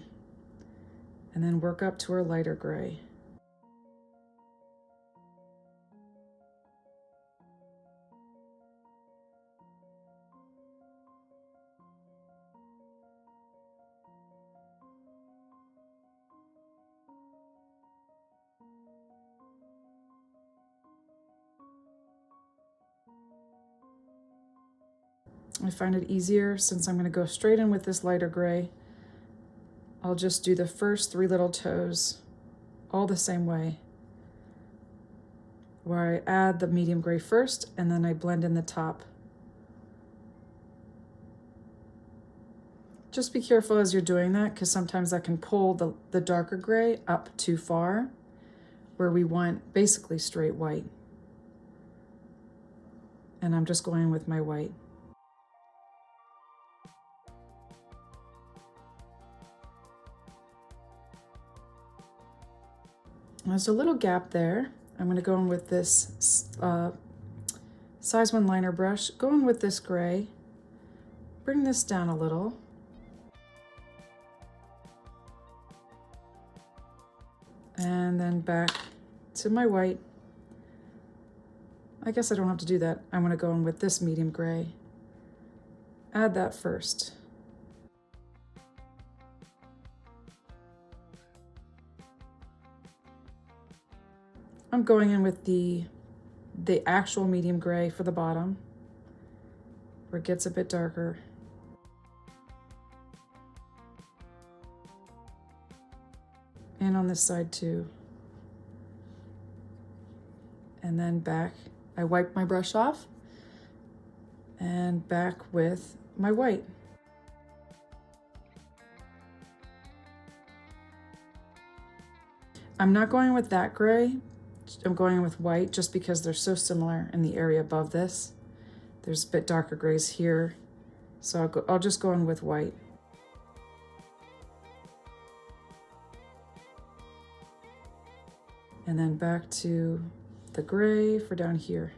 and then work up to our lighter gray. I find it easier since I'm going to go straight in with this lighter gray. I'll just do the first 3 little toes all the same way, where I add the medium gray first and then I blend in the top. Just be careful as you're doing that, because sometimes that can pull the darker gray up too far, where we want basically straight white. And I'm just going with my white. There's a little gap there. I'm going to go in with this size 1 liner brush, go in with this gray, bring this down a little, and then back to my white. I guess I don't have to do that. I'm going to go in with this medium gray. Add that first. I'm going in with the actual medium gray for the bottom, where it gets a bit darker. And on this side too. And then back, I wipe my brush off and back with my white. I'm not going with that gray. I'm going with white just because they're so similar in the area above this. There's a bit darker grays here, so I'll just go in with white. And then back to the gray for down here.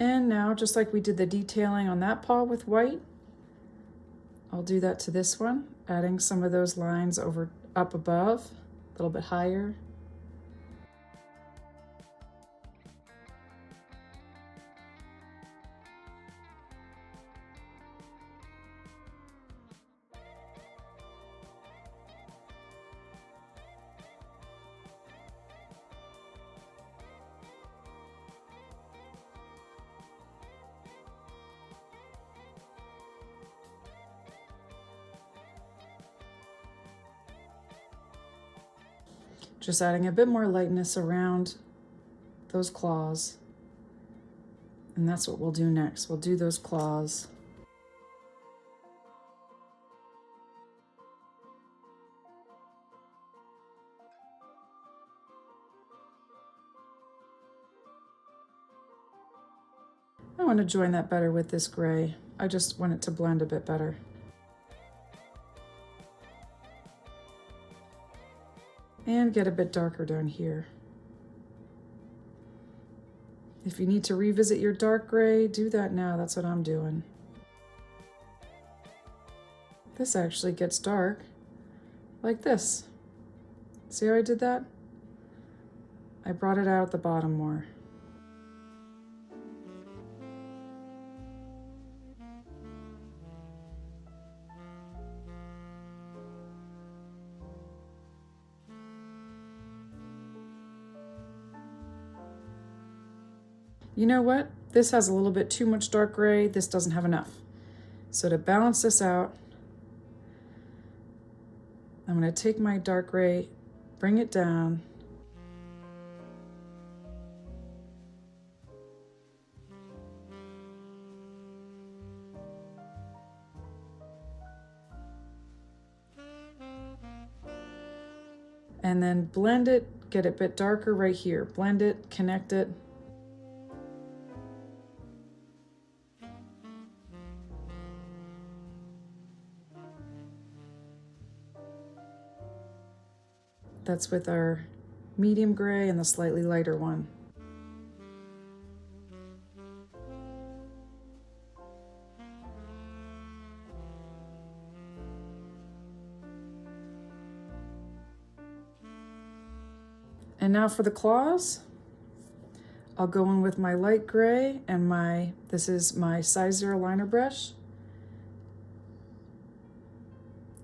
And now, just like we did the detailing on that paw with white, I'll do that to this one, adding some of those lines over up above, a little bit higher. Just adding a bit more lightness around those claws. And that's what we'll do next. We'll do those claws. I want to join that better with this gray. I just want it to blend a bit better. And get a bit darker down here. If you need to revisit your dark gray, do that now. That's what I'm doing. this actually gets dark like this. See how I did that? I brought it out at the bottom more. You know what? This has a little bit too much dark gray. This doesn't have enough. So to balance this out, I'm going to take my dark gray, bring it down. And then blend it, get it a bit darker right here. Blend it, connect it. That's with our medium gray and the slightly lighter one. And now for the claws, I'll go in with my light gray and this is my size 0 liner brush.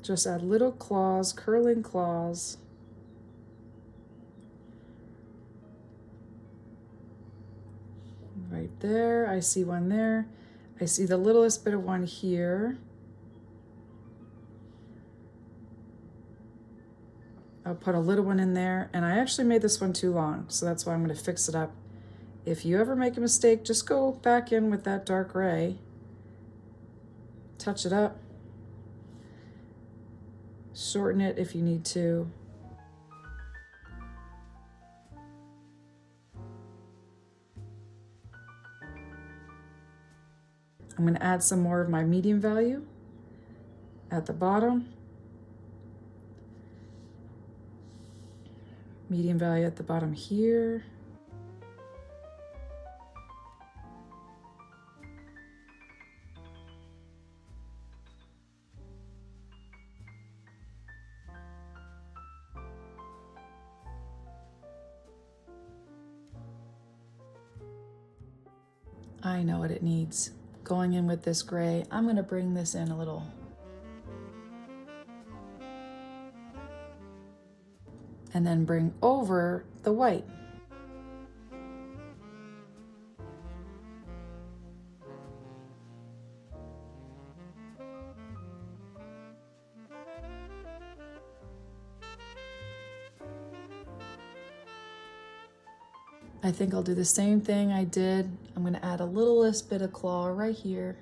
Just add little claws, curling claws. Right there, I see one there. I see the littlest bit of one here. I'll put a little one in there, and I actually made this one too long, so that's why I'm going to fix it up. If you ever make a mistake, just go back in with that dark gray, touch it up, shorten it if you need to. I'm going to add some more of my medium value at the bottom. Medium value at the bottom here. I know what it needs. Going in with this gray, I'm going to bring this in a little. And then bring over the white. I think I'll do the same thing I did. I'm going to add a littlest bit of claw right here.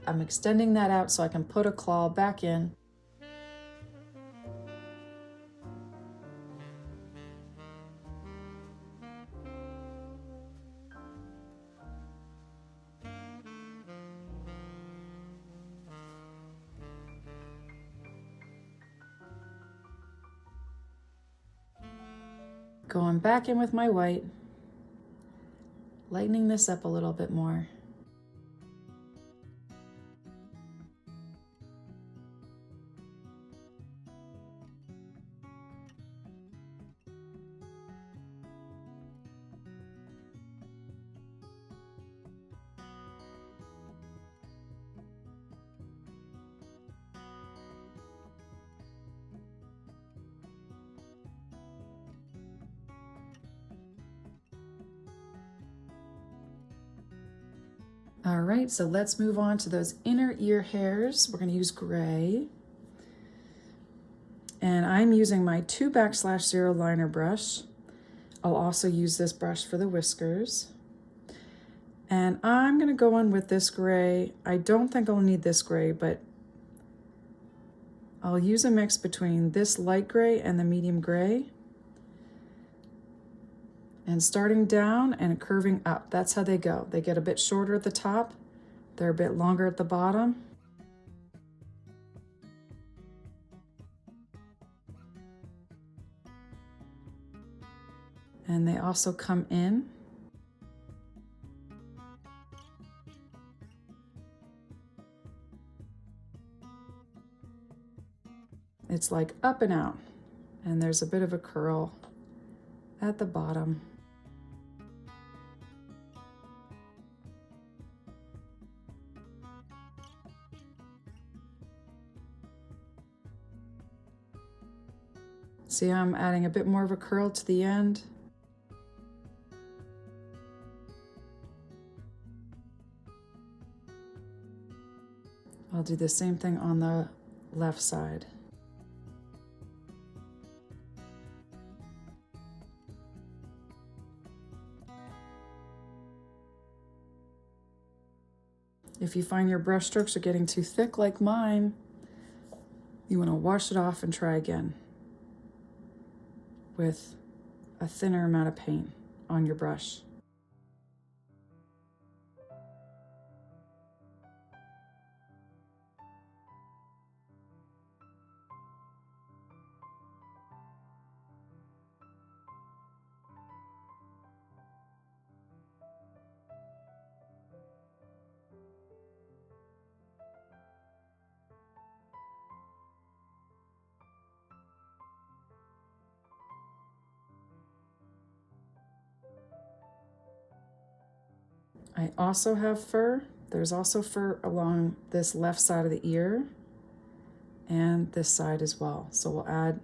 I'm extending that out so I can put a claw back in. Going back in with my white, lightening this up a little bit more. All right, so let's move on to those inner ear hairs. We're going to use gray. And I'm using my 2/0 liner brush. I'll also use this brush for the whiskers. And I'm going to go in with this gray. I don't think I'll need this gray, but I'll use a mix between this light gray and the medium gray. And starting down and curving up. That's how they go. They get a bit shorter at the top. They're a bit longer at the bottom. And they also come in. It's like up and out, and there's a bit of a curl at the bottom. See how I'm adding a bit more of a curl to the end? I'll do the same thing on the left side. If you find your brush strokes are getting too thick like mine, you want to wash it off and try again with a thinner amount of paint on your brush. I also have fur. There's also fur along this left side of the ear and this side as well. So we'll add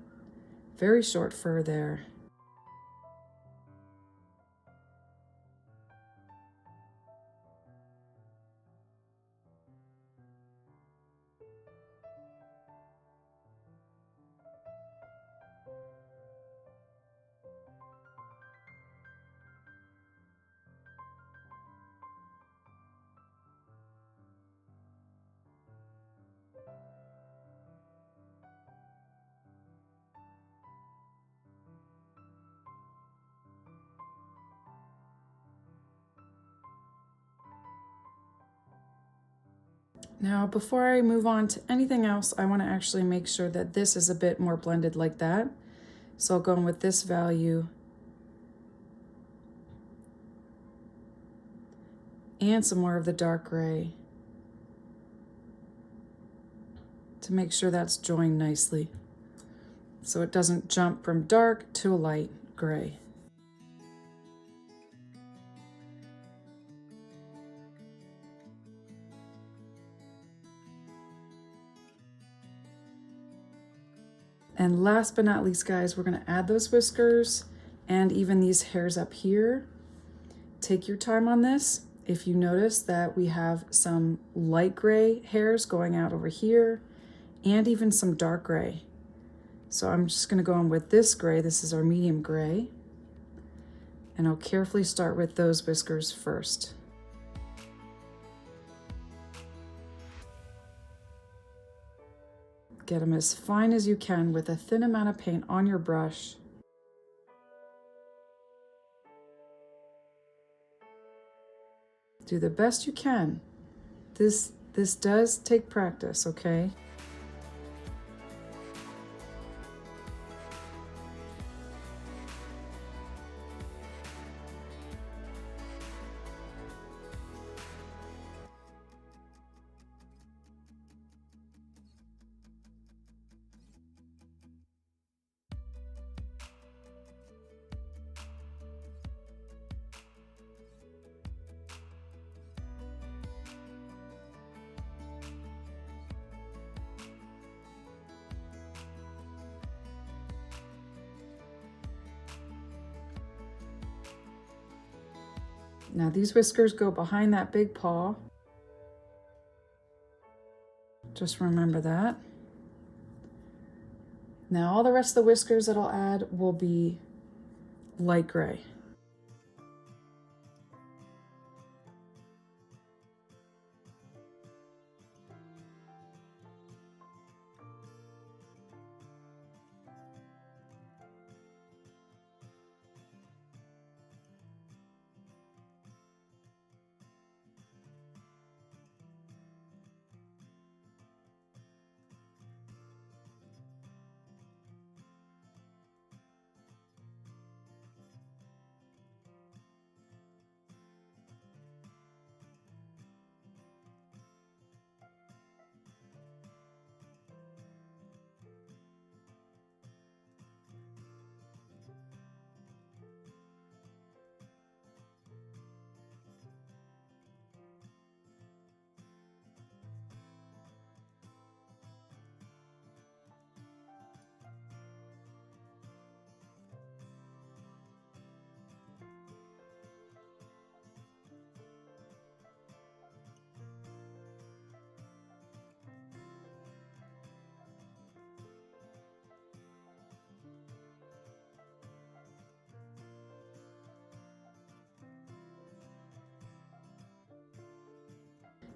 very short fur there. Now, before I move on to anything else, I want to actually make sure that this is a bit more blended like that. So I'll go in with this value and some more of the dark gray to make sure that's joined nicely, so it doesn't jump from dark to a light gray. And last but not least, guys, we're gonna add those whiskers and even these hairs up here. Take your time on this. If you notice that we have some light gray hairs going out over here and even some dark gray. So I'm just gonna go in with this gray. This is our medium gray. And I'll carefully start with those whiskers first. Get them as fine as you can with a thin amount of paint on your brush. Do the best you can. This does take practice, okay? Now these whiskers go behind that big paw. Just remember that. Now all the rest of the whiskers that I'll add will be light gray.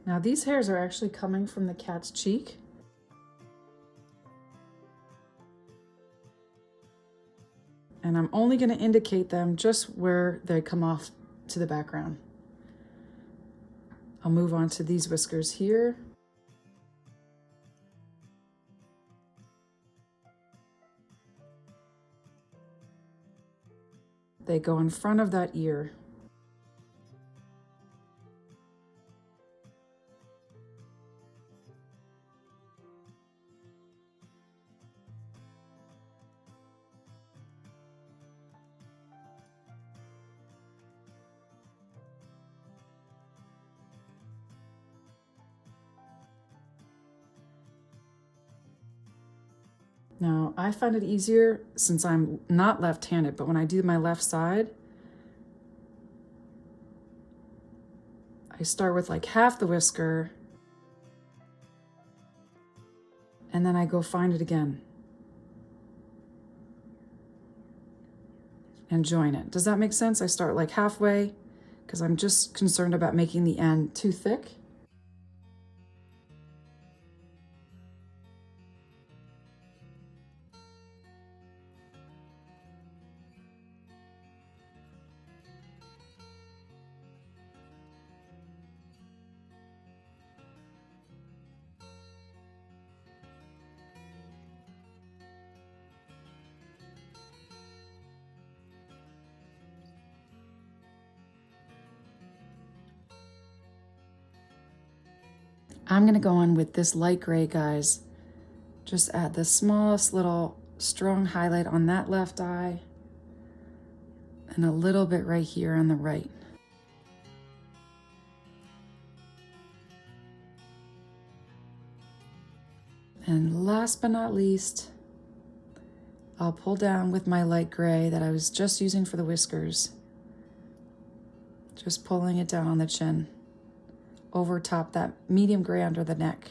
Now these hairs are actually coming from the cat's cheek. And I'm only going to indicate them just where they come off to the background. I'll move on to these whiskers here. They go in front of that ear. Now, I find it easier since I'm not left-handed, but when I do my left side, I start with like half the whisker, and then I go find it again and join it. Does that make sense? I start like halfway because I'm just concerned about making the end too thick. I'm gonna go on with this light gray, guys. Just add the smallest little strong highlight on that left eye and a little bit right here on the right. And last but not least, I'll pull down with my light gray that I was just using for the whiskers. Just pulling it down on the chin, over top that medium gray under the neck.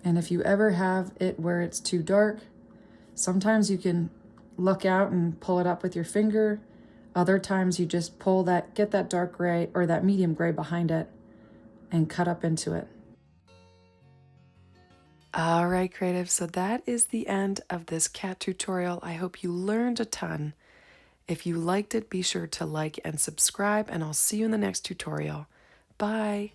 And if you ever have it where it's too dark, sometimes you can look out and pull it up with your finger. Other times you just pull that, get that dark gray or that medium gray behind it and cut up into it. All right, creatives, so that is the end of this cat tutorial. I hope you learned a ton. If you liked it, be sure to like and subscribe, and I'll see you in the next tutorial. Bye.